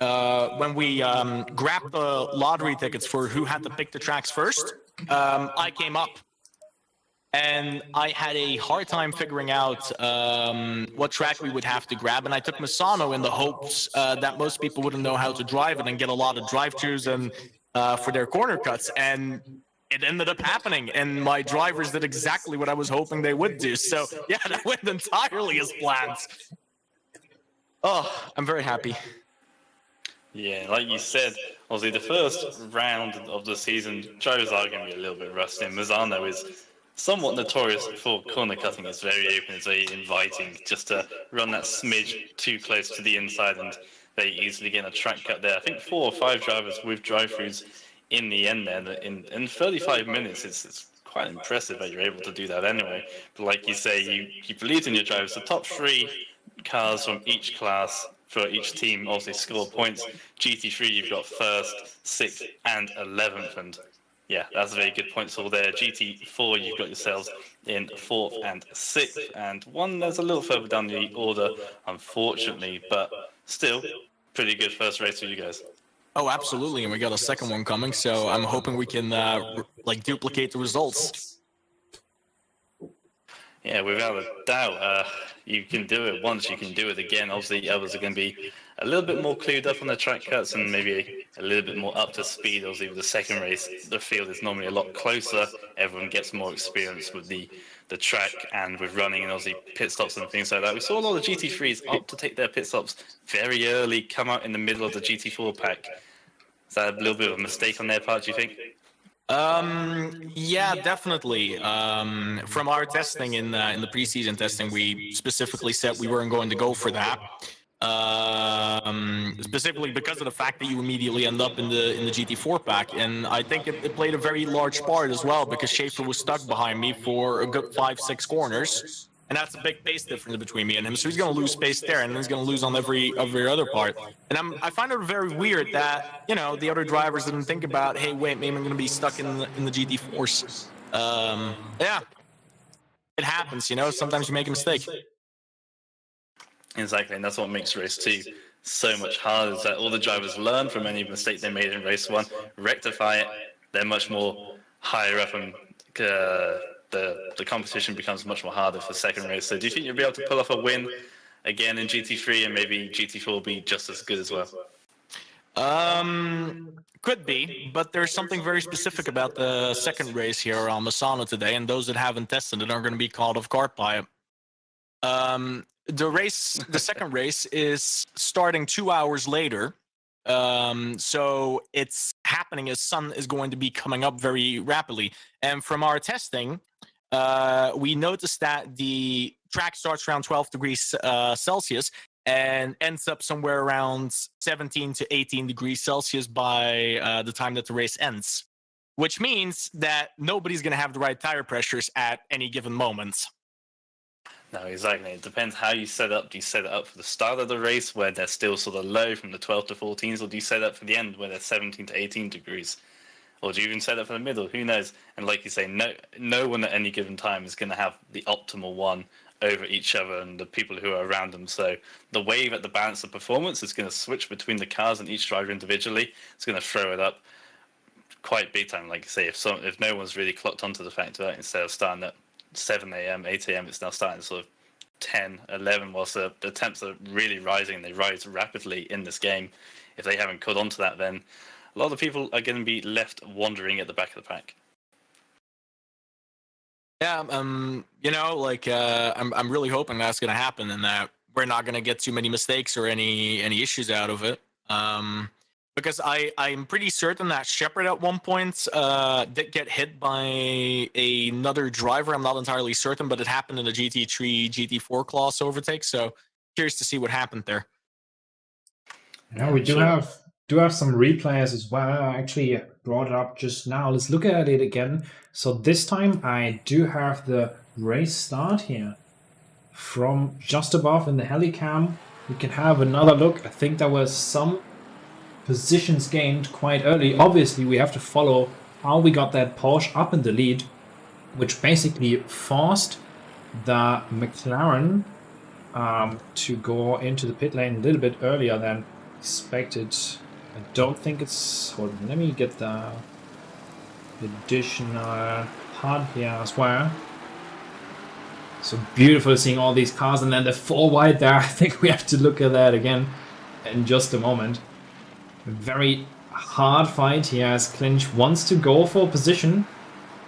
when we grabbed the lottery tickets for who had to pick the tracks first, I came up. And I had a hard time figuring out what track we would have to grab. And I took Misano in the hopes that most people wouldn't know how to drive it and get a lot of drive-throughs and for their corner cuts. And it ended up happening. And my drivers did exactly what I was hoping they would do. So, yeah, that went entirely as planned. Oh, I'm very happy. Yeah, like you said, obviously the first round of the season, drivers are going to be a little bit rusty. And Misano is somewhat notorious for corner cutting. It's very open, it's very inviting, just to run that smidge too close to the inside and very easily get a track cut there. I think 4 or 5 drivers with drive-throughs in the end there. In 35 minutes, it's quite impressive that you're able to do that anyway. But like you say, you believed in your drivers. The top 3 cars from each class for each team obviously score points. GT3, you've got 1st, 6th, and 11th, and yeah, that's a very good points all there. GT4, you've got yourselves in 4th and 6th, and one that's a little further down the order, unfortunately, but still, pretty good first race for you guys. Oh, absolutely, and we got a second one coming, so I'm hoping we can duplicate the results. Yeah, without a doubt, you can do it once, you can do it again. Obviously, the others are going to be a little bit more clued up on the track cuts and maybe a little bit more up to speed. Obviously, with the second race, the field is normally a lot closer. Everyone gets more experience with the track and with running and obviously pit stops and things like that. We saw a lot of GT3s opt to take their pit stops very early, come out in the middle of the GT4 pack. Is that a little bit of a mistake on their part, do you think? Yeah, definitely. From our testing in the preseason testing, we specifically said we weren't going to go for that. Specifically because of the fact that you immediately end up in the GT4 pack, and I think it played a very large part as well because Schaefer was stuck behind me for a good 5-6 corners, and that's a big pace difference between me and him. So he's going to lose space there, and he's going to lose on every other part. And I find it very weird that the other drivers didn't think about, hey, wait, maybe I'm going to be stuck in the GT4s. Yeah, it happens. Sometimes you make a mistake. Exactly, and that's what makes race 2 so much harder, is that all the drivers learn from any mistake they made in race 1, rectify it, they're much more higher up, and the competition becomes much more harder for second race. So do you think you'll be able to pull off a win again in GT3 and maybe GT4 will be just as good as well? Could be, but there's something very specific about the second race here on Misano today, and those that haven't tested it are going to be called off guard by it. The second race is starting 2 hours later. So it's happening as sun is going to be coming up very rapidly. And from our testing, we noticed that the track starts around 12 degrees Celsius and ends up somewhere around 17 to 18 degrees Celsius by the time that the race ends, which means that nobody's going to have the right tire pressures at any given moment. No, exactly. It depends how you set up. Do you set it up for the start of the race where they're still sort of low from the 12 to 14s, or do you set up for the end where they're 17 to 18 degrees? Or do you even set up for the middle? Who knows? And like you say, no one at any given time is going to have the optimal one over each other and the people who are around them. So the way that the balance of performance is going to switch between the cars and each driver individually, it's going to throw it up quite big time. Like you say, if no one's really clocked onto the fact that instead of starting at 7 a.m., 8 a.m., it's now starting sort of 10, 11, whilst the temps are really rising, they rise rapidly in this game. If they haven't caught on to that, then a lot of people are going to be left wandering at the back of the pack. Yeah, I'm really hoping that's going to happen and that we're not going to get too many mistakes or any issues out of it. Because I'm pretty certain that Shepard at one point did get hit by another driver. I'm not entirely certain, but it happened in the GT3, GT4 class overtake. So curious to see what happened there. Yeah, we do have some replays as well. I actually brought it up just now. Let's look at it again. So this time I do have the race start here from just above in the helicam. We can have another look. I think there was some positions gained quite early. Obviously, we have to follow how we got that Porsche up in the lead, which basically forced the McLaren to go into the pit lane a little bit earlier than expected. I don't think it's... Hold on, let me get the additional part here as well. So beautiful seeing all these cars, and then the 4 wide there. I think we have to look at that again in just a moment. A very hard fight here as Clinch wants to go for position,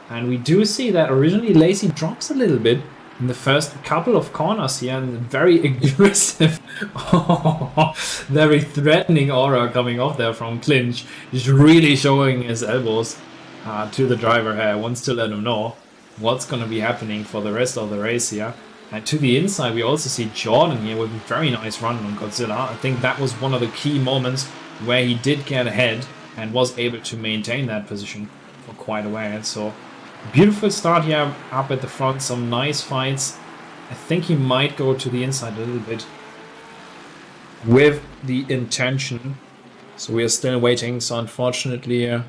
and we do see that originally Lacey drops a little bit in the first couple of corners here, and very aggressive, very threatening aura coming off there from Clinch. He's really showing his elbows to the driver here, wants to let him know what's going to be happening for the rest of the race here. And to the inside we also see Jordan here with a very nice run on Godzilla. I think that was one of the key moments where he did get ahead and was able to maintain that position for quite a while. So beautiful start here up at the front, some nice fights. I think he might go to the inside a little bit with the intention. So we are still waiting. So unfortunately,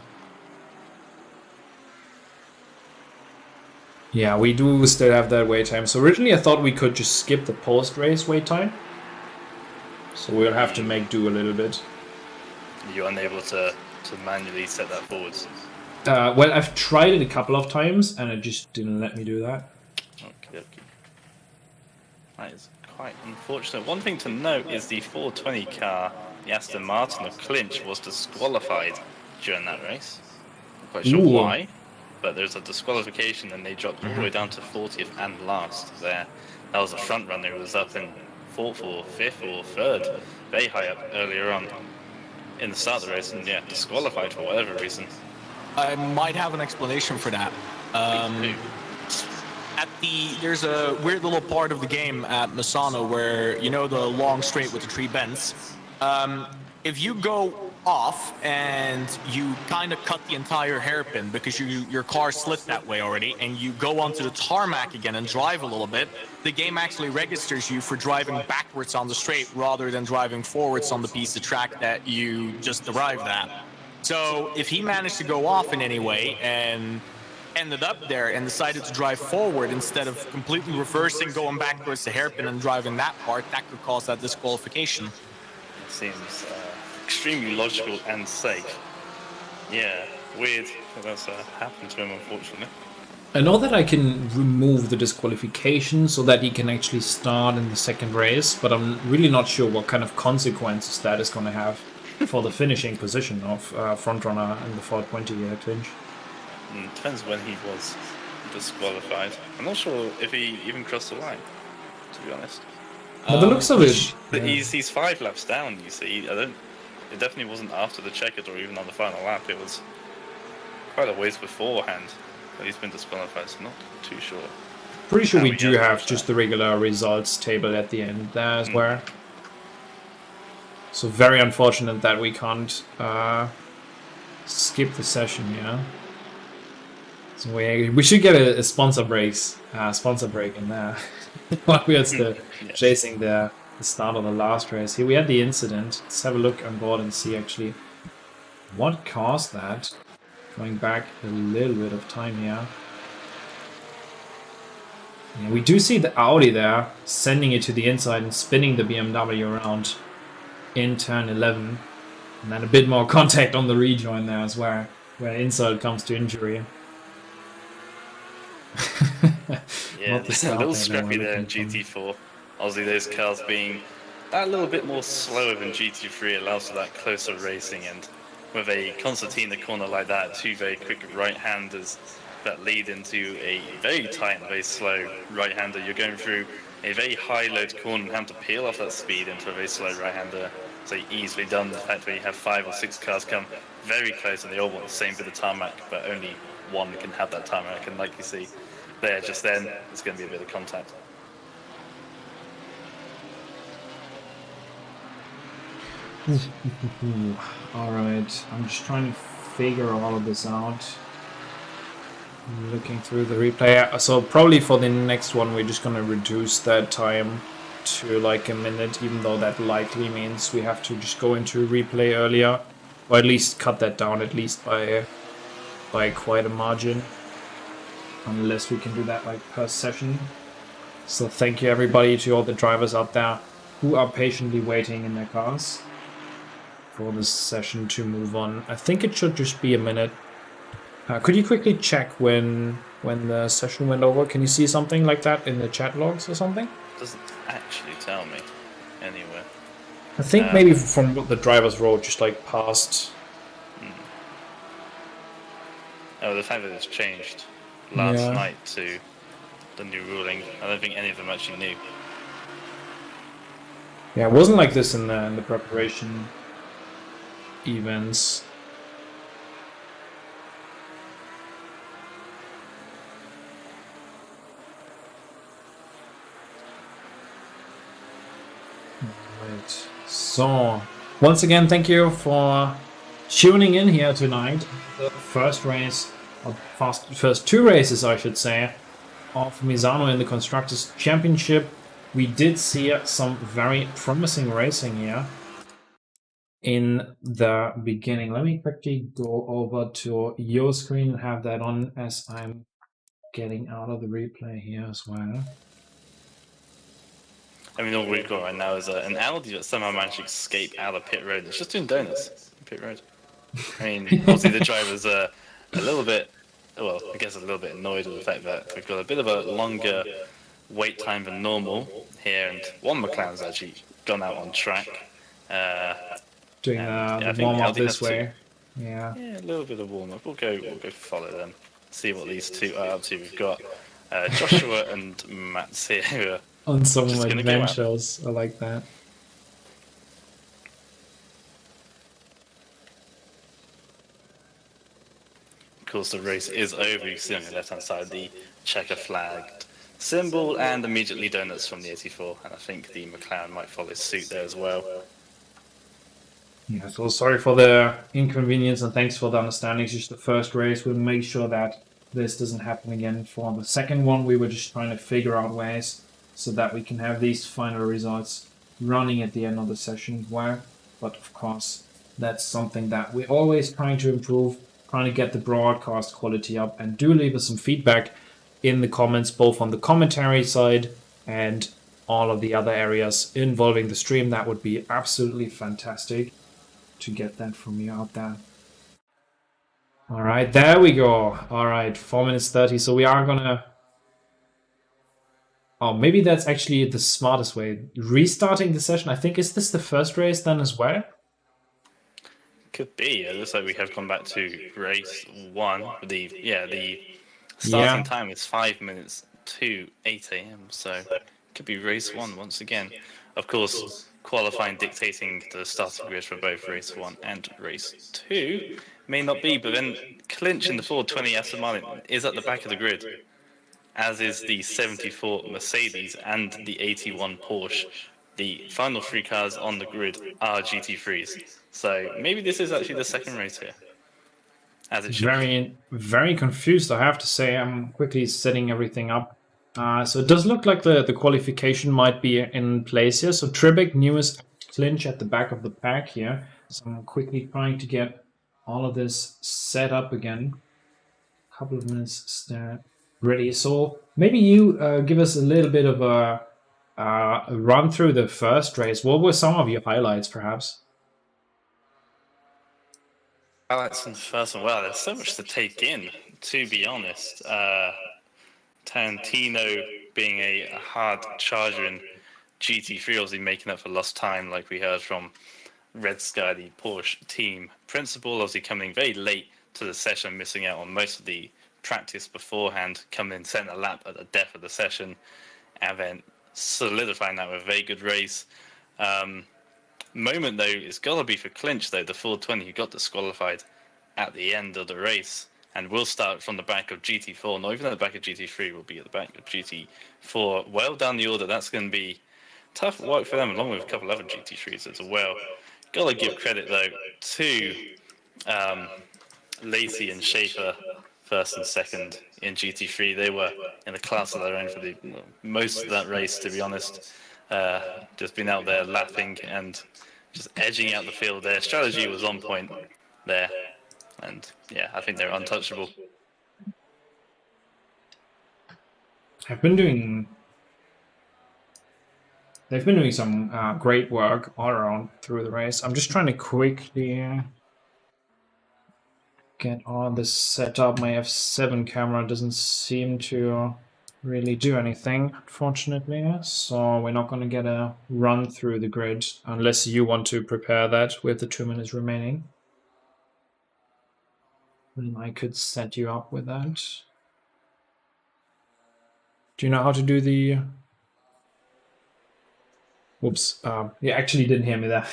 yeah, we do still have that wait time. So originally I thought we could just skip the post-race wait time. So we'll have to make do a little bit. You're unable to manually set that forwards. Well, I've tried it a couple of times and it just didn't let me do that. Okay. That is quite unfortunate. One thing to note is the 420 car, the Aston Martin of Clinch, was disqualified during that race. Not quite sure why, but there's a disqualification and they dropped all the way down to 40th and last there. That was a front runner who was up in 4th or 5th or 3rd, very high up earlier on in the start of the race, and yeah, disqualified for whatever reason. I might have an explanation for that. There's a weird little part of the game at Misano where, you know, the long straight with the 3 bends. If you go off and you kind of cut the entire hairpin because your car slipped that way already, and you go onto the tarmac again and drive a little bit, the game actually registers you for driving backwards on the straight rather than driving forwards on the piece of track that you just arrived at. So if he managed to go off in any way and ended up there and decided to drive forward instead of completely reversing, going back towards the hairpin and driving that part, that could cause that disqualification. It seems extremely logical and safe. Yeah, weird that that's happened to him, unfortunately. I know that I can remove the disqualification so that he can actually start in the second race, but I'm really not sure what kind of consequences that is going to have for the finishing position of frontrunner in the 420 Clinch. Depends when he was disqualified. I'm not sure if he even crossed the line, to be honest. By the looks of it, But he's 5 laps down, you see. It definitely wasn't after the checkered or even on the final lap. It was quite a ways beforehand that he's been disqualified, so not too sure. Pretty sure we we do have have that. just the regular results table at the end there as well. So very unfortunate that we can't skip the session here. So we should get a sponsor break in there while we are still Yes. chasing the start of the last race. Here we had the incident. Let's have a look on board and see actually what caused that. Going back a little bit of time here. Yeah, we do see the Audi there sending it to the inside and spinning the BMW around in turn 11. And then a bit more contact on the rejoin there as well, where insult comes to injury. Yeah, Not the a start little that scrappy we're there in looking for. GT4. Obviously, those cars being that little bit more slower than GT3 allows for that closer racing, and with a concertina corner like that, two very quick right-handers that lead into a very tight and very slow right-hander, you're going through a very high-load corner and having to peel off that speed into a very slow right-hander. So easily done. The fact that you have 5 or 6 cars come very close and they all want the same bit of tarmac, but only one can have that tarmac, and like you see there just then, there's going to be a bit of contact. Alright, I'm just trying to figure all of this out. I'm looking through the replay. So probably for the next one we're just gonna reduce that time to like a minute, even though that likely means we have to just go into replay earlier. Or at least cut that down at least by quite a margin. Unless we can do that like per session. So thank you everybody, to all the drivers out there who are patiently waiting in their cars for this session to move on. I think it should just be a minute. Could you quickly check when the session went over? Can you see something like that in the chat logs or something? Doesn't actually tell me anywhere. I think maybe from what the drivers wrote, just like past. Oh, the fact that it's changed last Yeah. night to the new ruling, I don't think any of them actually knew. Yeah, it wasn't like this in the preparation events. Right. So, once again, thank you for tuning in here tonight. The first race, or first 2 races, I should say, of Misano in the Constructors Championship. We did see some very promising racing here in the beginning. Let me quickly go over to your screen and have that on as I'm getting out of the replay here as well. I mean, all we've got right now is an Audi that somehow managed to escape out of pit road. It's just doing donuts on pit road. I mean, obviously the drivers are a little bit, well, I guess a little bit annoyed with the fact that we've got a bit of a longer wait time than normal here, and one McLaren's actually gone out on track. Doing I the think warm up Audi this has way. Yeah. Yeah, a little bit of warm up. We'll go follow them, see what these two are up to. We've got Joshua and Matt's here who are On some just gonna go out. adventures. I like that. Of course, the race is over. You see on the left-hand side the checker flagged symbol and immediately donuts from the 84. And I think the McLaren might follow suit there as well. Yeah, so sorry for the inconvenience and thanks for the understanding. It's just the first race. We'll make sure that this doesn't happen again for the second one. We were just trying to figure out ways so that we can have these final results running at the end of the session. Where, but of course, that's something that we're always trying to improve, trying to get the broadcast quality up. And do leave us some feedback in the comments, both on the commentary side and all of the other areas involving the stream. That would be absolutely fantastic to get that from you out there. All right, there we go. All right, 4 minutes 30. So we are gonna. Oh, maybe that's actually the smartest way. Restarting the session. I think, is this the first race then as well? Could be. It looks like we have gone back to race 1. The starting time is 5 minutes to 8 a.m. So it could be race 1 once again. Of course, qualifying dictating the starting grid for both race 1 and race 2 may not be, but then Clinch in the 420 Aston Martin is at the back of the grid. as is the 74 Mercedes and the 81 Porsche. The final 3 cars on the grid are GT3s. So maybe this is actually the second race here, as it should be. Very confused, I have to say. I'm quickly setting everything up. So it does look like the qualification might be in place here. So Tribic, newest clinch at the back of the pack here. So I'm quickly trying to get all of this set up again. A couple of minutes ready. So maybe you give us a little bit of a run through the first race. What were some of your highlights, perhaps? Highlights in the first one. Wow, there's so much to take in, to be honest. Tarantino being a hard charger in GT3, obviously making up for lost time, like we heard from Red Sky, the Porsche team principal, obviously coming very late to the session, missing out on most of the practice beforehand, coming in second a lap at the death of the session, and then solidifying that with a very good race. Moment though, it's got to be for Clinch though, the 420 who got disqualified at the end of the race, and will start from the back of GT4. Not even at the back of GT3, will be at the back of GT4. Well down the order. That's going to be tough work for them, along with a couple other GT3s as well. Got to give credit though to Lacey and Schaefer, first and second in GT3. They were in a class of their own for the most of that race, to be honest. Just been out there laughing and just edging out the field. Their strategy was on point there, and yeah, I think they're untouchable. They've been doing some great work all around through the race. I'm just trying to quickly get all this set up. My F7 camera doesn't seem to really do anything, unfortunately. So we're not going to get a run through the grid unless you want to prepare that with the 2 minutes remaining. Then I could set you up with that. Do you know how to do the... Whoops. You actually didn't hear me there.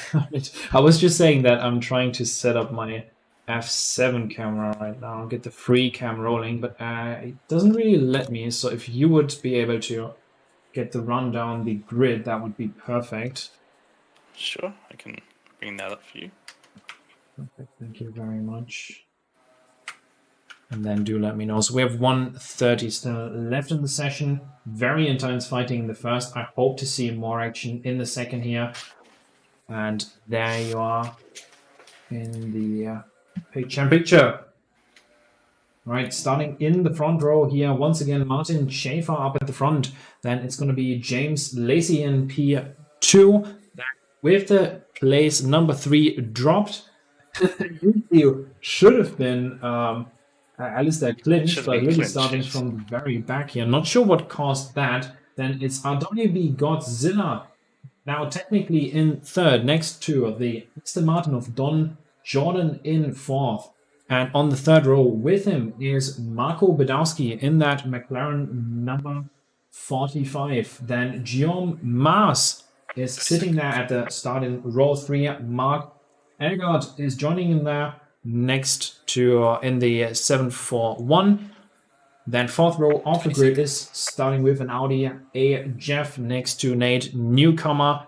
I was just saying that I'm trying to set up my F7 camera right now, get the free cam rolling, but it doesn't really let me. So if you would be able to get the run down the grid, that would be perfect. Sure, I can bring that up for you. Perfect, thank you very much. And then do let me know. So we have 1:30 still left in the session. Very intense fighting in the first. I hope to see more action in the second here. And there you are in the picture. Right, starting in the front row here. Once again, Martin Schaefer up at the front. Then it's going to be James Lacey in P2. With the place number 3 dropped. You should have been... Alistair clinched, but really starting from the very back here. Not sure what caused that. Then it's RWB Godzilla. Now technically in third, next to the Aston Martin of Don Jordan in fourth. And on the third row with him is Marco Badowski in that McLaren number 45. Then Guillaume Mars is sitting there at the start in row 3. Mark Elgard is joining in there next to in the 741. Then fourth row off the grid is starting with an Audi A Jeff next to Nate Newcomer.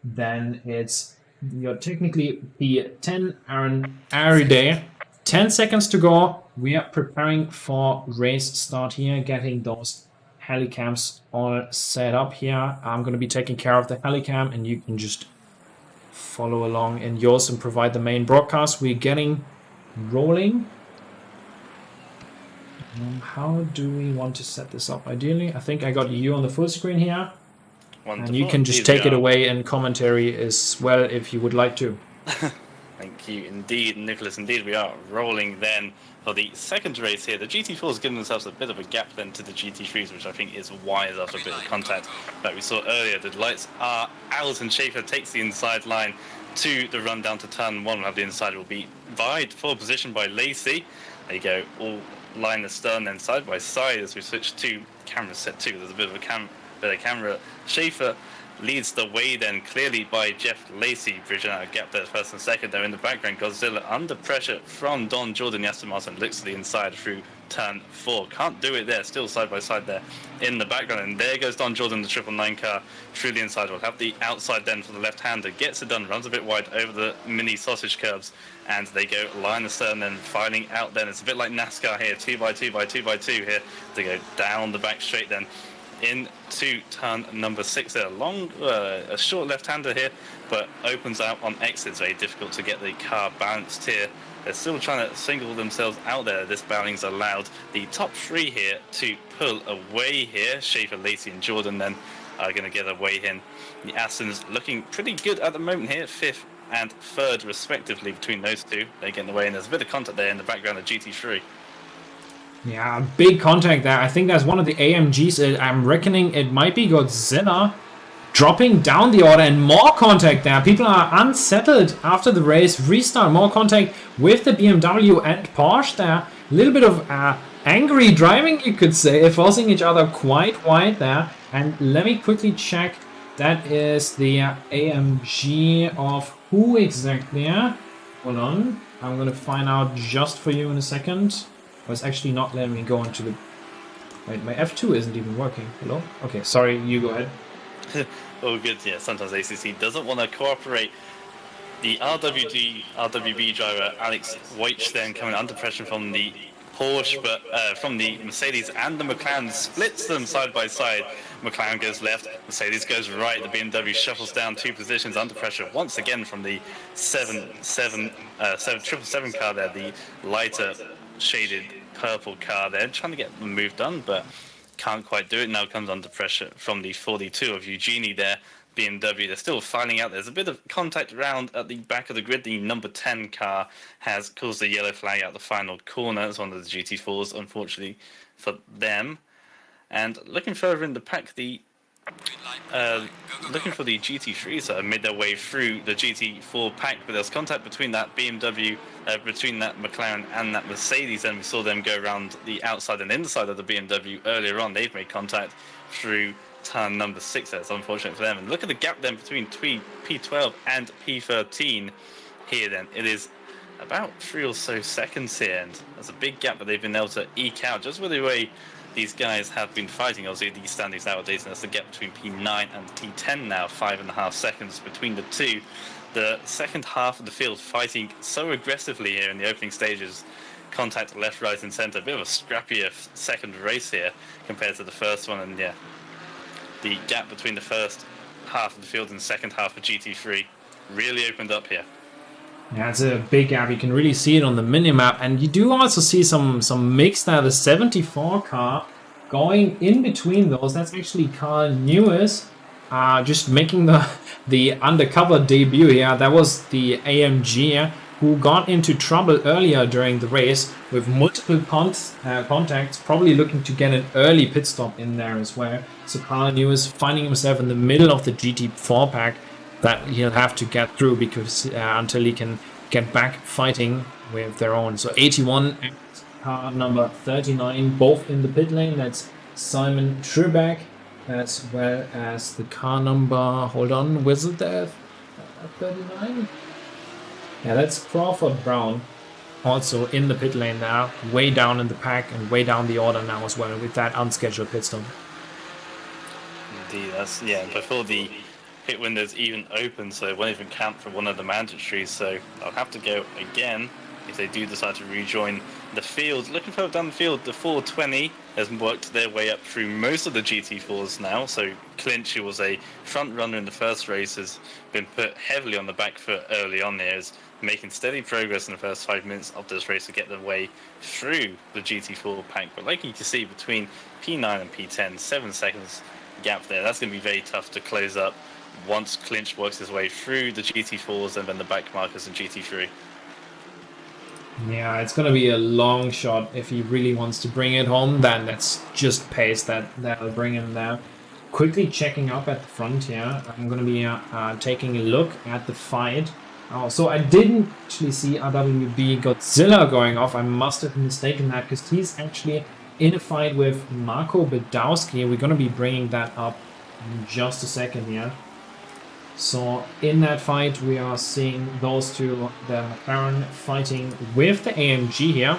Then it's you're technically P10 Aaron Ariday. 10 seconds to go. We are preparing for race start here, getting those helicams all set up here. I'm going to be taking care of the helicam, and you can just follow along in yours and provide the main broadcast. We're getting rolling. How do we want to set this up? Ideally, I think I got you on the full screen here. Wonderful. And you can just take it away in commentary as well if you would like to. Thank you indeed, Nicholas. Indeed, we are rolling then for the second race here. The GT4 has given themselves a bit of a gap then to the GT3s, which I think is wise after a bit of contact that we saw earlier. The lights are out and Schaefer takes the inside line to the run down to turn 1. We'll have the inside will be vied for position by Lacey. There you go, all line astern, then side by side as we switch to camera set 2. There's a bit of a camera. Schaefer leads the way then clearly by Jeff Lacey, bridging out a gap there first and second there in the background. Godzilla under pressure from Don Jordan. Aston Martin looks to the inside through turn 4. Can't do it there, still side by side there in the background. And there goes Don Jordan, the 999 car through the inside. We'll have the outside then for the left-hander. Gets it done, runs a bit wide over the mini sausage curbs. And they go line astern, then filing out then. It's a bit like NASCAR here, 2x2 here. They go down the back straight then into turn number 6 there. A short left-hander here, but opens out on exits. Very difficult to get the car balanced here. They're still trying to single themselves out there. This balancing allowed the top 3 here to pull away here. Schaefer, Lacey and Jordan then are going to get away in. The Astons looking pretty good at the moment here, 5th and 3rd respectively between those two. They're getting away, and there's a bit of contact there in the background of GT3. Yeah, big contact there. I think that's one of the AMGs. I'm reckoning it might be Godzilla dropping down the order, and more contact there. People are unsettled after the race. Restart, more contact with the BMW and Porsche there. A little bit of angry driving, you could say, forcing each other quite wide there. And let me quickly check. That is the AMG of who exactly? Hold on. I'm going to find out just for you in a second. Was actually not letting me go into the... Wait, my F2 isn't even working. Hello? Okay, sorry, you go ahead. Oh, good. Yeah, sometimes ACC doesn't want to cooperate. The RWB driver Alex Weich then coming under pressure from the Porsche, but from the Mercedes and the McLaren, splits them side by side. McLaren goes left, Mercedes goes right. The BMW shuffles down 2 positions under pressure once again from the 777 car there, the lighter shaded purple car there, trying to get the move done, but can't quite do it. Now comes under pressure from the 42 of Eugenie there, BMW. They're still filing out. There's a bit of contact around at the back of the grid. The number 10 car has caused a yellow flag out the final corner. It's one of the GT4s, unfortunately for them. And looking further in the pack, the looking for the GT3s that have made their way through the GT4 pack, but there's contact between that BMW, between that McLaren and that Mercedes, and we saw them go around the outside and inside of the BMW earlier on. They've made contact through turn number 6. That's unfortunate for them. And look at the gap then between P12 and P13 here then. It is about 3 or so seconds here, and there's a big gap that they've been able to eke out just with the way these guys have been fighting. Obviously these standings nowadays, and that's the gap between P9 and P10 now, 5.5 seconds between the two. The second half of the field fighting so aggressively here in the opening stages. Contact left, right and centre. A bit of a scrappier second race here compared to the first one, and yeah, the gap between the first half of the field and the second half of GT3 really opened up here. Yeah, it's a big gap. You can really see it on the minimap, and you do also see some mix there. The 74 car going in between those. That's actually Carl Lewis, just making the undercover debut here. That was the AMG who got into trouble earlier during the race with multiple contacts, probably looking to get an early pit stop in there as well. So Carl Lewis finding himself in the middle of the GT4 pack that he'll have to get through, because until he can get back fighting with their own. So 81 and car number 39 both in the pit lane. That's Simon Trebek, as well as the car number, hold on, was it there? 39? Yeah, that's Crawford Brown, also in the pit lane now, way down in the pack and way down the order now as well, with that unscheduled pit stop. Indeed, that's, yeah, before the pit windows even open, so it won't even count for one of the mandatories, so I'll have to go again if they do decide to rejoin the field. Looking further down the field, the 420 has worked their way up through most of the GT4s now, so Clinch, who was a front runner in the first race, has been put heavily on the back foot early on there, is making steady progress in the first 5 minutes of this race to get their way through the GT4 pack. But like you can see, between P9 and P10, 7 seconds gap there. That's going to be very tough to close up once Clinch works his way through the GT4s and then the back markers in GT3. Yeah, it's going to be a long shot. If he really wants to bring it home, then that's just pace that'll bring him there. Quickly checking up at the front here. I'm going to be taking a look at the fight. So I didn't actually see RWB Godzilla going off. I must have mistaken that, because he's actually in a fight with Marco Bedowski. We're going to be bringing that up in just a second here. So in that fight, we are seeing those two, the McLaren fighting with the AMG here.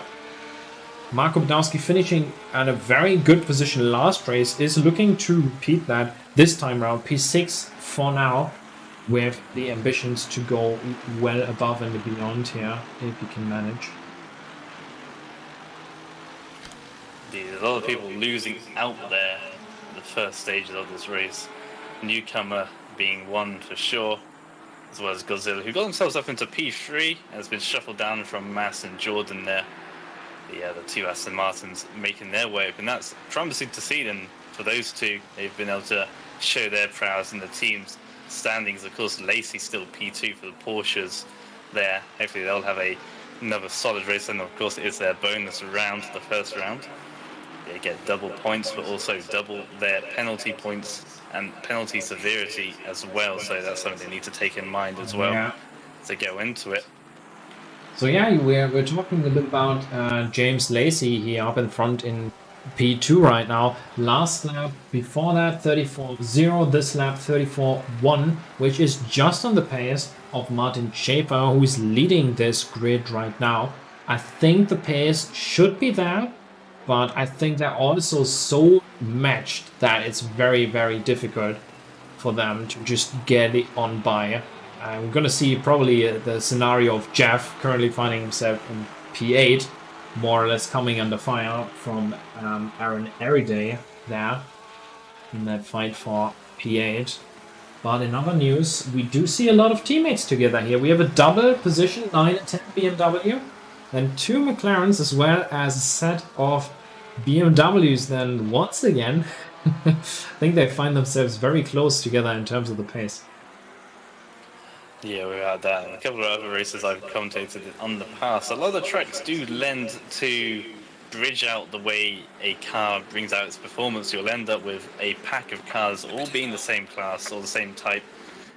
Marco Badowski finishing at a very good position last race, is looking to repeat that this time around. P6 for now, with the ambitions to go well above and beyond here, if he can manage. There's a lot of people losing out there in the first stages of this race. Newcomer being one for sure, as well as Godzilla, who got themselves up into P3 and has been shuffled down from Mass and Jordan there. The two Aston Martins making their way up, and that's promising to see them. For those two, they've been able to show their prowess in the team's standings. Of course, Lacey still P2 for the Porsches there. Hopefully they'll have another solid race, and of course it is their bonus round, the first round. They get double points, but also double their penalty points and penalty severity as well, so that's something they need to take in mind as well to go into it. So yeah, we're talking a little bit about James Lacey here up in front in P2 right now. Last lap before that 34.0, this lap 34.1, which is just on the pace of Martin Schaefer, who is leading this grid right now. I think the pace should be there, but I think they're also so matched that it's very, very difficult for them to just get it on by. We're going to see probably the scenario of Jeff currently finding himself in P8, more or less coming under fire from Aaron Eriday there in that fight for P8. But in other news, we do see a lot of teammates together here. We have a double position, 9 and 10 BMW, then 2 McLarens, as well as a set of BMWs. Then once again, I think they find themselves very close together in terms of the pace. Yeah, we've had that. And a couple of other races I've commentated on the past. A lot of the tracks do lend to bridge out the way a car brings out its performance. You'll end up with a pack of cars all being the same class or the same type.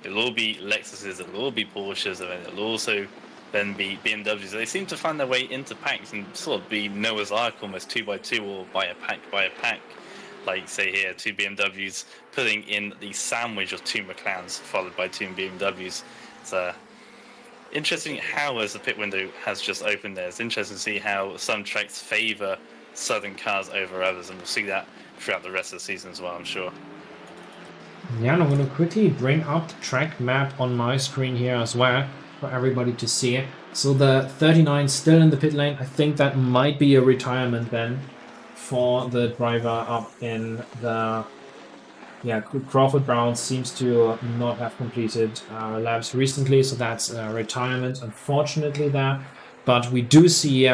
It'll all be Lexuses, it'll all be Porsches, and it'll also then be BMWs. They seem to find their way into packs and sort of be Noah's Ark, almost 2x2 or by a pack. Like, say here, 2 BMWs putting in the sandwich of 2 McLarens, followed by 2 BMWs. It's interesting how, as the pit window has just opened there, it's interesting to see how some tracks favour Southern cars over others, and we'll see that throughout the rest of the season as well, I'm sure. Yeah, and I'm going to quickly bring up the track map on my screen here as well for everybody to see it. So the 39 still in the pit lane. I think that might be a retirement then for the driver up in the... Yeah, Crawford Brown seems to not have completed laps recently, so that's retirement, unfortunately, there. But we do see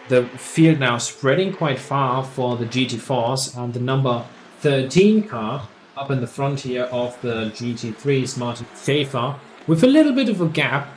the field now spreading quite far for the GT4s, and the number 13 car up in the front here of the GT3s, Martin Schaefer, with a little bit of a gap,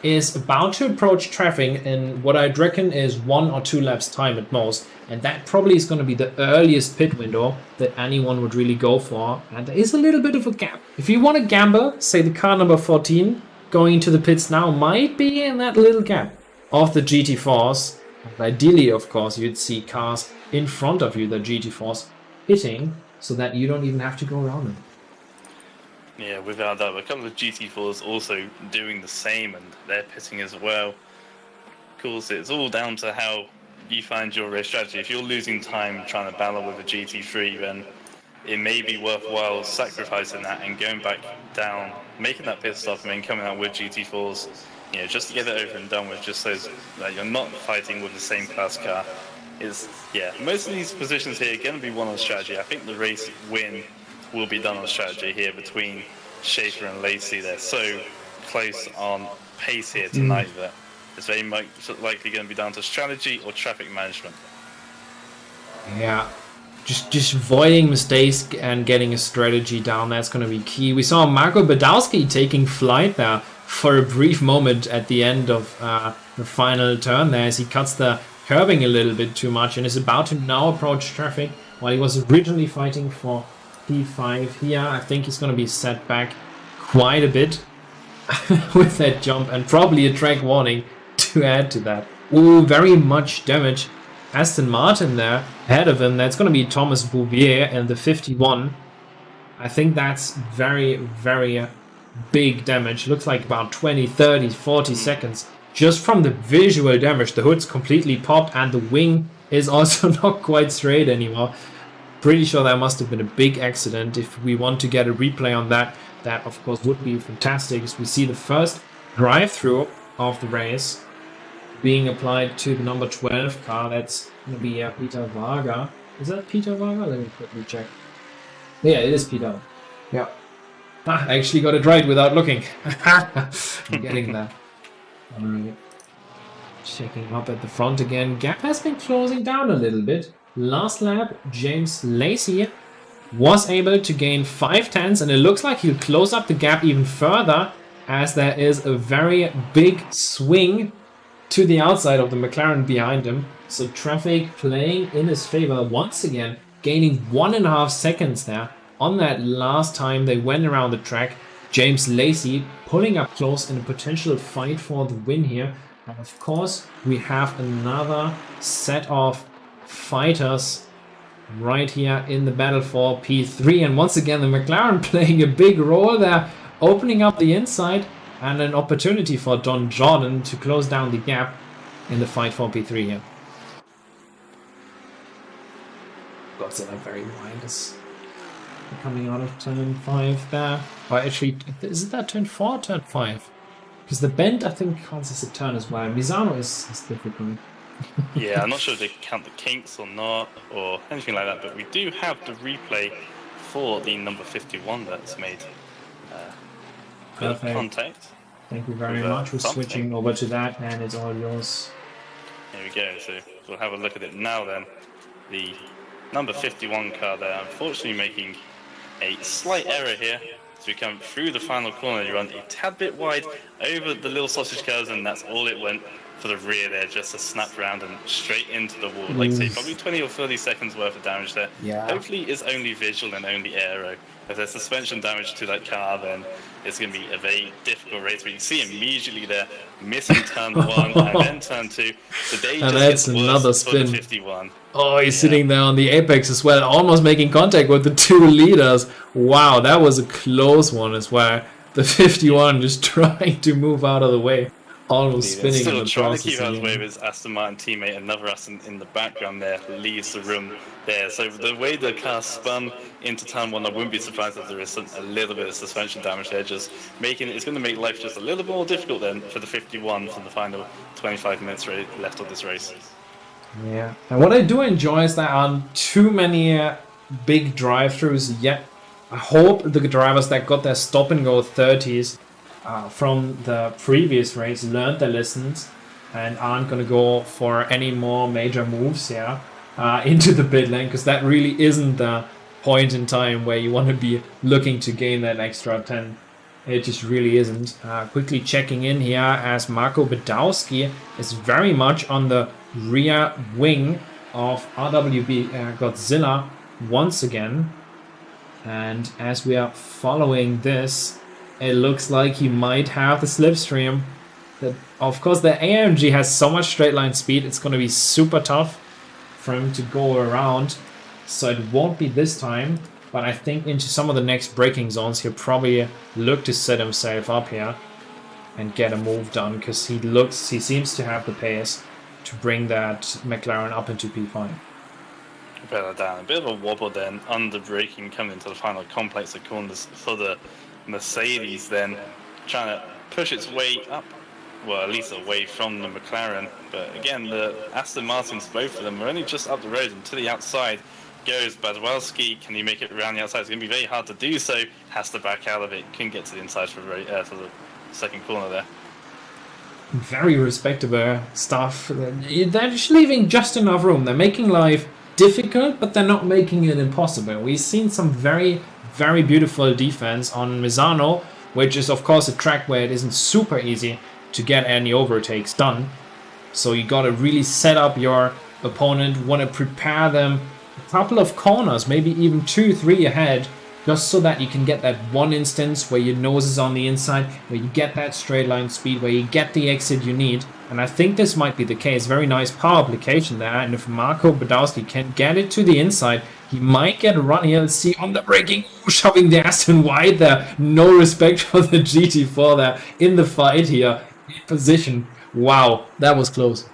is about to approach traffic in what I'd reckon is 1 or 2 laps time at most, and that probably is going to be the earliest pit window that anyone would really go for, and there is a little bit of a gap. If you want to gamble, say the car number 14 going into the pits now might be in that little gap of the GT4s. And ideally, of course, you'd see cars in front of you, the GT4s, hitting, so that you don't even have to go around them. Yeah, without that, a couple of GT4s also doing the same, and they're pitting as well. Of course, it's all down to how you find your race strategy. If you're losing time trying to battle with a GT3, then it may be worthwhile sacrificing that and going back down, making that pit stop, and then coming out with GT4s, you know, just to get it over and done with, just so that you're not fighting with the same class car. Most of these positions here are going to be won on strategy. I think the race win will be done on strategy here between Schaefer and Lacey. They're so close on pace here tonight that it's very much likely going to be down to strategy or traffic management. Yeah, just avoiding mistakes and getting a strategy down, that's going to be key. We saw Marco Badowski taking flight there for a brief moment at the end of the final turn there, as he cuts the curbing a little bit too much and is about to now approach traffic, while he was originally fighting for P5 here. I think he's going to be set back quite a bit with that jump, and probably a track warning to add to that. Ooh, very much damage. Aston Martin there ahead of him. That's going to be Thomas Bouvier and the 51. I think that's very, very big damage. Looks like about 20, 30, 40 seconds. Just from the visual damage, the hood's completely popped and the wing is also not quite straight anymore. Pretty sure that must have been a big accident. If we want to get a replay on that, that of course would be fantastic, as we see the first drive-through of the race being applied to the number 12 car. That's going to be Peter Varga. Is that Peter Varga? Let me quickly check. Yeah, it is Peter. Yeah. I actually got it right without looking. I'm getting there. Alright. Checking up at the front again. Gap has been closing down a little bit. Last lap, James Lacey was able to gain 5 tenths, and it looks like he'll close up the gap even further, as there is a very big swing to the outside of the McLaren behind him. So traffic playing in his favor once again, gaining 1.5 seconds there on that last time they went around the track. James Lacey pulling up close in a potential fight for the win here. And of course, we have another set of fighters right here in the battle for P3. And once again, the McLaren playing a big role there, opening up the inside, and an opportunity for Don Jordan to close down the gap in the fight for P3 here. Godzilla very wide as coming out of turn 5 there. Or actually, is it that turn 4 or turn 5? Because the bend, I think, counts as a turn as well. Misano is difficult. Yeah, I'm not sure if they count the kinks or not, or anything like that, but we do have the replay for the number 51 that's made. Perfect. Contact. Thank you very much for switching over to that, and it's all yours. Here we go, so we'll have a look at it now then. The number 51 car there, unfortunately making a slight error here. So we come through the final corner, you run a tad bit wide over the little sausage curves, and that's all it went for the rear there, just a snap round and straight into the wall. Like say, probably 20 or 30 seconds worth of damage there. Yeah. Hopefully it's only visual and only aero. If there's suspension damage to that car, then it's going to be a very difficult race. But you see immediately there, missing turn 1 and then turn 2. Today And just that's gets worse another for spin. the 51. Oh, he's sitting there on the apex as well, almost making contact with the 2 leaders. Wow, that was a close one as well. The 51 just trying to move out of the way. Almost spinning in Still the trying to process keep out of the way again. of his Aston Martin teammate. Another Aston in the background there leaves the room there. So the way the car spun into turn 1, I wouldn't be surprised if there is a little bit of suspension damage there, just making it's going to make life just a little bit more difficult then for the 51 for the final 25 minutes left of this race. Yeah, and what I do enjoy is there aren't too many big drive-throughs yet. I hope the drivers that got their stop-and-go 30s from the previous race learned their lessons and aren't going to go for any more major moves here into the pit lane, because that really isn't the point in time where you want to be looking to gain that extra 10. It just really isn't. Quickly checking in here as Marco Badowski is very much on the rear wing of RWB Godzilla once again. And as we are following this, it looks like he might have the slipstream. Of course, the AMG has so much straight line speed, it's going to be super tough for him to go around. So it won't be this time, but I think into some of the next braking zones, he'll probably look to set himself up here and get a move done, because he seems to have the pace to bring that McLaren up into P5. Better down. A bit of a wobble then, under braking coming into the final complex of corners for the Mercedes then, trying to push its way up, well at least away from the McLaren. But again, the Aston Martins, both of them, are only just up the road, and to the outside goes Badwalski. Can he make it around the outside? It's going to be very hard to do so. Has to back out of it. Can get to the inside for the second corner there. Very respectable stuff. They're just leaving just enough room. They're making life difficult, but they're not making it impossible. We've seen some very, very beautiful defense on Misano, which is of course a track where it isn't super easy to get any overtakes done. So you got to really set up your opponent, want to prepare them a couple of corners, maybe even 2-3 ahead, just so that you can get that one instance where your nose is on the inside, where you get that straight line speed, where you get the exit you need. And I think this might be the case. Very nice power application there. And if Marco Badowski can get it to the inside, he might get a run here. Let's see on the braking, shoving the Aston wide there. No respect for the GT4 there in the fight here. In position. Wow, that was close.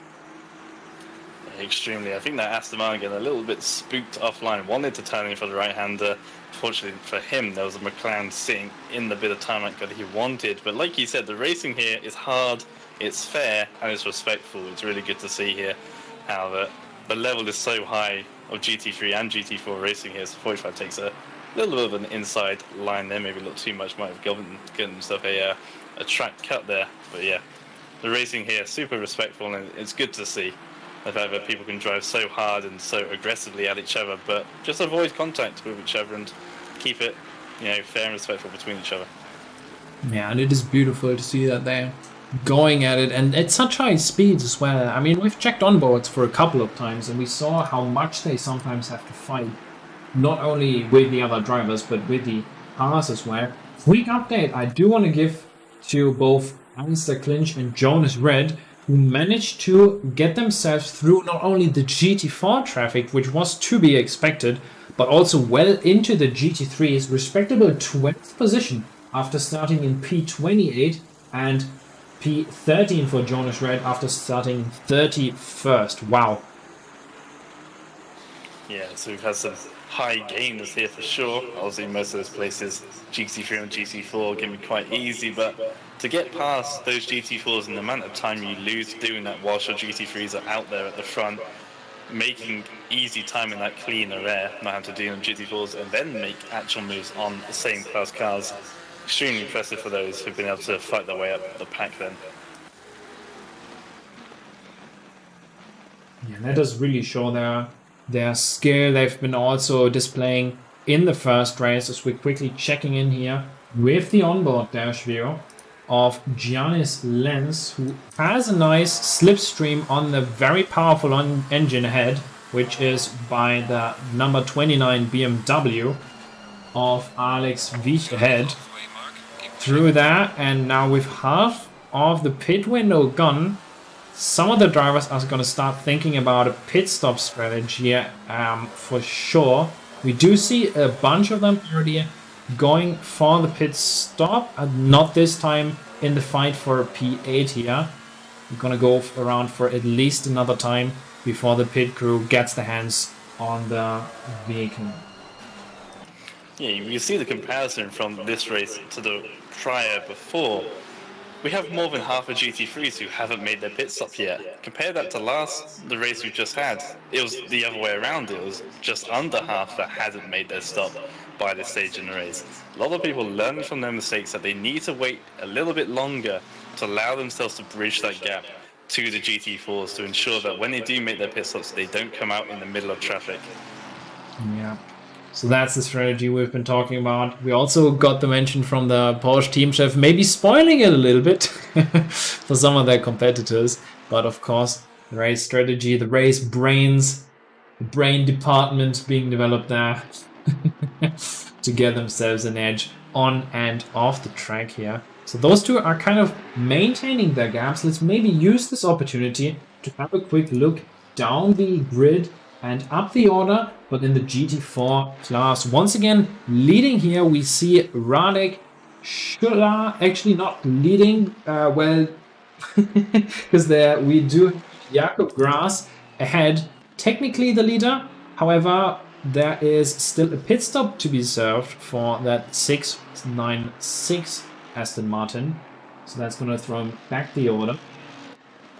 Extremely. I think that Aston Martin getting a little bit spooked offline. Wanted to turn in for the right-hander. Fortunately for him, there was a McLaren sitting in the bit of tarmac that he wanted. But like you said, the racing here is hard, it's fair, and it's respectful. It's really good to see here how the level is so high of GT3 and GT4 racing here. So 45 takes a little bit of an inside line there, maybe a little too much. Might have given himself a track cut there. But yeah, the racing here super respectful, and it's good to see. The fact that people can drive so hard and so aggressively at each other, but just avoid contact with each other and keep it, fair and respectful between each other. Yeah, and it is beautiful to see that they're going at it, and at such high speeds as well. I mean, we've checked onboards for a couple of times, and we saw how much they sometimes have to fight, not only with the other drivers, but with the cars as well. Quick update I do want to give to both Alistair Clinch and Jonas Red, who managed to get themselves through not only the GT4 traffic, which was to be expected, but also well into the GT3's respectable 12th position after starting in P28 and P13 for Jonas Red after starting 31st. Wow. Yeah, so we've had some high gainers here for sure. Obviously, most of those places, GT3 and GT4 can be quite easy, but to get past those GT4s and the amount of time you lose doing that whilst your GT3s are out there at the front, making easy time in that cleaner air, not having to do on GT4s, and then make actual moves on the same class cars, extremely impressive for those who've been able to fight their way up the pack then. Yeah, that does really show their skill. They've been also displaying in the first race, as we're quickly checking in here with the onboard dash view of Giannis Lenz, who has a nice slipstream on the very powerful engine ahead, which is by the number 29 BMW of Alex Wiech ahead. Through that, and now with half of the pit window gone, some of the drivers are going to start thinking about a pit stop strategy for sure. We do see a bunch of them already going for the pit stop, and not this time in the fight for P8 here. We're going to go around for at least another time before the pit crew gets their hands on the vehicle. Yeah, you see the comparison from this race to the prior before. We have more than half of GT3s who haven't made their pit stop yet. Compare that to the race we've just had. It was the other way around. It was just under half that hadn't made their stop by this stage in the race. A lot of people learn from their mistakes that they need to wait a little bit longer to allow themselves to bridge that gap to the GT4s to ensure that when they do make their pit stops, they don't come out in the middle of traffic. Yeah. So that's the strategy we've been talking about. We also got the mention from the Porsche team chef, maybe spoiling it a little bit for some of their competitors. But of course, the race strategy, the race brains, the brain department being developed there to get themselves an edge on and off the track here. So those two are kind of maintaining their gaps. Let's maybe use this opportunity to have a quick look down the grid and up the order, but in the GT4 class. Once again, leading here, we see Radek Schüller, actually not leading, well, because there we do Jakob Gras ahead, technically the leader. However, there is still a pit stop to be served for that 696 Aston Martin. So that's going to throw him back the order.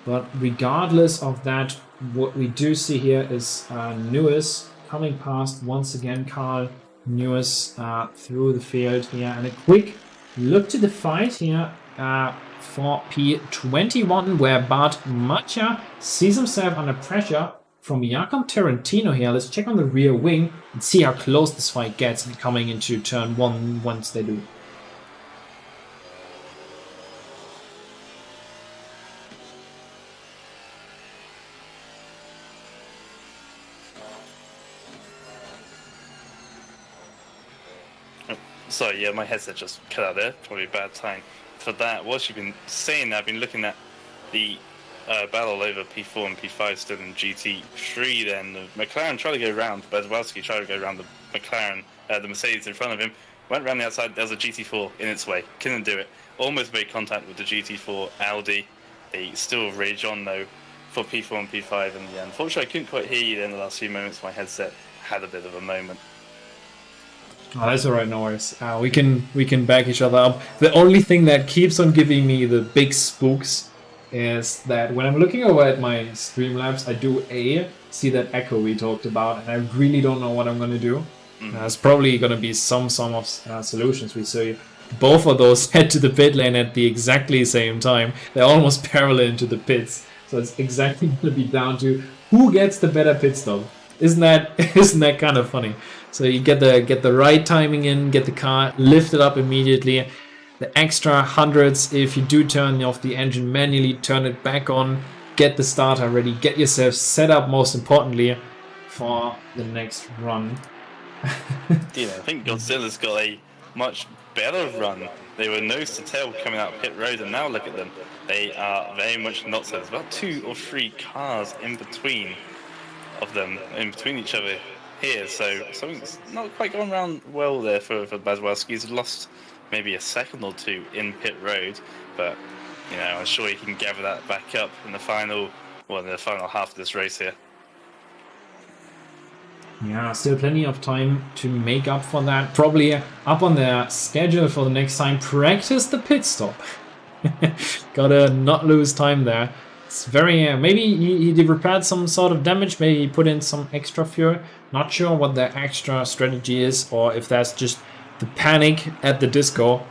But regardless of that, what we do see here is Newis coming past once again, Carl Newis through the field here. And a quick look to the fight here for P21, where Bart Matja sees himself under pressure from Jakob Tarantino here. Let's check on the rear wing and see how close this fight gets coming into turn one once they do. Sorry, yeah, my headset just cut out there. Probably a bad time for that. Whilst you've been saying that, I've been looking at the battle over P4 and P5 still in GT3. Then the McLaren tried to go around, Bezwowski tried to go around the McLaren, the Mercedes in front of him. Went around the outside. There was a GT4 in its way. Couldn't do it. Almost made contact with the GT4 Audi. They still rage on though for P4 and P5. And yeah, unfortunately, I couldn't quite hear you in the last few moments. My headset had a bit of a moment. Oh, that's alright, no worries. We can back each other up. The only thing that keeps on giving me the big spooks is that when I'm looking over at my Streamlabs, I do see that echo we talked about, and I really don't know what I'm gonna do. It's probably gonna be some of solutions we see. Both of those head to the pit lane at the exactly same time. They're almost parallel into the pits, so it's exactly gonna be down to who gets the better pit stop. Isn't that kind of funny? So you get the right timing in, get the car lifted up immediately. The extra hundreds, if you do turn off the engine manually, turn it back on, get the starter ready, get yourself set up most importantly for the next run. I think Godzilla's got a much better run. They were nose to tail coming out pit road, and now look at them. They are very much not so. There's about 2 or 3 cars in between of them, in between each other here, so something's not quite gone around well there for Bezwowski. He's lost maybe a second or 2 in pit road, but I'm sure he can gather that back up in the final half of this race here. Yeah, still plenty of time to make up for that. Probably up on their schedule for the next time. Practice the pit stop. Gotta not lose time there. It's very maybe he repaired some sort of damage. Maybe he put in some extra fuel. Not sure what the extra strategy is, or if that's just the panic at the disco.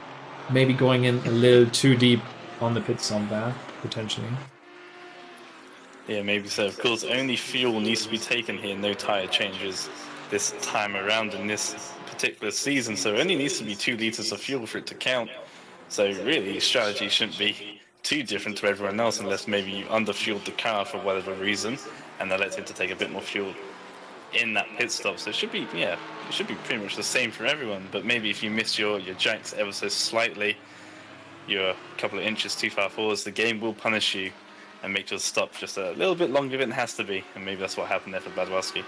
Maybe going in a little too deep on the pit stop there, potentially. Yeah, maybe so. Of course, only fuel needs to be taken here, no tyre changes this time around in this particular season, so it only needs to be 2 litres of fuel for it to count. So really, strategy shouldn't be too different to everyone else, unless maybe you underfueled the car for whatever reason, and elected to take a bit more fuel in that pit stop. So it should be pretty much the same for everyone, but maybe if you miss your jacks ever so slightly, you're a couple of inches too far forwards, the game will punish you and make your stop just a little bit longer than it has to be, and maybe that's what happened there for Bezwowski.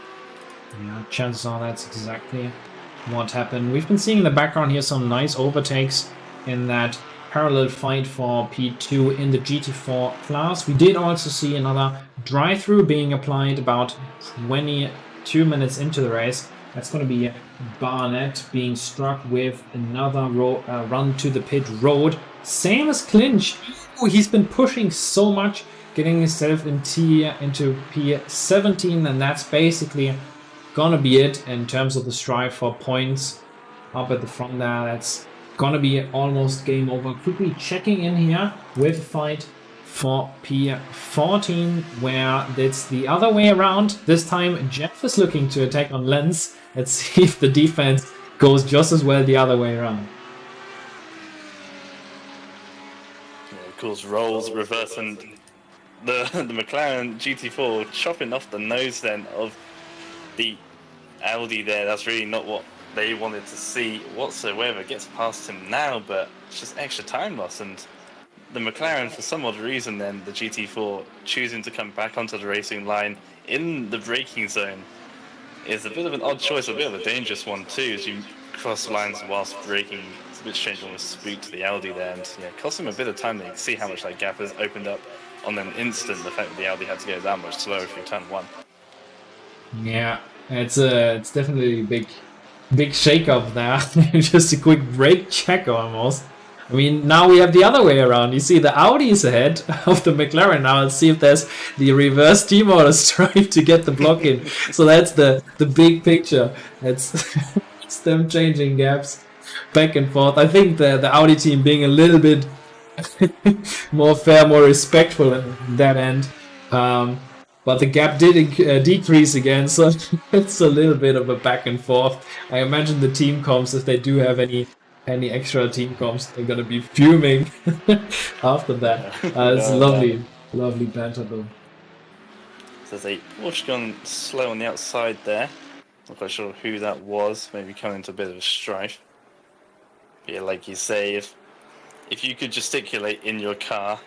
Yeah, chances are that's exactly what happened. We've been seeing in the background here some nice overtakes in that parallel fight for P2 in the GT4 class. We did also see another drive-through being applied about 22 minutes into the race. That's going to be Barnett being struck with another run to the pit road. Same as Clinch. Oh, he's been pushing so much, getting himself into P17, and that's basically gonna be it in terms of the strive for points up at the front there. That's gonna be almost game over. Quickly checking in here with a fight for P14, where it's the other way around. This time Jeff is looking to attack on Lenz. Let's see if the defense goes just as well the other way around. Of course, rolls, reverse, and the McLaren GT4 chopping off the nose then of the Audi there. That's really not what they wanted to see whatsoever. Gets past him now, but it's just extra time loss, and the McLaren, for some odd reason then, the GT4 choosing to come back onto the racing line in the braking zone is a bit of an odd choice, a bit of a dangerous one too, as you cross lines whilst braking. It's a bit strange, almost spooked the Audi there, and yeah, cost him a bit of time. You can see how much that gap has opened up on an instant, the fact that the Audi had to go that much slower through turn 1. Yeah, it's definitely a big shake-up there. Just a quick brake check almost. I mean, now we have the other way around. You see the Audi is ahead of the McLaren now. Let's see if there's the reverse team orders trying to get the block in. So that's the big picture. It's, it's them changing gaps back and forth. I think the Audi team being a little bit more fair, more respectful in that end. But the gap did decrease again, so it's a little bit of a back and forth. I imagine the team comps, if they do have any extra team comps, they're gonna be fuming after that. It's lovely banter though. So there's a Porsche gone slow on the outside there. Not quite sure who that was. Maybe coming into a bit of a strife. Yeah, like you say, if you could gesticulate in your car,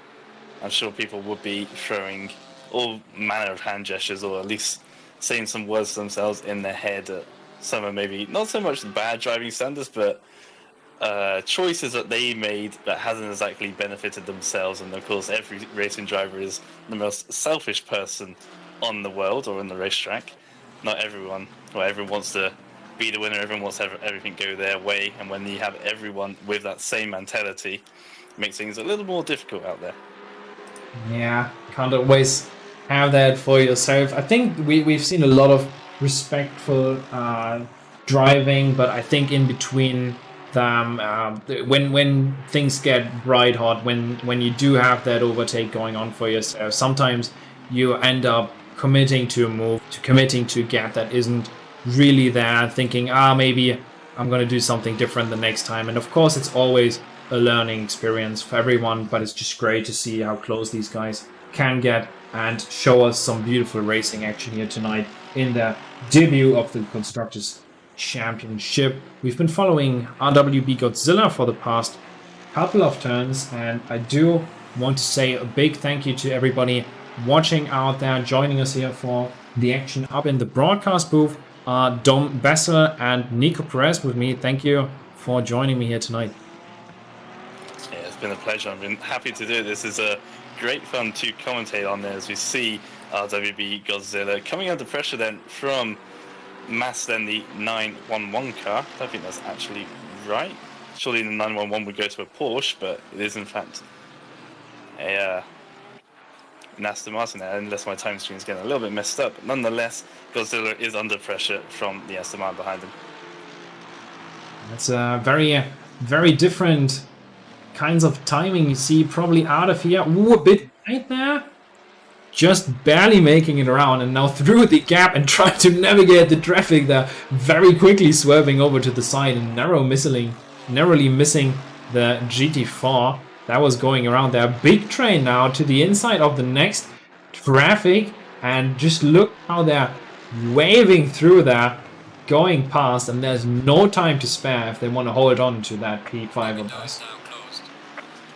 I'm sure people would be throwing all manner of hand gestures, or at least saying some words to themselves in their head. Some are maybe not so much bad driving standards, but choices that they made that hasn't exactly benefited themselves. And of course, every racing driver is the most selfish person on the world or on the racetrack. Not everyone. Well, everyone wants to be the winner. Everyone wants to have everything go their way. And when you have everyone with that same mentality, it makes things a little more difficult out there. Yeah, can't always have that for yourself. I think we've seen a lot of respectful driving, but I think in between them, when things get bright hot, when you do have that overtake going on for yourself, sometimes you end up committing to a move, committing to a gap that isn't really there, thinking, maybe I'm going to do something different the next time. And of course, it's always a learning experience for everyone, but it's just great to see how close these guys can get and show us some beautiful racing action here tonight in the debut of the Constructors Championship. We've been following RWB Godzilla for the past couple of turns, and I do want to say a big thank you to everybody watching out there, joining us here for the action up in the broadcast booth. Dom Bessel and Nico Perez with me. Thank you for joining me here tonight. Yeah, it's been a pleasure. I've been happy to do it. This is a great fun to commentate on there as we see RWB Godzilla coming under pressure then from Mass, then the 911 car. I don't think that's actually right. Surely the 911 would go to a Porsche, but it is in fact a an Aston Martin there, unless my time screen is getting a little bit messed up. But nonetheless, Godzilla is under pressure from the Aston Martin behind him. That's a very different kinds of timing you see probably out of here. Ooh, a bit right there. Just barely making it around, and now through the gap and trying to navigate the traffic there, very quickly swerving over to the side and narrowly missing the GT4 that was going around there. Big train now to the inside of the next traffic, and just look how they're waving through there, going past, and there's no time to spare if they want to hold on to that P5 of us.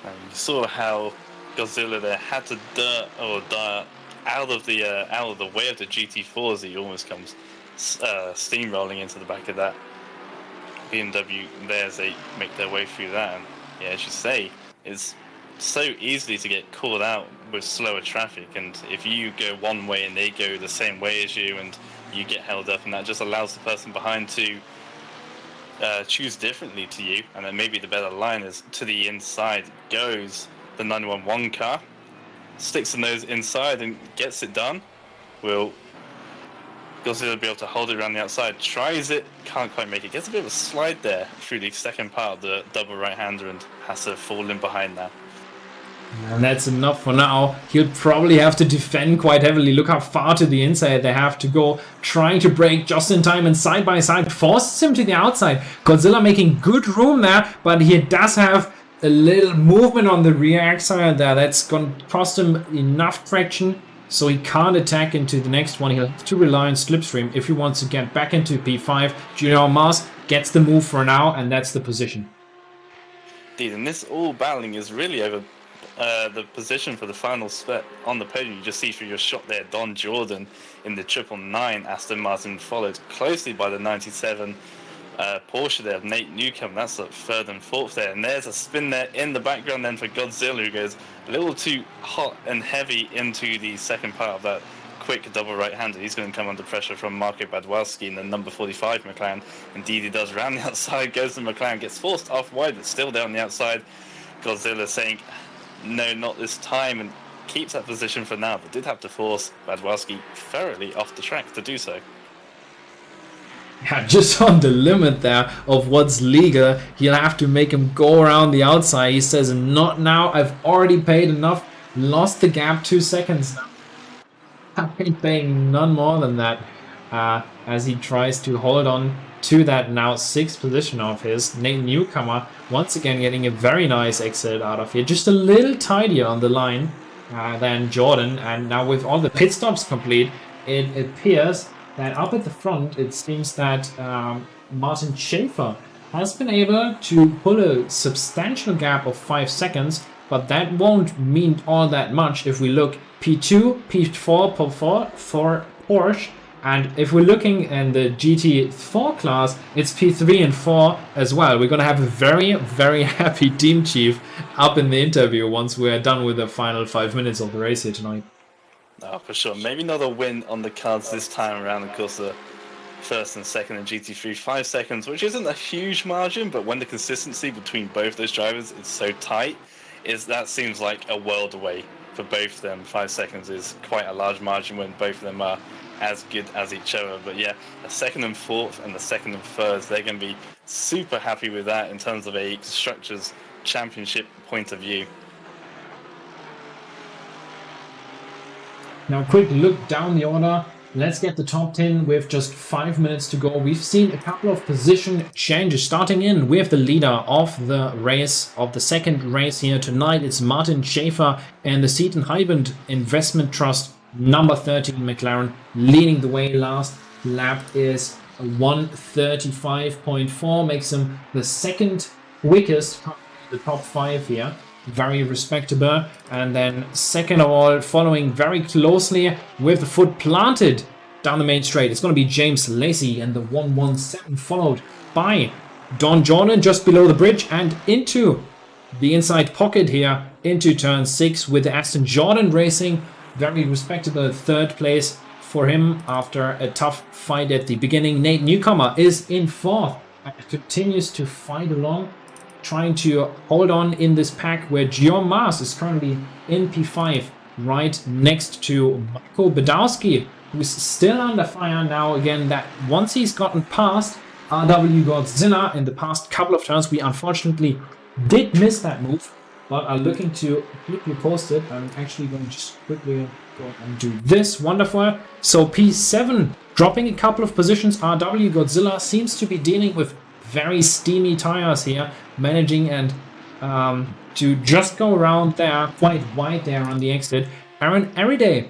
And you saw how Godzilla there had to dart out of the way of the GT4 as he almost comes steamrolling into the back of that BMW there as they make their way through that. And yeah, as you say, it's so easily to get caught out with slower traffic, and if you go one way and they go the same way as you and you get held up, and that just allows the person behind to choose differently to you. And then maybe the better line is to the inside goes the 911 car, sticks the nose inside and gets it done. Will Godzilla be able to hold it around the outside? Tries it, can't quite make it. Gets a bit of a slide there through the second part of the double right-hander and has to fall in behind that. And that's enough for now. He'll probably have to defend quite heavily. Look how far to the inside they have to go. Trying to brake just in time, and side by side forces him to the outside. Godzilla making good room there, but he does have a little movement on the rear axle there. That's going to cost him enough traction, so he can't attack into the next one. He'll have to rely on slipstream if he wants to get back into P5. Junior Mars gets the move for now, and that's the position. Indeed, and this all battling is really over the position for the final split on the podium. You just see through your shot there, Don Jordan in the 999 Aston Martin, followed closely by the 97 Porsche there of Nate Newcomb. That's the third and fourth there, and there's a spin there in the background then for Godzilla, who goes a little too hot and heavy into the second part of that quick double right-hander. He's going to come under pressure from Marco Badwalski in the number 45 McLaren. Indeed he does. Round the outside goes to McLaren, gets forced off wide, but still down the outside. Godzilla saying no, not this time, and keeps that position for now, but did have to force Badwalski thoroughly off the track to do so. Yeah, just on the limit there of what's legal. He'll have to make him go around the outside. He says, not now, I've already paid enough. Lost the gap 2 seconds now. I've been paying none more than that. As he tries to hold on to that now 6th position of his. Nate Newcomer once again getting a very nice exit out of here. Just a little tidier on the line than Jordan. And now with all the pit stops complete, it appears that up at the front, it seems that Martin Schaefer has been able to pull a substantial gap of 5 seconds, but that won't mean all that much if we look P2, P4 for Porsche, and if we're looking in the GT4 class, it's P3 and 4 as well. We're going to have a very, very happy team chief up in the interview once we're done with the final 5 minutes of the race here tonight. Oh, for sure. Maybe not a win on the cards this time around. Of course, the first and second in GT3, 5 seconds, which isn't a huge margin, but when the consistency between both those drivers is so tight, that seems like a world away for both of them. 5 seconds is quite a large margin when both of them are as good as each other. But yeah, the second and fourth and the second and third, they're going to be super happy with that in terms of a Constructors Championship point of view. Now, quick look down the order. Let's get the top 10 with just 5 minutes to go. We've seen a couple of position changes. Starting in with the leader of the race, of the second race here tonight. It's Martin Schäfer and the Seaton Hyband Investment Trust, number 13 McLaren, leading the way. Last lap is 1:35.4, makes him the second quickest, the top 5 here. Very respectable. And then second of all, following very closely with the foot planted down the main straight, it's going to be James Lacey and the 117, followed by Don Jordan just below the bridge and into the inside pocket here into turn 6 with the Aston Jordan Racing. Very respectable third place for him after a tough fight at the beginning. Nate Newcomer is in fourth and continues to fight along, trying to hold on in this pack where Guillaume Mas is currently in P5 right next to Marco Badowski, who's still under fire now again. That once he's gotten past RW Godzilla in the past couple of turns, we unfortunately did miss that move, but are looking to keep you posted. I'm actually going to just quickly go and do this. Wonderful. So P7 dropping a couple of positions. RW Godzilla seems to be dealing with very steamy tires here, managing and to just go around there quite wide there on the exit. Aaron Ariday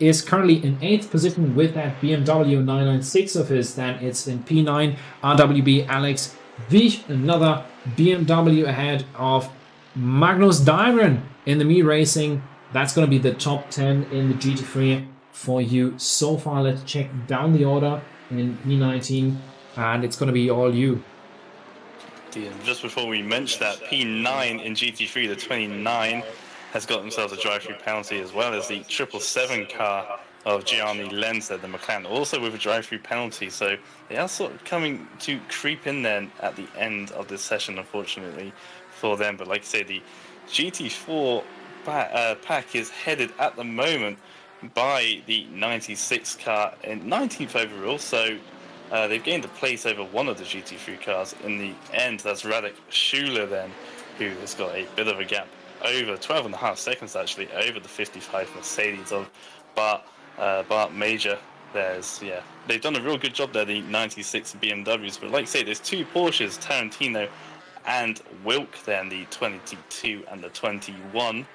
is currently in 8th position with that BMW 996 of his. Then it's in P9 RWB Alex Vich, another BMW ahead of Magnus Dyron in the Me Racing. That's going to be the top 10 in the GT3 for you so far. Let's check down the order in P19 and it's going to be all you. Just before we mention that, P9 in GT3, the 29, has got themselves a drive-through penalty, as well as the 777 car of Gianni Lenz at the McLaren, also with a drive-through penalty. So they are sort of coming to creep in then at the end of this session, unfortunately, for them. But like I say, the GT4 pack is headed at the moment by the 96 car in 19th overall. So they've gained a place over one of the GT3 cars in the end. That's Radek Schuler then, who has got a bit of a gap over 12.5 seconds actually over the 55 Mercedes of Bart Major. They've done a real good job there, the 96 BMWs. But like I say, there's two Porsches, Tarantino and Wilk then, the 22 and the 21.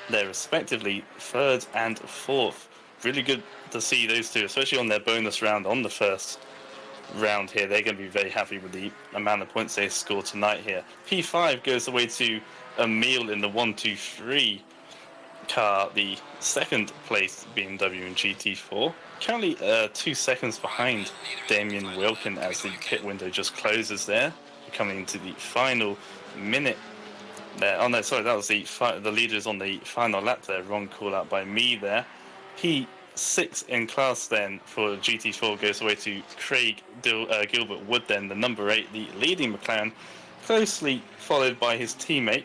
They're respectively third and fourth. Really good to see those two, especially on their bonus round on the first round here. They're going to be very happy with the amount of points they score tonight here. P5 goes away to Emil in the 123 car, the second place BMW in GT4. Currently 2 seconds behind Damien Wilkin as the pit window just closes there. Coming into the final minute there. Oh no, sorry, that was the leaders on the final lap there. Wrong call out by me there. P6 in class then for GT4 goes away to Craig Gilbert Wood then, the number 8, the leading McLaren, closely followed by his teammate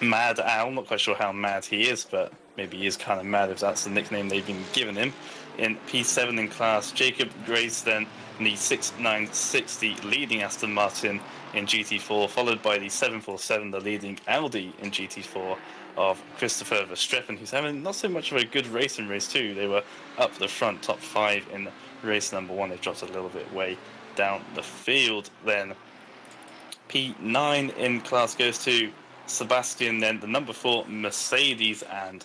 Mad Al. Not quite sure how mad he is, but maybe he is kind of mad if that's the nickname they've been giving him. In P7 in class, Jacob Grace then in the 6960 leading Aston Martin in GT4, followed by the 747, the leading Audi in GT4 of Christopher Verstappen, who's having not so much of a good race in race 2. They were up the front, top 5 in race number 1. They dropped a little bit way down the field. Then P9 in class goes to Sebastian, then the number 4 Mercedes, and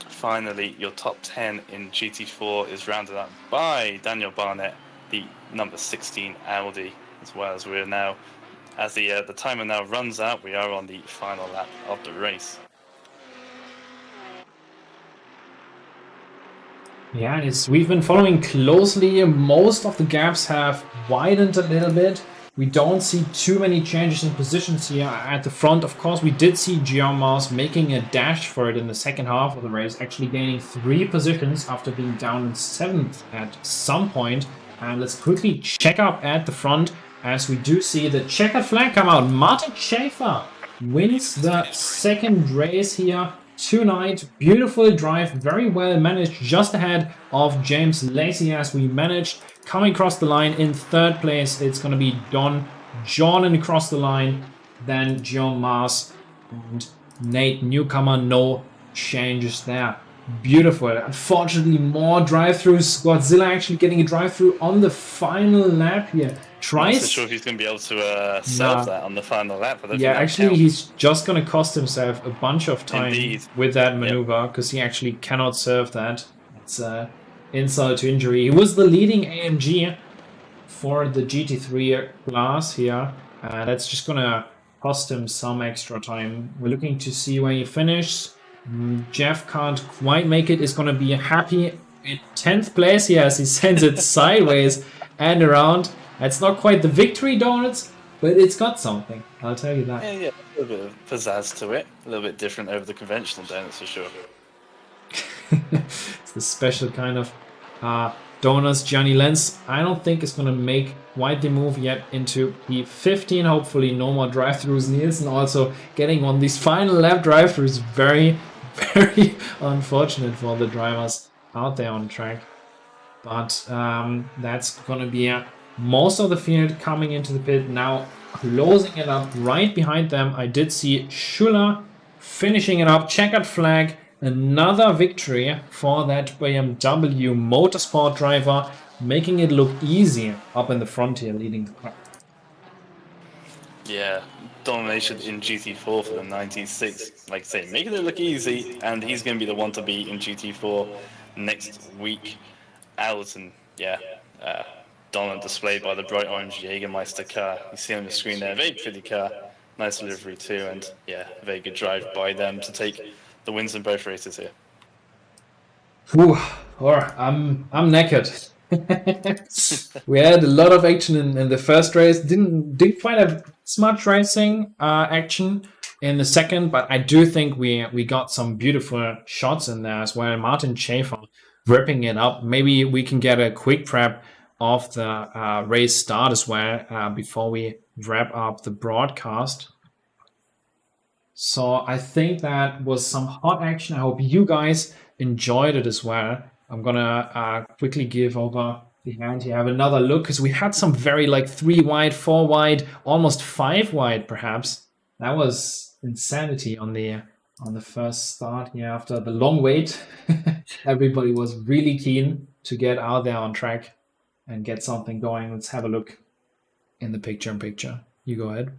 finally your top 10 in GT4 is rounded up by Daniel Barnett, the number 16 Audi, as well as we're now As the timer now runs out, we are on the final lap of the race. Yeah, we've been following closely. Most of the gaps have widened a little bit. We don't see too many changes in positions here at the front. Of course, we did see Geomas making a dash for it in the second half of the race, actually gaining 3 positions after being down in 7th at some point. And let's quickly check up at the front as we do see the checkered flag come out. Martin Schäfer wins the second race here tonight. Beautiful drive, very well managed, just ahead of James Lacey as we managed. Coming across the line in 3rd place, it's going to be Don Jordan across the line, then John Mars and Nate Newcomer. No changes there. Beautiful. Unfortunately, more drive-throughs. Godzilla actually getting a drive-through on the final lap here. Not so sure if he's going to be able to serve that on the final lap. Yeah, actually, he's just going to cost himself a bunch of time Indeed. with that maneuver because he actually cannot serve that. It's insult to injury. He was the leading AMG for the GT3 class here. That's just going to cost him some extra time. We're looking to see where he finishes. Jeff can't quite make it. Is going to be happy in 10th place here as he sends it sideways and around. It's not quite the victory donuts, but it's got something. I'll tell you that. Yeah, a little bit of pizzazz to it. A little bit different over the conventional donuts for sure. It's the special kind of donuts. Johnny Lenz, I don't think is going to make quite the move yet into P15. Hopefully no more drive-thrus. Nielsen also getting on these final lap drive-thrus. Very, very unfortunate for the drivers out there on track. But that's going to be most of the field coming into the pit now, closing it up right behind them. I did see Schuller finishing it up. Checkered flag. Another victory for that BMW Motorsport driver, making it look easy up in the front here, leading the crowd. Yeah, domination in GT4 for the 96. Like I say, making it look easy, and he's going to be the one to beat in GT4 next week. Allison, yeah, dominant displayed by the bright orange Jägermeister car. You see on the screen there, very pretty car, nice delivery too, and yeah, very good drive by them to take the wins in both races here. Whew, I'm knackered. We had a lot of action in the first race. Didn't quite have as much racing action in the second, but I do think we got some beautiful shots in there as well. Martin Schäfer ripping it up. Maybe we can get a quick prep of the race start as well before we wrap up the broadcast. So I think that was some hot action. I hope you guys enjoyed it as well. I'm gonna quickly give over the hand here. Have another look because we had some very 3 wide, 4 wide, almost 5 wide perhaps. That was insanity on the first start here after the long wait. Everybody was really keen to get out there on track and get something going. Let's have a look in the picture-in-picture. You go ahead.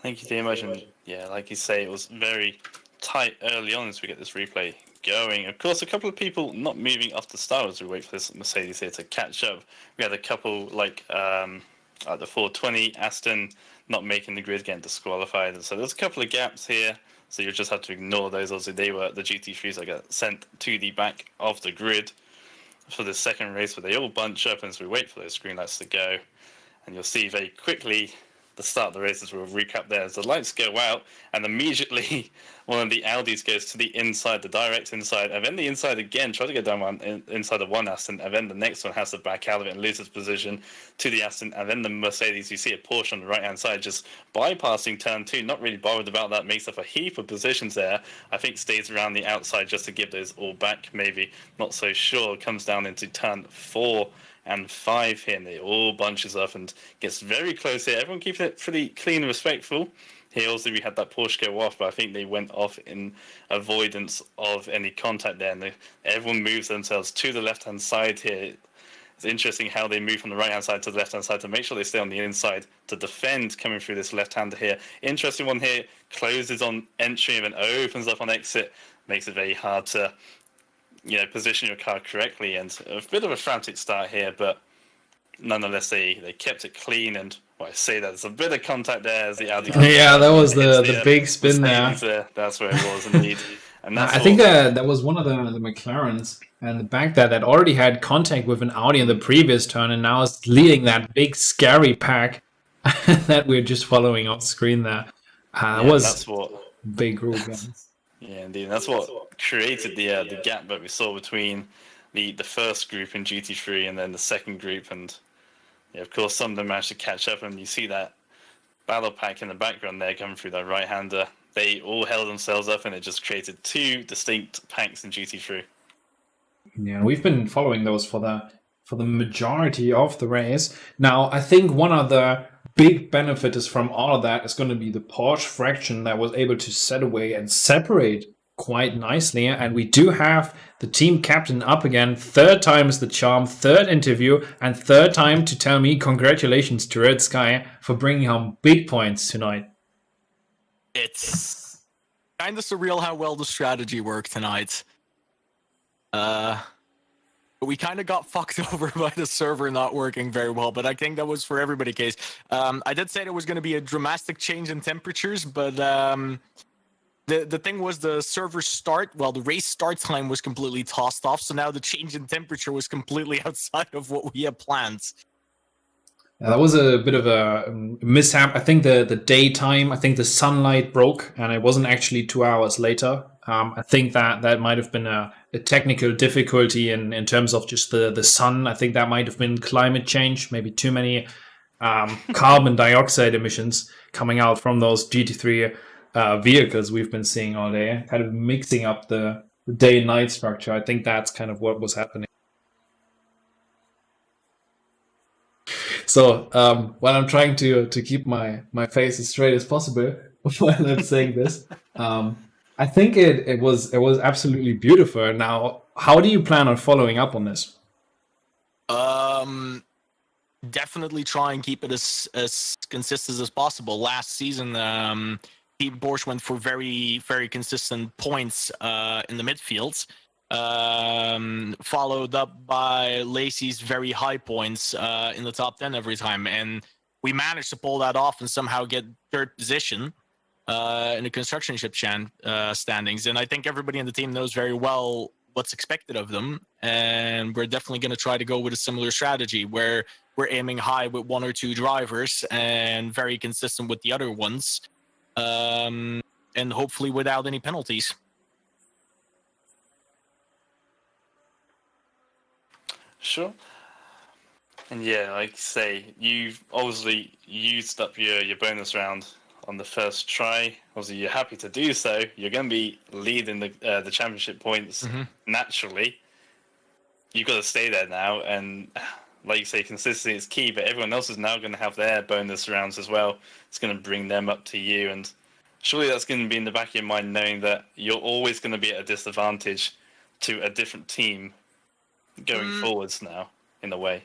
Thank you very much. And yeah, like you say, it was very tight early on as we get this replay going. Of course, a couple of people not moving off the start as we wait for this Mercedes here to catch up. We had a couple like the 420 Aston not making the grid, getting disqualified. And so there's a couple of gaps here. So you just have to ignore those. Also, they were the GT3s that got sent to the back of the grid for the second race, but they all bunch up as we wait for those green lights to go. And you'll see very quickly the start of the races. We'll recap there as the lights go out, and immediately one of the Audis goes to the inside, the direct inside, and then the inside again, try to go down inside the one Aston, and then the next one has to back out of it and loses position to the Aston, and then the Mercedes, you see a Porsche on the right hand side just bypassing turn 2, not really bothered about that, makes up a heap of positions there. I think stays around the outside just to give those all back, maybe, not so sure. Comes down into turn 4 and 5 here, and it all bunches up and gets very close here. Everyone keeps it pretty clean and respectful. Here also we had that Porsche go off, but I think they went off in avoidance of any contact there, and everyone moves themselves to the left-hand side here. It's interesting how they move from the right-hand side to the left-hand side to make sure they stay on the inside to defend coming through this left-hander here. Interesting one here, closes on entry and then opens up on exit, makes it very hard to position your car correctly, and a bit of a frantic start here, but nonetheless, they kept it clean. And I say that there's a bit of contact there as the Audi. Yeah, that was the hits big spin there. Mercedes. That's where it was indeed. And that's I think that was one of the McLarens and the back that already had contact with an Audi in the previous turn and now is leading that big scary pack that we're just following off screen there. That's what big group. Yeah, indeed. That's what created the gap that we saw between the first group in GT3 and then the second group. And yeah, of course, some of them managed to catch up, and you see that battle pack in the background there coming through that right-hander. They all held themselves up, and it just created two distinct packs in GT3. Yeah, we've been following those for the majority of the race. Now, I think one of the big benefits from all of that is going to be the Porsche fraction that was able to set away and separate quite nicely. And we do have the team captain up again. Third time is the charm, third interview, and third time to tell me congratulations to Red Sky for bringing home big points tonight. It's kind of surreal how well the strategy worked tonight. We kind of got fucked over by the server not working very well, but I think that was for everybody's case. I did say there was going to be a dramatic change in temperatures, but the thing was the server the race start time was completely tossed off, so now the change in temperature was completely outside of what we had planned. Yeah, that was a bit of a mishap. I think the daytime, I think the sunlight broke, and it wasn't actually 2 hours later. I think that might have been a technical difficulty in terms of just the sun. I think that might have been climate change, maybe too many carbon dioxide emissions coming out from those GT3 vehicles we've been seeing all day, kind of mixing up the day and night structure. I think that's kind of what was happening. So while I'm trying to keep my face as straight as possible while I'm saying this, I think it was absolutely beautiful. Now, how do you plan on following up on this? Definitely try and keep it as consistent as possible. Last season, Team Porsche went for very, very consistent points in the midfield, followed up by Lacey's very high points in the top 10 every time. And we managed to pull that off and somehow get third position in the constructorship standings. And I think everybody in the team knows very well what's expected of them. And we're definitely going to try to go with a similar strategy where we're aiming high with one or two drivers and very consistent with the other ones. And hopefully without any penalties. Sure. And yeah, like I say, you've obviously used up your bonus round on the first try. Obviously, you're happy to do so. You're going to be leading the championship points naturally. You've got to stay there now, and like you say, consistency is key. But everyone else is now going to have their bonus rounds as well. It's going to bring them up to you, and surely that's going to be in the back of your mind, knowing that you're always going to be at a disadvantage to a different team going forwards now, in a way.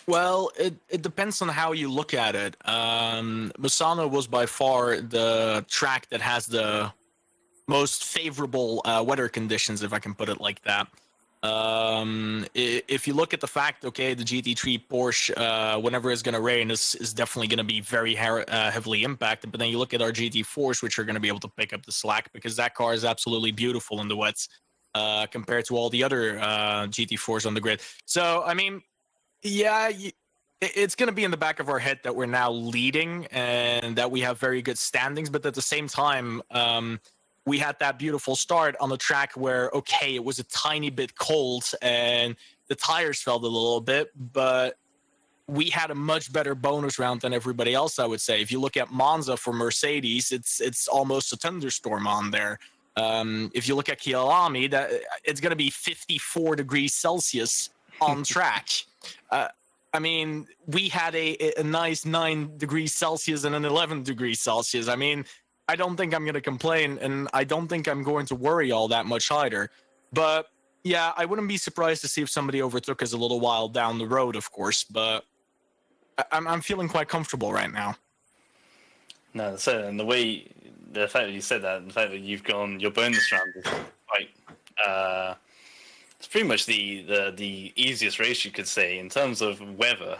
Well, it depends on how you look at it. Misano was by far the track that has the most favorable weather conditions, if I can put it like that. If you look at the fact, okay, the GT3 Porsche, whenever it's going to rain, is definitely going to be very heavily impacted. But then you look at our GT4s, which are going to be able to pick up the slack because that car is absolutely beautiful in the wets compared to all the other GT4s on the grid. So, I mean, yeah, it's going to be in the back of our head that we're now leading and that we have very good standings. But at the same time, we had that beautiful start on the track where, okay, it was a tiny bit cold and the tires felt a little bit, but we had a much better bonus round than everybody else, I would say. If you look at Monza for Mercedes, it's almost a thunderstorm on there. If you look at Kyalami, that it's going to be 54 degrees Celsius on track. I mean, we had a nice 9 degrees Celsius and an 11 degrees Celsius. I mean, I don't think I'm going to complain, and I don't think I'm going to worry all that much either. But yeah, I wouldn't be surprised to see if somebody overtook us a little while down the road, of course. But I'm feeling quite comfortable right now. No, so and the fact that you said that, and the fact that you've gone your bonus round is quite. It's pretty much the easiest race you could say in terms of weather.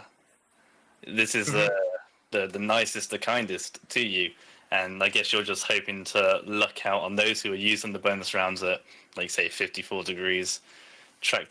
this is the nicest, the kindest to you. And I guess you're just hoping to luck out on those who are using the bonus rounds at, like, say, 54 degrees, track